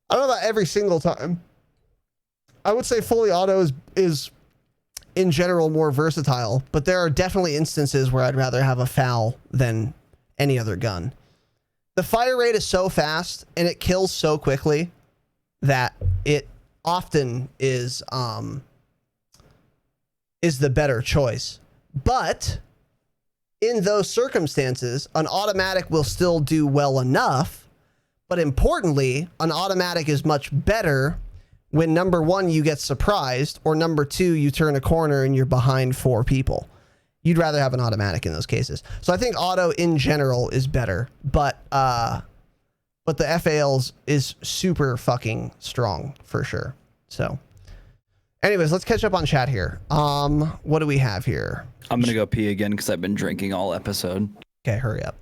S1: I don't know about every single time. I would say fully auto is in general more versatile, but there are definitely instances where I'd rather have a FAL than any other gun. The fire rate is so fast and it kills so quickly that it often is the better choice. But in those circumstances, an automatic will still do well enough. But importantly, an automatic is much better when number one, you get surprised, or number two, you turn a corner and you're behind 4 people. You'd rather have an automatic in those cases. So I think auto in general is better, but the FALs is super fucking strong for sure. So anyways, let's catch up on chat here. What do we have here?
S4: I'm gonna go pee again because I've been drinking all episode.
S1: Okay, hurry up.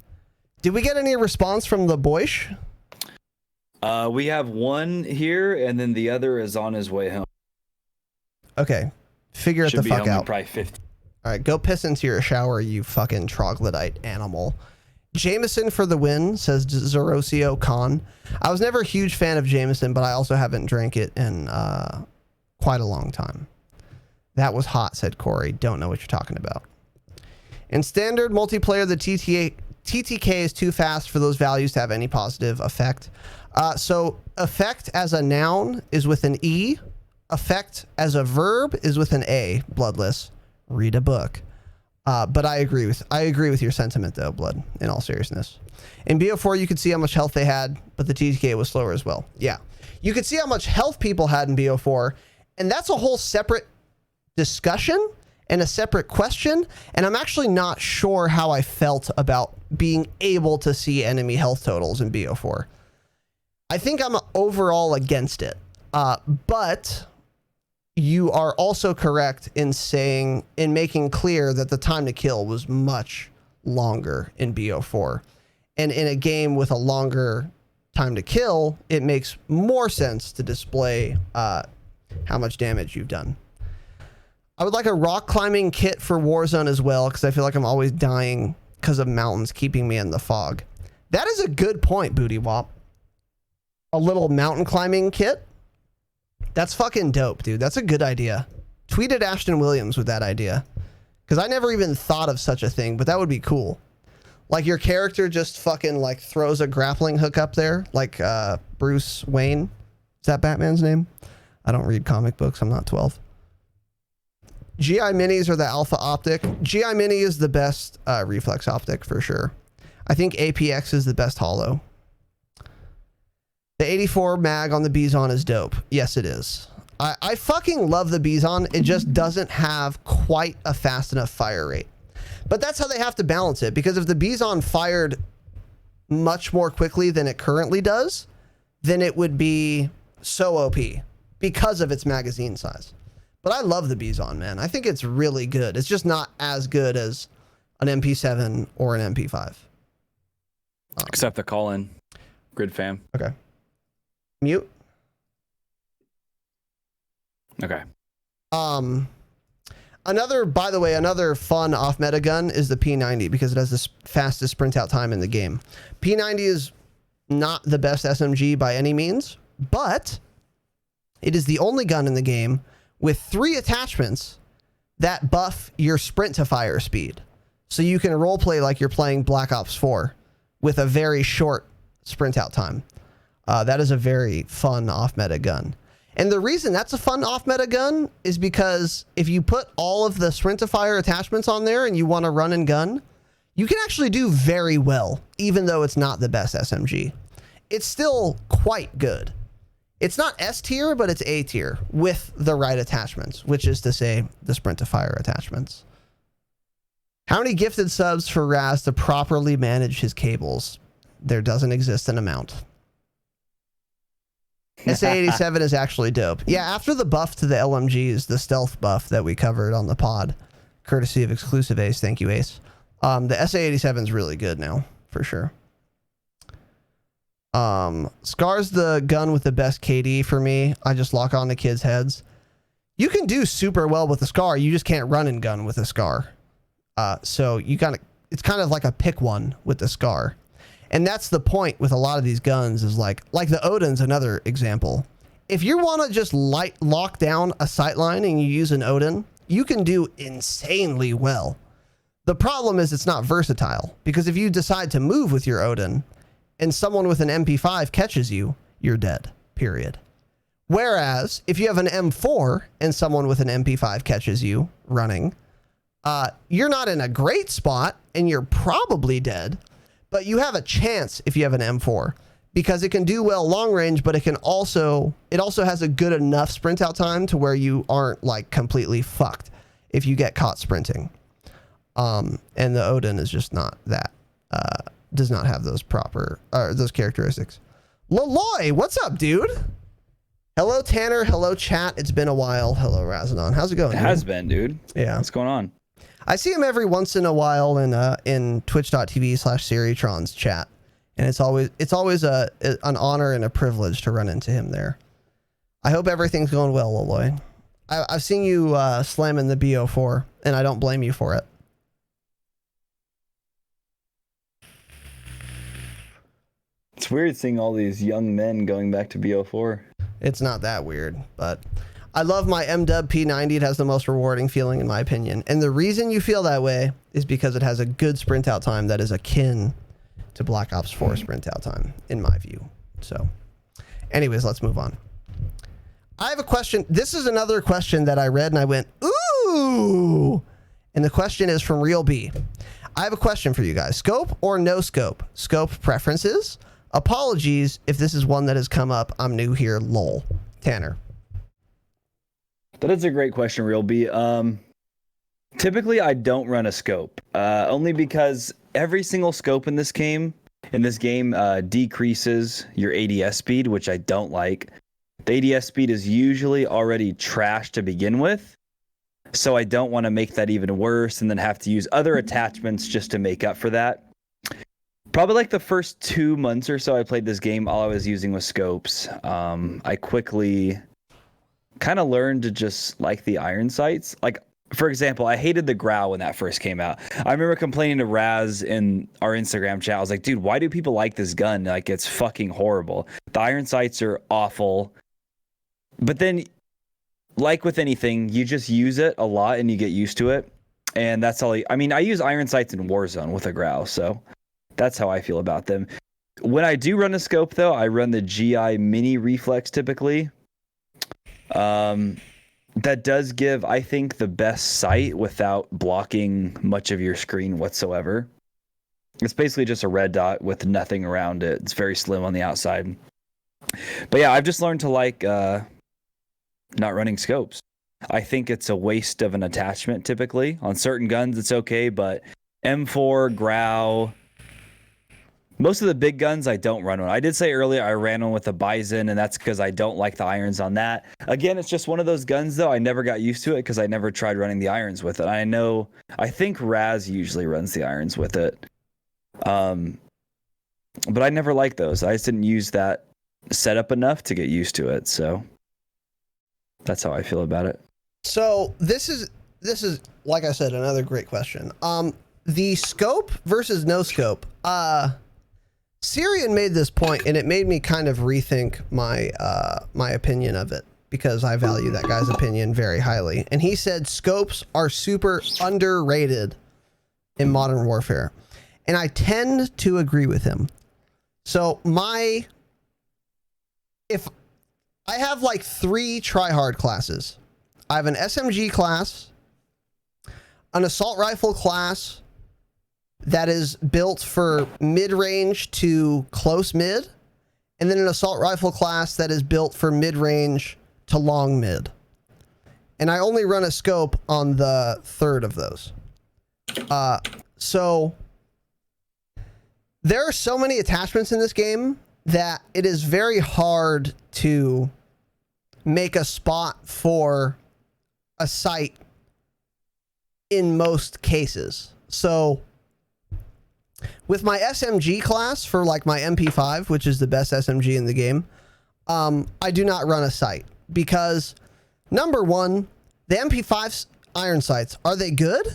S1: Did we get any response from the boys?
S4: We have one here, and then the other is on his way home.
S1: Okay, figure it
S4: Should
S1: the
S4: be
S1: fuck
S4: home in
S1: out.
S4: probably 50.
S1: All right, go piss into your shower, you fucking troglodyte animal. Jameson for the win, says Zerosio Khan. I was never a huge fan of Jameson, but I also haven't drank it in quite a long time. That was hot, said Corey. Don't know what you're talking about. In standard multiplayer, the TTK is too fast for those values to have any positive effect. So effect as a noun is with an E. Effect as a verb is with an A. Bloodless. Read a book. But I agree with your sentiment though, Blood, in all seriousness. In BO4, you could see how much health they had, but the TTK was slower as well. Yeah. You could see how much health people had in BO4, and that's a whole separate discussion and a separate question, and I'm actually not sure how I felt about being able to see enemy health totals in BO4. I think I'm overall against it, but you are also correct in making clear that the time to kill was much longer in BO4. And in a game with a longer time to kill, it makes more sense to display how much damage you've done. I would like a rock climbing kit for Warzone as well, because I feel like I'm always dying because of mountains keeping me in the fog. That is a good point, Booty Wop. A little mountain climbing kit? That's fucking dope, dude. That's a good idea. Tweet at Ashton Williams with that idea. Because I never even thought of such a thing, but that would be cool. Like your character just fucking like throws a grappling hook up there, like Bruce Wayne. Is that Batman's name? I don't read comic books. I'm not 12. GI Minis are the alpha optic. GI Mini is the best reflex optic for sure. I think APX is the best holo. The 84 mag on the Bizon is dope. Yes, it is. I fucking love the Bizon. It just doesn't have quite a fast enough fire rate. But that's how they have to balance it, because if the Bizon fired much more quickly than it currently does, then it would be so OP because of its magazine size. But I love the Bizon, man. I think it's really good. It's just not as good as an MP7 or an MP5.
S4: Except the call-in. Grid fam.
S1: Okay. Mute.
S4: Okay.
S1: By the way, another fun off-meta gun is the P90 because it has the fastest sprint out time in the game. P90 is not the best SMG by any means, but it is the only gun in the game with 3 attachments that buff your sprint to fire speed. So you can roleplay like you're playing Black Ops 4 with a very short sprint out time. That is a very fun off-meta gun. And the reason that's a fun off-meta gun is because if you put all of the sprint to fire attachments on there and you want to run and gun, you can actually do very well, even though it's not the best SMG. It's still quite good. It's not S tier, but it's A tier with the right attachments, which is to say the sprint to fire attachments. How many gifted subs for Raz to properly manage his cables? There doesn't exist an amount. SA-87 is actually dope. Yeah, after the buff to the LMGs, the stealth buff that we covered on the pod, courtesy of exclusive Ace, thank you Ace. The SA-87 is really good now, for sure. Scar's the gun with the best KD for me. I just lock on the kids' heads. You can do super well with the Scar, you just can't run and gun with a Scar. So you gotta, it's kind of like a pick one with the Scar. And that's the point with a lot of these guns is like the Odin's another example. If you want to just lock down a sightline and you use an Odin, you can do insanely well. The problem is it's not versatile, because if you decide to move with your Odin and someone with an MP5 catches you, you're dead, period. Whereas if you have an M4 and someone with an MP5 catches you running, you're not in a great spot and you're probably dead, but you have a chance if you have an M4 because it can do well long range, but it also has a good enough sprint out time to where you aren't like completely fucked if you get caught sprinting. And the Odin is just not that, does not have those those characteristics. Laloy, what's up, dude? Hello, Tanner. Hello, chat. It's been a while. Hello, Razadon. How's it going?
S4: It has been, dude.
S1: Yeah.
S4: What's going on?
S1: I see him every once in a while in twitch.tv/Seritron's chat. And it's always an honor and a privilege to run into him there. I hope everything's going well, Laloy. I've seen you slamming the BO4, and I don't blame you for it.
S4: It's weird seeing all these young men going back to BO4.
S1: It's not that weird, but I love my MW P90. It has the most rewarding feeling in my opinion. And the reason you feel that way is because it has a good sprint out time that is akin to Black Ops 4 sprint out time, in my view. So anyways, let's move on. I have a question. This is another question that I read and I went, ooh. And the question is from Real B. I have a question for you guys. Scope or no scope? Scope preferences? Apologies if this is one that has come up. I'm new here, lol. Tanner.
S4: That is a great question, Real B. Typically, I don't run a scope, only because every single scope in this game decreases your ADS speed, which I don't like. The ADS speed is usually already trash to begin with, so I don't want to make that even worse and then have to use other attachments just to make up for that. Probably like the first 2 months or so I played this game, all I was using was scopes. I quickly kind of learned to just like the iron sights. Like, for example, I hated the Grau when that first came out. I remember complaining to Raz in our Instagram chat. I was like, dude, why do people like this gun? Like, it's fucking horrible. The iron sights are awful. But then, like with anything, you just use it a lot and you get used to it. And that's all. I mean, I use iron sights in Warzone with a Grau, so that's how I feel about them. When I do run a scope, though, I run the GI Mini Reflex typically. That does give, I think, the best sight without blocking much of your screen whatsoever. It's basically just a red dot with nothing around it. It's very slim on the outside. But yeah, I've just learned to like not running scopes. I think it's a waste of an attachment typically. On certain guns, it's okay, but M4, Grau, most of the big guns, I don't run one. I did say earlier I ran one with the Bison, and that's because I don't like the irons on that. Again, it's just one of those guns, though. I never got used to it because I never tried running the irons with it. I think Raz usually runs the irons with it. But I never liked those. I just didn't use that setup enough to get used to it. So that's how I feel about it.
S1: So this is like I said, another great question. The scope versus no scope. Syrian made this point, and it made me kind of rethink my opinion of it because I value that guy's opinion very highly. And he said scopes are super underrated in Modern Warfare, and I tend to agree with him. So if I have like 3 tryhard classes, I have an SMG class, an assault rifle class that is built for mid-range to close mid, and then an assault rifle class that is built for mid-range to long mid. And I only run a scope on the third of those. So there are so many attachments in this game that it is very hard to make a spot for a sight in most cases. So with my SMG class for like my MP5, which is the best SMG in the game, I do not run a sight because number one, the MP5's iron sights, are they good?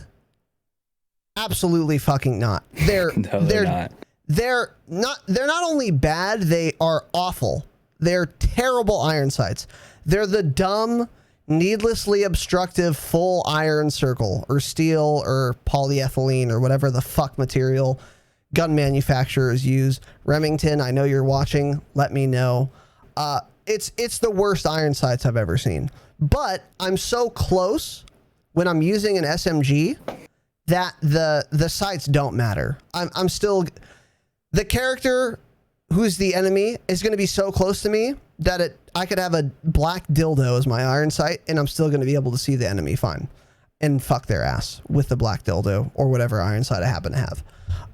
S1: Absolutely fucking not. They're not. They're not only bad, they are awful. They're terrible iron sights. They're the dumb, needlessly obstructive full iron circle or steel or polyethylene or whatever the fuck material gun manufacturers use. Remington, I know you're watching. Let me know. It's the worst iron sights I've ever seen. But I'm so close when I'm using an SMG that the sights don't matter. I'm still... The character who's the enemy is going to be so close to me that I could have a black dildo as my iron sight and I'm still going to be able to see the enemy fine and fuck their ass with the black dildo or whatever iron sight I happen to have.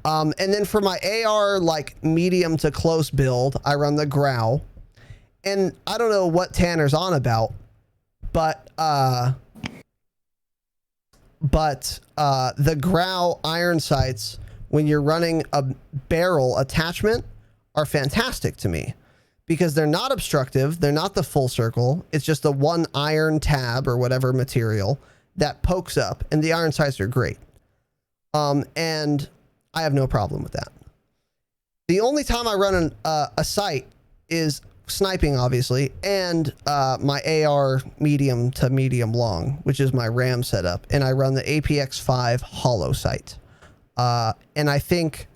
S1: And then for my AR, like medium to close build, I run the Growl. And I don't know what Tanner's on about, but the Growl iron sights, when you're running a barrel attachment, are fantastic to me because they're not obstructive. They're not the full circle. It's just the one iron tab or whatever material that pokes up, and the iron sights are great. And I have no problem with that. The only time I run a sight is sniping, obviously, and my AR medium to medium long, which is my RAM setup, and I run the APX5 hollow sight. And I think,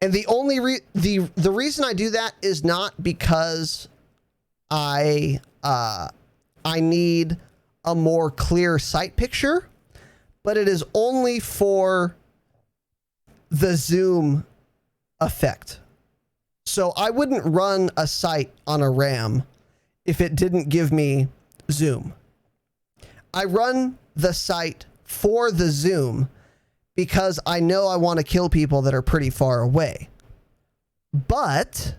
S1: and the only the reason I do that is not because I need a more clear sight picture, but it is only for the zoom effect. So I wouldn't run a sight on a RAM if it didn't give me zoom. I run the sight for the zoom because I know I want to kill people that are pretty far away. But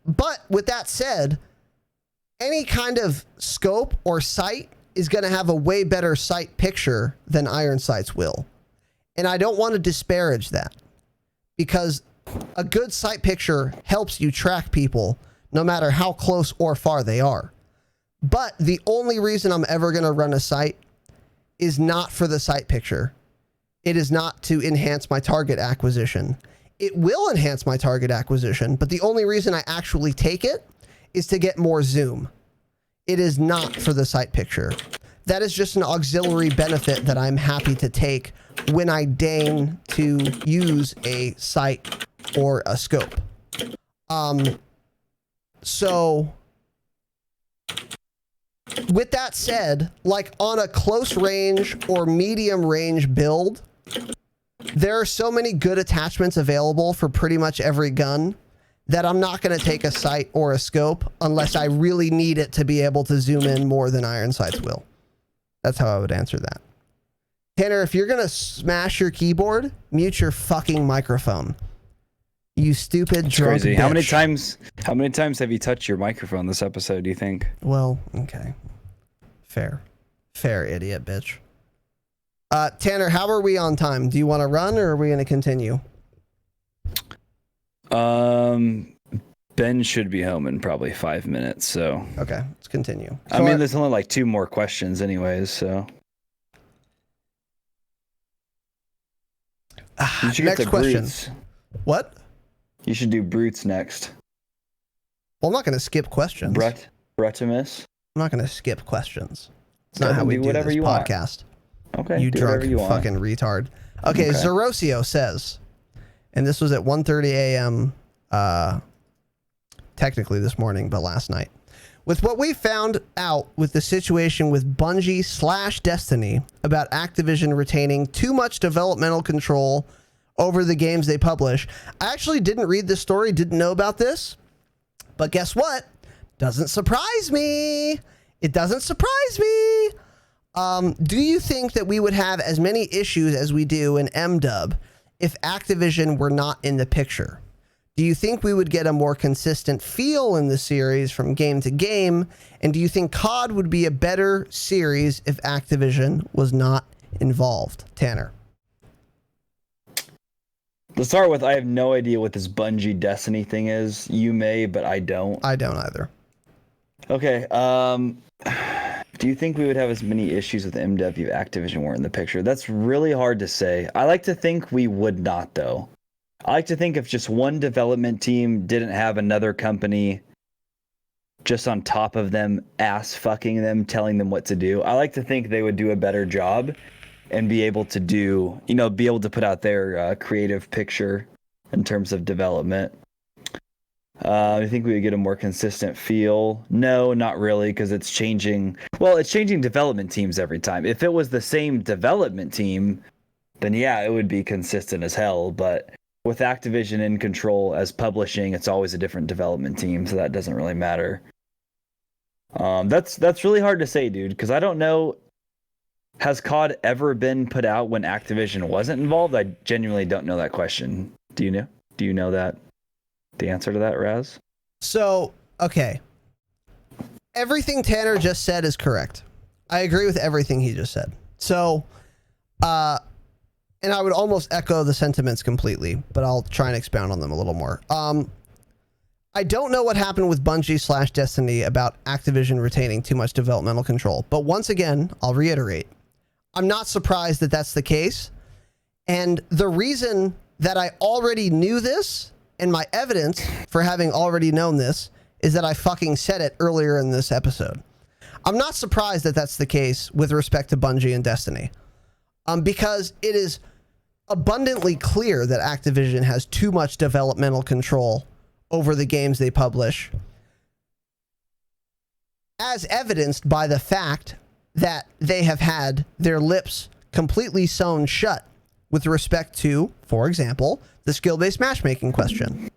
S1: but with that said, any kind of scope or sight is going to have a way better sight picture than iron sights will. And I don't want to disparage that because a good sight picture helps you track people no matter how close or far they are. But the only reason I'm ever going to run a sight is not for the sight picture. It is not to enhance my target acquisition. It will enhance my target acquisition, but the only reason I actually take it is to get more zoom. It is not for the sight picture. That is just an auxiliary benefit that I'm happy to take when I deign to use a sight or a scope. So with that said, like on a close range or medium range build, there are so many good attachments available for pretty much every gun that I'm not going to take a sight or a scope unless I really need it to be able to zoom in more than iron sights will. That's how I would answer that. Tanner, if you're going to smash your keyboard, mute your fucking microphone. You stupid drunk bitch.
S4: How many times have you touched your microphone this episode, do you think?
S1: Well, okay. Fair, idiot bitch. Tanner, how are we on time? Do you want to run or are we going to continue?
S4: Ben should be home in probably 5 minutes, so.
S1: Okay, let's continue.
S4: I mean, there's only like 2 more questions anyways, so.
S1: Next question. Brutes. What?
S4: You should do brutes next.
S1: Well, I'm not going to skip questions.
S4: Bretimus?
S1: I'm not going to skip questions. It's not how we do this podcast.
S4: Okay,
S1: you drunk fucking retard. Okay, Zerosio says, and this was at 1:30 a.m. Technically this morning, but last night. With what we found out with the situation with Bungie/Destiny about Activision retaining too much developmental control over the games they publish. I actually didn't read this story, didn't know about this, but guess what? Doesn't surprise me. It doesn't surprise me. Do you think that we would have as many issues as we do in MDub if Activision were not in the picture? Do you think we would get a more consistent feel in the series from game to game? And do you think COD would be a better series if Activision was not involved? Tanner.
S4: To start with, I have no idea what this Bungie Destiny thing is. You may, but I don't.
S1: I don't either.
S4: Okay. Do you think we would have as many issues with MDev if Activision weren't in the picture? That's really hard to say. I like to think we would not, though. I like to think if just one development team didn't have another company just on top of them, ass fucking them, telling them what to do, I like to think they would do a better job and be able to do, be able to put out their creative picture in terms of development. I think we would get a more consistent feel. No, not really, because it's changing. Well, it's changing development teams every time. If it was the same development team, then yeah, it would be consistent as hell. But with Activision in control as publishing, it's always a different development team, so that doesn't really matter. That's really hard to say, dude, because I don't know. Has COD ever been put out when Activision wasn't involved? I genuinely don't know that question. Do you know? Do you know that? The answer to that, Raz?
S1: So, okay. Everything Tanner just said is correct. I agree with everything he just said. So, and I would almost echo the sentiments completely, but I'll try and expound on them a little more. I don't know what happened with Bungie / Destiny about Activision retaining too much developmental control. But once again, I'll reiterate, I'm not surprised that that's the case. And the reason that I already knew this, and my evidence for having already known this, is that I fucking said it earlier in this episode. I'm not surprised that that's the case with respect to Bungie and Destiny. Because it is abundantly clear that Activision has too much developmental control over the games they publish, as evidenced by the fact that they have had their lips completely sewn shut with respect to, for example, the skill-based matchmaking question.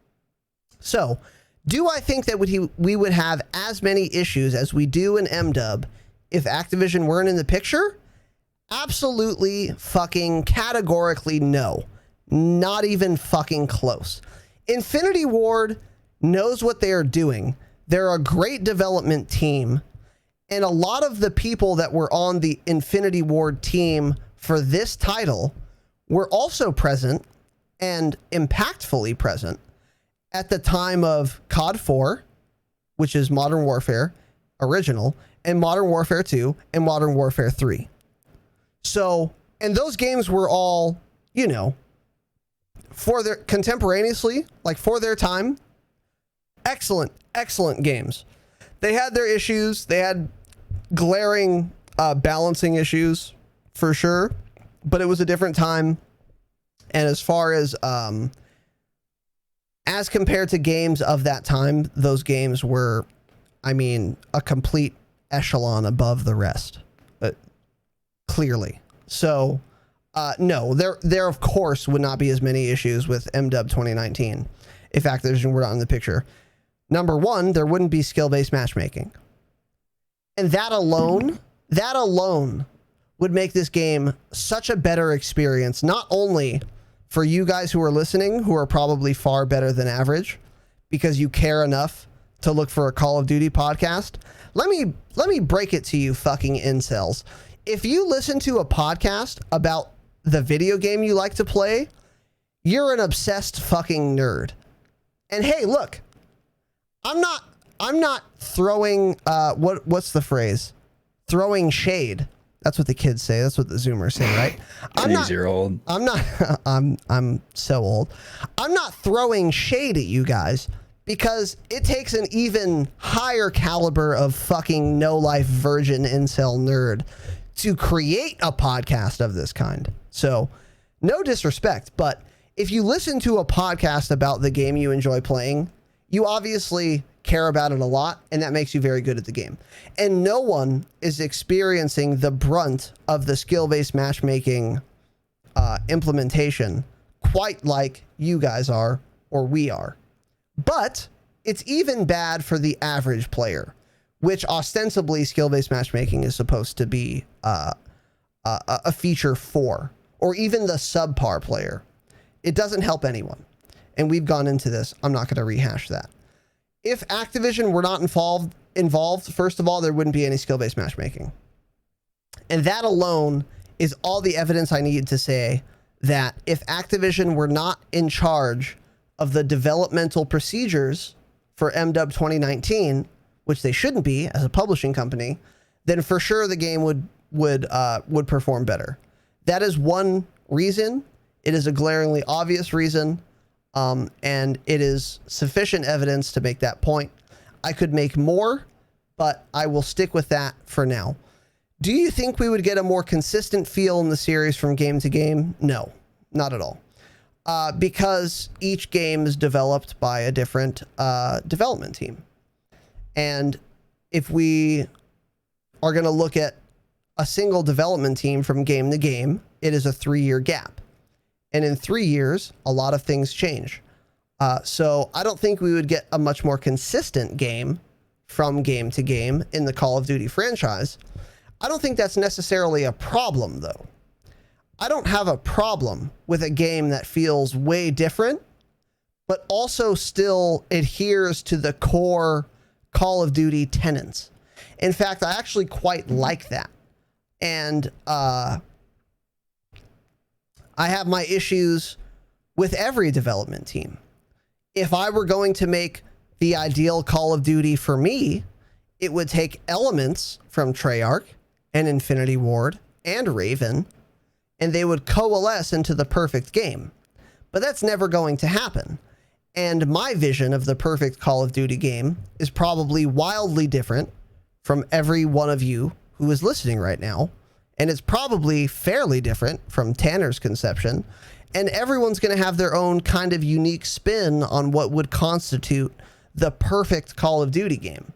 S1: So, do I think that we would have as many issues as we do in MDub if Activision weren't in the picture? Absolutely fucking categorically no. Not even fucking close. Infinity Ward knows what they are doing. They're a great development team. And a lot of the people that were on the Infinity Ward team for this title were also present and impactfully present at the time of COD 4, which is Modern Warfare Original, and Modern Warfare 2 and Modern Warfare 3. So, and those games were all, for their contemporaneously, like for their time, excellent games. They had their issues. They had glaring balancing issues for sure, but it was a different time. And as far as compared to games of that time, those games were, a complete echelon above the rest, but clearly. So, no, there of course would not be as many issues with MDub 2019 if Activision were not in the picture. Number one, there wouldn't be skill-based matchmaking. And that alone would make this game such a better experience, not only for you guys who are listening, who are probably far better than average because you care enough to look for a Call of Duty podcast. Let me break it to you fucking incels. If you listen to a podcast about the video game you like to play, you're an obsessed fucking nerd. And hey, look, I'm not throwing what's the phrase? Throwing shade. That's what the kids say. That's what the Zoomers say, right?
S4: You're old.
S1: I'm so old. I'm not throwing shade at you guys because it takes an even higher caliber of fucking no-life virgin incel nerd to create a podcast of this kind. So, no disrespect, but if you listen to a podcast about the game you enjoy playing, you obviously care about it a lot, and that makes you very good at the game. And no one is experiencing the brunt of the skill-based matchmaking implementation quite like you guys are or we are. But it's even bad for the average player, which ostensibly skill-based matchmaking is supposed to be a feature for, or even the subpar player. It doesn't help anyone. And we've gone into this. I'm not going to rehash that. If Activision were not involved, first of all, there wouldn't be any skill-based matchmaking. And that alone is all the evidence I need to say that if Activision were not in charge of the developmental procedures for MW 2019, which they shouldn't be as a publishing company, then for sure the game would perform better. That is one reason. It is a glaringly obvious reason, and it is sufficient evidence to make that point. I could make more, but I will stick with that for now. Do you think we would get a more consistent feel in the series from game to game? No, not at all. Because each game is developed by a different development team. And if we are going to look at a single development team from game to game, it is a 3-year gap. And in 3 years, a lot of things change. So I don't think we would get a much more consistent game from game to game in the Call of Duty franchise. I don't think that's necessarily a problem, though. I don't have a problem with a game that feels way different, but also still adheres to the core Call of Duty tenets. In fact, I actually quite like that. And I have my issues with every development team. If I were going to make the ideal Call of Duty for me, it would take elements from Treyarch and Infinity Ward and Raven, and they would coalesce into the perfect game. But that's never going to happen. And my vision of the perfect Call of Duty game is probably wildly different from every one of you who is listening right now. And it's probably fairly different from Tanner's conception. And everyone's going to have their own kind of unique spin on what would constitute the perfect Call of Duty game.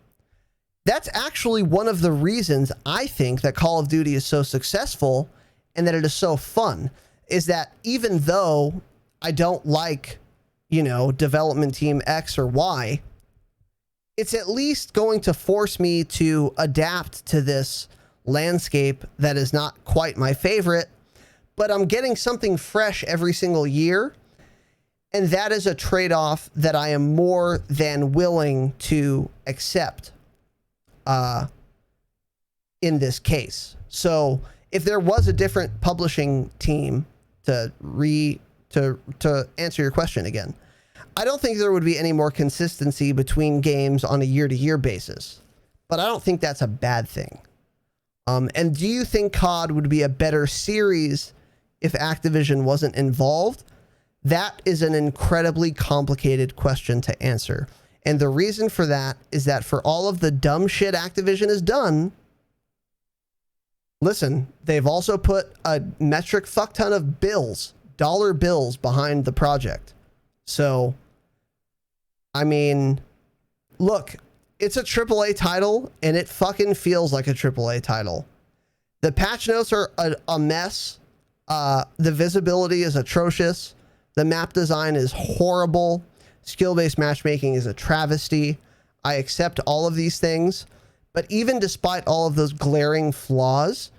S1: That's actually one of the reasons I think that Call of Duty is so successful and that it is so fun, is that even though I don't like, development team X or Y, it's at least going to force me to adapt to this landscape that is not quite my favorite, but I'm getting something fresh every single year. And that is a trade-off that I am more than willing to accept in this case. So if there was a different publishing team, to answer your question again, I don't think there would be any more consistency between games on a year-to-year basis, but I don't think that's a bad thing. And do you think COD would be a better series if Activision wasn't involved? That is an incredibly complicated question to answer. And the reason for that is that for all of the dumb shit Activision has done, listen, they've also put a metric fuck ton of dollar bills behind the project. So, I mean, look, it's a AAA title and it fucking feels like a AAA title. The patch notes are a mess. The visibility is atrocious. The map design is horrible. Skill-based matchmaking is a travesty. I accept all of these things. But even despite all of those glaring flaws,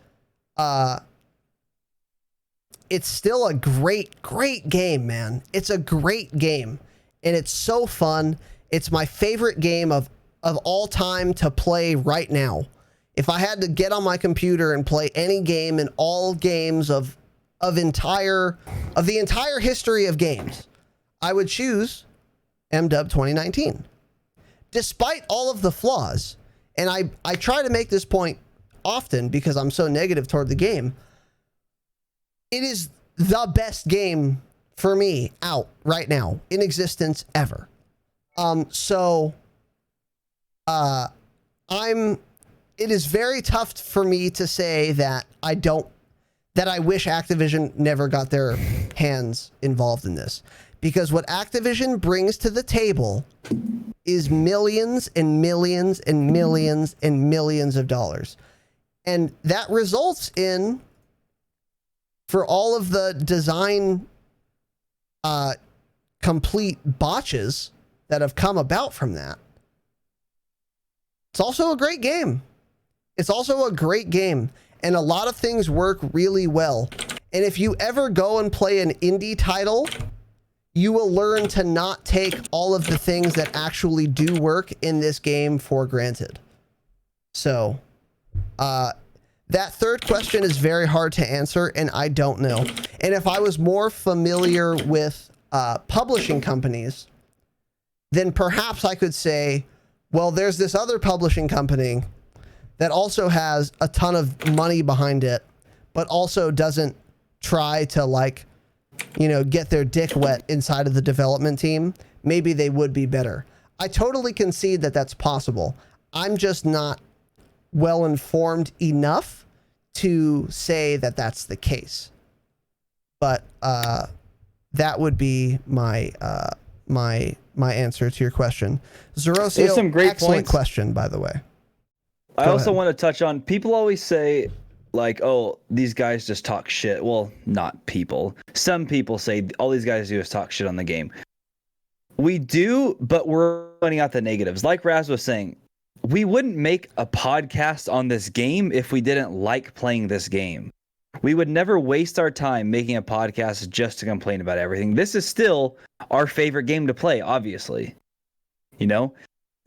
S1: it's still a great, great game, man. It's a great game. And it's so fun. It's my favorite game of all time to play right now. If I had to get on my computer and play any game in all games of the entire history of games, I would choose MW 2019. Despite all of the flaws, and I try to make this point often because I'm so negative toward the game, it is the best game for me out right now in existence ever. It is very tough for me to say that I wish Activision never got their hands involved in this, because what Activision brings to the table is millions and millions and millions and millions of dollars. And that results in, for all of the design complete botches that have come about from that, It's also a great game. It's also a great game, and a lot of things work really well. And if you ever go and play an indie title, you will learn to not take all of the things that actually do work in this game for granted. So, that third question is very hard to answer, and I don't know. And if I was more familiar with publishing companies, then perhaps I could say, well, there's this other publishing company that also has a ton of money behind it, but also doesn't try to, like, you know, get their dick wet inside of the development team. Maybe they would be better. I totally concede that that's possible. I'm just not well informed enough to say that that's the case. But that would be my my answer to your question. Zerosio,
S4: There's some great
S1: excellent
S4: points.
S1: question, by the way.
S4: I
S1: Go
S4: also
S1: ahead.
S4: want to touch on, people always say, like, oh, these guys just talk shit. Well, not people. Some people say all these guys do is talk shit on the game. We do, but we're pointing out the negatives. Like Raz was saying, we wouldn't make a podcast on this game if we didn't like playing this game. We would never waste our time making a podcast just to complain about everything. This is still our favorite game to play, obviously. You know?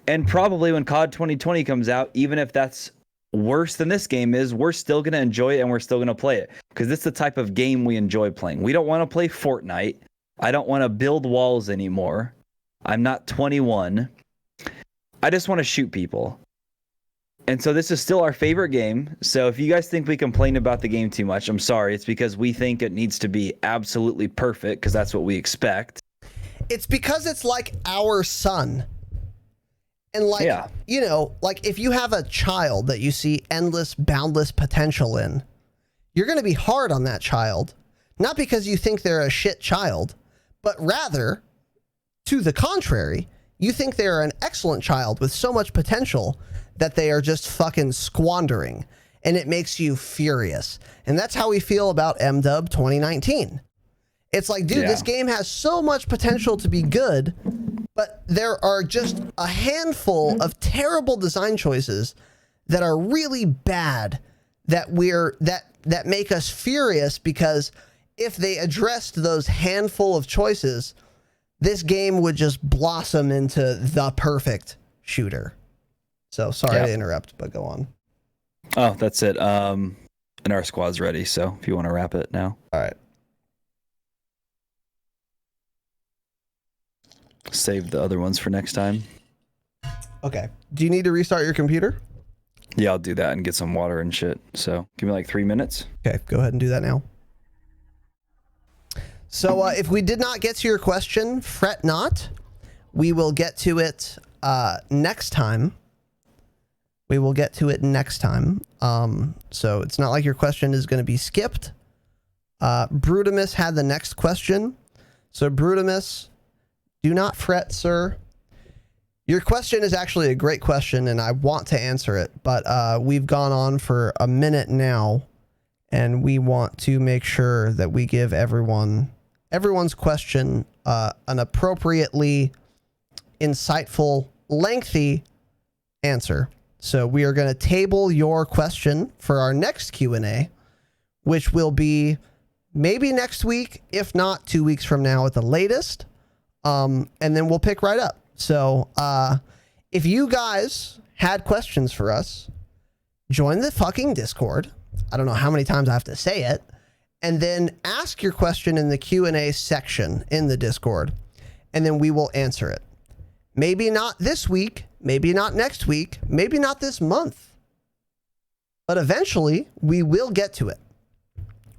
S4: And probably when COD 2020 comes out, even if that's worse than this game is, we're still going to enjoy it and we're still going to play it. Because it's the type of game we enjoy playing. We don't want to play Fortnite. I don't want to build walls anymore. I'm not 21. I just want to shoot people. And so this is still our favorite game. So if you guys think we complain about the game too much, I'm sorry. It's because we think it needs to be absolutely perfect, because that's what we expect.
S1: It's because it's like our son. And like,
S4: Yeah.
S1: you know, like if you have a child that you see endless, boundless potential in, you're going to be hard on that child. Not because you think they're a shit child, but rather, to the contrary, you think they're an excellent child with so much potential that they are just fucking squandering. And it makes you furious. And that's how we feel about MDub 2019. It's like, dude, this game has so much potential to be good, but there are just a handful of terrible design choices that are really bad that that make us furious, because if they addressed those handful of choices, this game would just blossom into the perfect shooter. So sorry to interrupt, but go on.
S4: Oh, that's it. And our squad's ready, so if you want to wrap it now.
S1: All right.
S4: Save the other ones for next time.
S1: Okay. Do you need to restart your computer?
S4: Yeah, I'll do that and get some water and shit. So give me like 3 minutes.
S1: Okay, go ahead and do that now. So if we did not get to your question, fret not. We will get to it next time. We will get to it next time. So it's not like your question is going to be skipped. Brutimus had the next question. So Brutimus, do not fret, sir. Your question is actually a great question, and I want to answer it, but we've gone on for a minute now, and we want to make sure that we give everyone's question an appropriately insightful, lengthy answer. So we are going to table your question for our next Q&A, which will be maybe next week, if not 2 weeks from now at the latest. And then we'll pick right up. So if you guys had questions for us, join the fucking Discord. I don't know how many times I have to say it. And then ask your question in the Q&A section in the Discord. And then we will answer it. Maybe not this week, maybe not next week, maybe not this month. But eventually, we will get to it.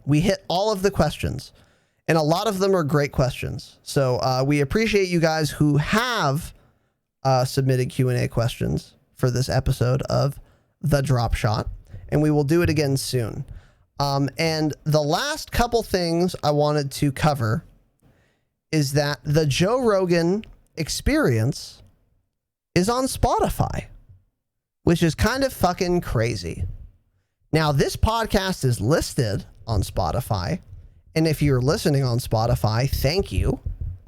S1: We hit all of the questions. And a lot of them are great questions. So we appreciate you guys who have submitted Q&A questions for this episode of The Dropshot. And we will do it again soon. And the last couple things I wanted to cover is that the Joe Rogan Experience is on Spotify, which is kind of fucking crazy. Now, this podcast is listed on Spotify. And if you're listening on Spotify, thank you.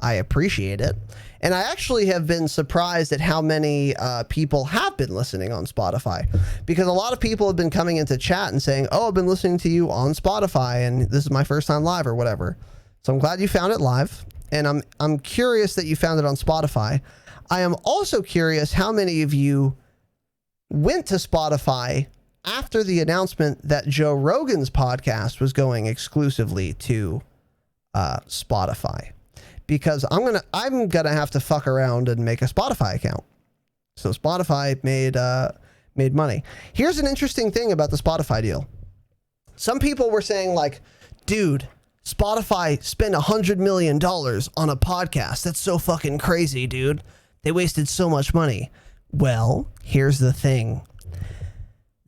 S1: I appreciate it. And I actually have been surprised at how many people have been listening on Spotify, because a lot of people have been coming into chat and saying, oh, I've been listening to you on Spotify and this is my first time live or whatever. So I'm glad you found it live, and I'm curious that you found it on Spotify. I am also curious how many of you went to Spotify after the announcement that Joe Rogan's podcast was going exclusively to Spotify. Because I'm gonna have to fuck around and make a Spotify account. So Spotify made money. Here's an interesting thing about the Spotify deal. Some people were saying like, dude, Spotify spent $100 million on a podcast. That's so fucking crazy, dude. They wasted so much money. Well, here's the thing.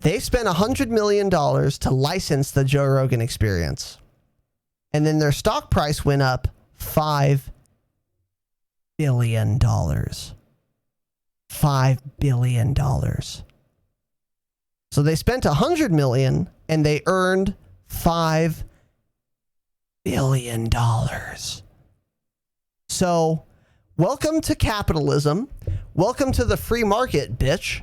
S1: They spent $100 million to license the Joe Rogan Experience. And then their stock price went up $5 billion. $5 billion. So they spent $100 million and they earned $5 billion. So welcome to capitalism. Welcome to the free market, bitch.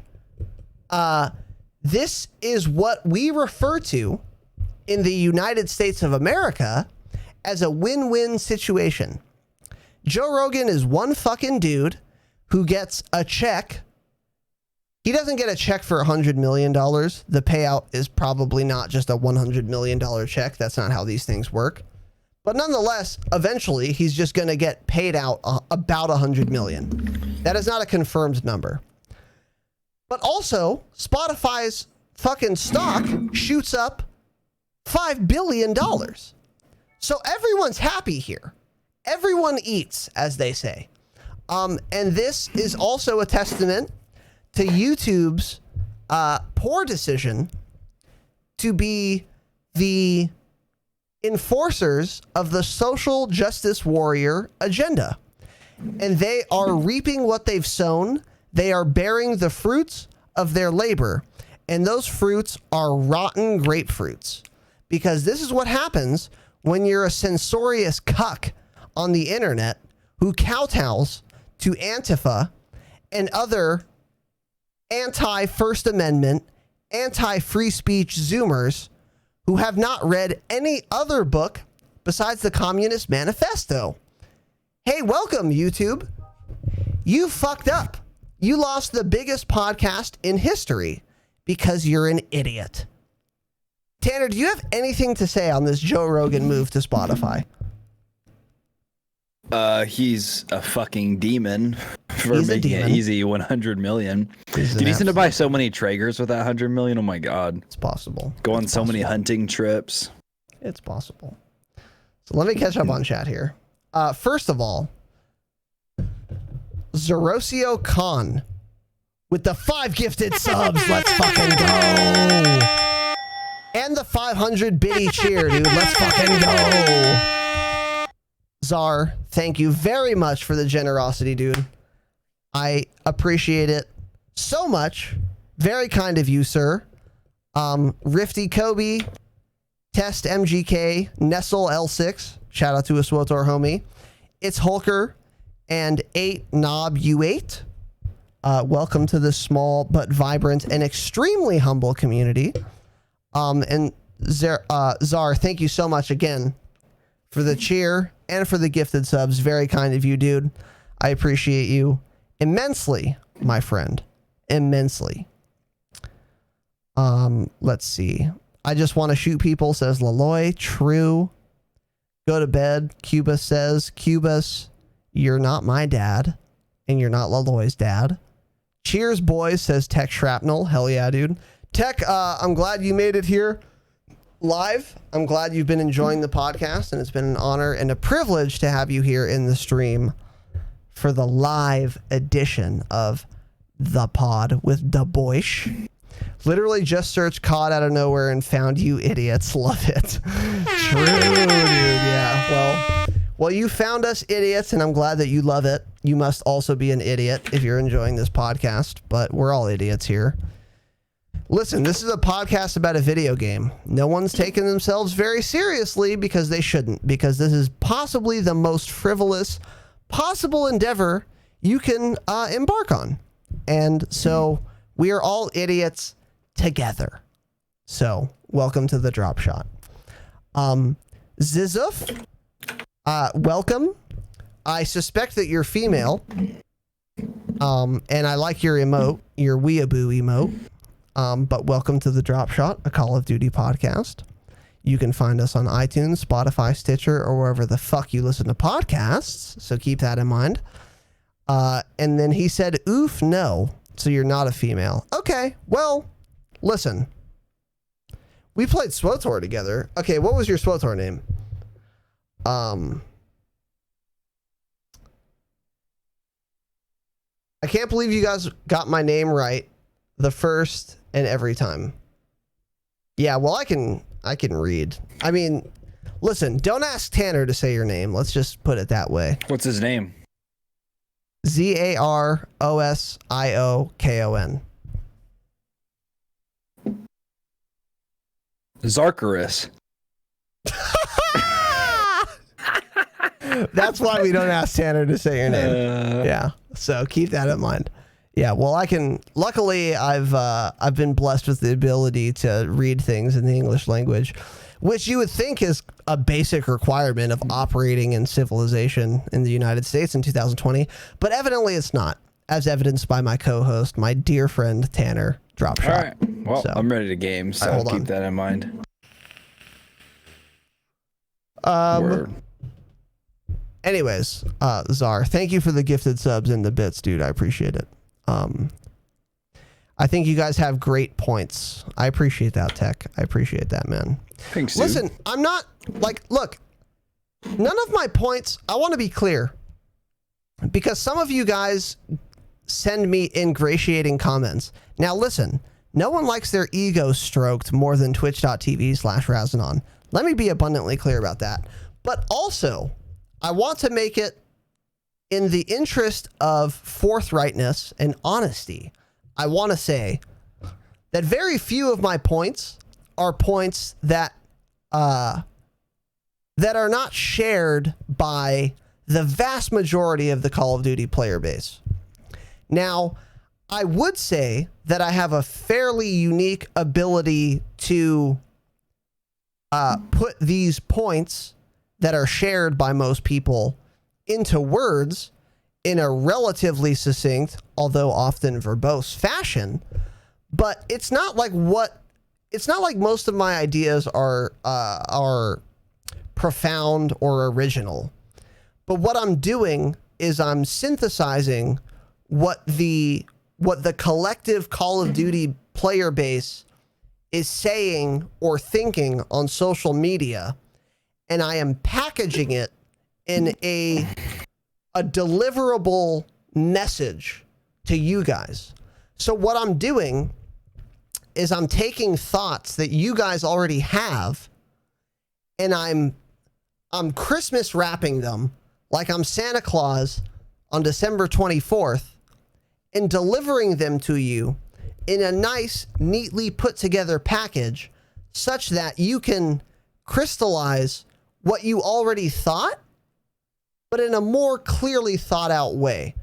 S1: This is what we refer to in the United States of America as a win-win situation. Joe Rogan is one fucking dude who gets a check. He doesn't get a check for $100 million. The payout is probably not just a $100 million check. That's not how these things work. But nonetheless, eventually, he's just going to get paid out about $100 million. That is not a confirmed number. But also, Spotify's fucking stock shoots up $5 billion. So everyone's happy here. Everyone eats, as they say. And this is also a testament to YouTube's poor decision to be the enforcers of the social justice warrior agenda. And they are reaping what they've sown. They are bearing the fruits of their labor. And those fruits are rotten grapefruits. Because this is what happens when you're a censorious cuck on the internet who kowtows to Antifa and other anti-First Amendment, anti-free speech Zoomers who have not read any other book besides the Communist Manifesto. Hey, welcome, YouTube. You fucked up. You lost the biggest podcast in history because you're an idiot. Tanner, do you have anything to say on this Joe Rogan move to Spotify?
S4: He's a fucking demon for making it easy. 100 million. Dude, he's gonna buy so many Traegers with that 100 million. Oh my god,
S1: it's possible.
S4: Go on so many hunting trips.
S1: It's possible. So let me catch up on chat here. First of all, Zerosio Khan with the 5 gifted subs. Let's fucking go. And the 500 biddy cheer, dude. Let's fucking go. Czar, thank you very much for the generosity, dude. I appreciate it so much. Very kind of you, sir. Rifty Kobe, Test MGK, Nestle L6. Shout out to a Swotor homie. It's Hulker and 8 Knob U8. Welcome to this small but vibrant and extremely humble community. And Czar, thank you so much again for the cheer and for the gifted subs. Very kind of you, dude. I appreciate you immensely, my friend. Immensely. Let's see. I just want to shoot people, says Laloy. True. Go to bed. Cubas says, Cubas, you're not my dad, and you're not Laloy's dad. Cheers, boys, says Tech Shrapnel. Hell yeah, dude. Tech, I'm glad you made it here live. I'm glad you've been enjoying the podcast, and it's been an honor and a privilege to have you here in the stream for the live edition of The Pod with Da Boish. Literally just searched COD out of nowhere and found you idiots. Love it. True, dude. Yeah. Well, you found us idiots, and I'm glad that you love it. You must also be an idiot if you're enjoying this podcast, but we're all idiots here. Listen, this is a podcast about a video game. No one's taking themselves very seriously because they shouldn't, because this is possibly the most frivolous possible endeavor you can embark on. And so we are all idiots together. So welcome to the Dropshot. Zizuf, welcome. I suspect that you're female. And I like your emote, your weeaboo emote. But welcome to the Dropshot, a Call of Duty podcast. You can find us on iTunes, Spotify, Stitcher, or wherever the fuck you listen to podcasts. So keep that in mind. And then he said, oof, no. So you're not a female. Okay, well, listen. We played SWOTOR together. Okay, what was your SWOTOR name? I can't believe you guys got my name right the first and every time. Yeah, well, I can read. I mean, listen, don't ask Tanner to say your name. Let's just put it that way.
S4: What's his name?
S1: Zarosion.
S4: Zarkarus.
S1: That's why we don't ask Tanner to say your name. Yeah. So keep that in mind. Yeah. Well, luckily I've been blessed with the ability to read things in the English language, which you would think is a basic requirement of operating in civilization in the United States in 2020, but evidently it's not, as evidenced by my co-host, my dear friend, Tanner Dropshot.
S4: All right. Well,
S1: So-
S4: I'm ready to game, so
S1: hold
S4: keep
S1: on.
S4: that in mind.
S1: Um, Anyways, Czar, thank you for the gifted subs and the bits, dude. I appreciate it. I think you guys have great points. I appreciate that, Tech. I appreciate that, man.
S4: Thanks, dude.
S1: Listen, I'm not look, none of my points, I want to be clear, because some of you guys send me ingratiating comments. Now, listen, no one likes their ego stroked more than twitch.tv/Razanon. Let me be abundantly clear about that. But also, I want to make it in the interest of forthrightness and honesty. I want to say that very few of my points are points that are not shared by the vast majority of the Call of Duty player base. Now, I would say that I have a fairly unique ability to put these points that are shared by most people into words in a relatively succinct, although often verbose fashion. But it's not like most of my ideas are profound or original. But what I'm doing is I'm synthesizing what the collective Call of Duty player base is saying or thinking on social media, and I am packaging it in a deliverable message to you guys. So what I'm doing is I'm taking thoughts that you guys already have, and I'm Christmas wrapping them like I'm Santa Claus on December 24th and delivering them to you in a nice, neatly put together package such that you can crystallize what you already thought, but in a more clearly thought out way.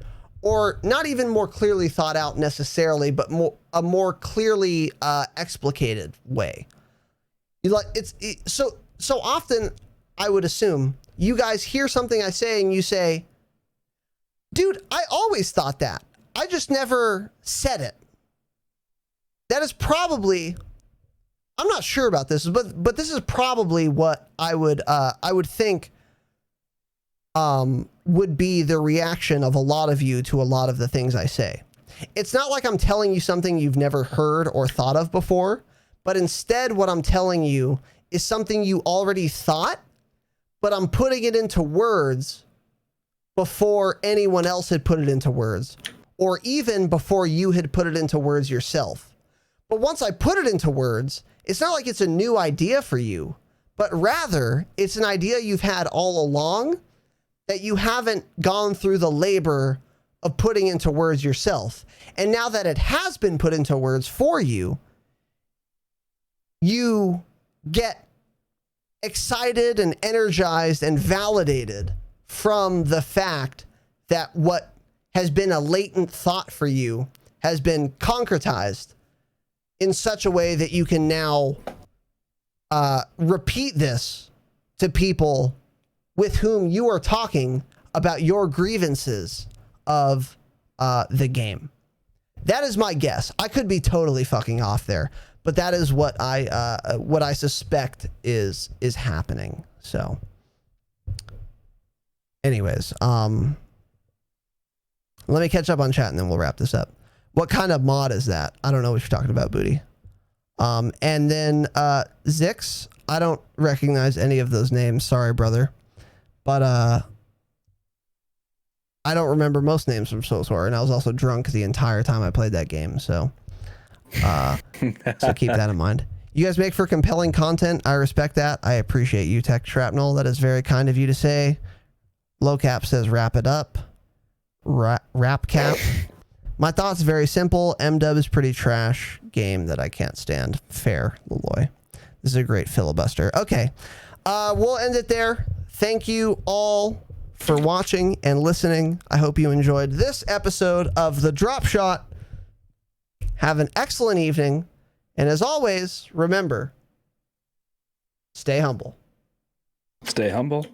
S1: Or not even more clearly thought out necessarily, but a more clearly explicated way. So often I would assume you guys hear something I say and you say, dude, I always thought that. I just never said it. That is probably, I'm not sure about this, but this is probably what I would think would be the reaction of a lot of you to a lot of the things I say. It's not like I'm telling you something you've never heard or thought of before, but instead what I'm telling you is something you already thought, but I'm putting it into words before anyone else had put it into words, or even before you had put it into words yourself. But once I put it into words, it's not like it's a new idea for you, but rather it's an idea you've had all along that you haven't gone through the labor of putting into words yourself. And now that it has been put into words for you, you get excited and energized and validated from the fact that what has been a latent thought for you has been concretized in such a way that you can now repeat this to people with whom you are talking about your grievances of the game. That is my guess. I could be totally fucking off there, but that is what I suspect is happening. So, anyways, let me catch up on chat and then we'll wrap this up. What kind of mod is that? I don't know what you're talking about, Booty. And then Zix, I don't recognize any of those names. Sorry, brother. But I don't remember most names from SoulSword, and I was also drunk the entire time I played that game. So keep that in mind. You guys make for compelling content. I respect that. I appreciate you, Tech Shrapnel. That is very kind of you to say. Low Cap says wrap it up. Wrap Cap. My thoughts very simple. MDub is pretty trash game that I can't stand. Fair, Leloy. This is a great filibuster. Okay. We'll end it there. Thank you all for watching and listening. I hope you enjoyed this episode of the Dropshot. Have an excellent evening. And as always, remember, stay humble.
S4: Stay humble.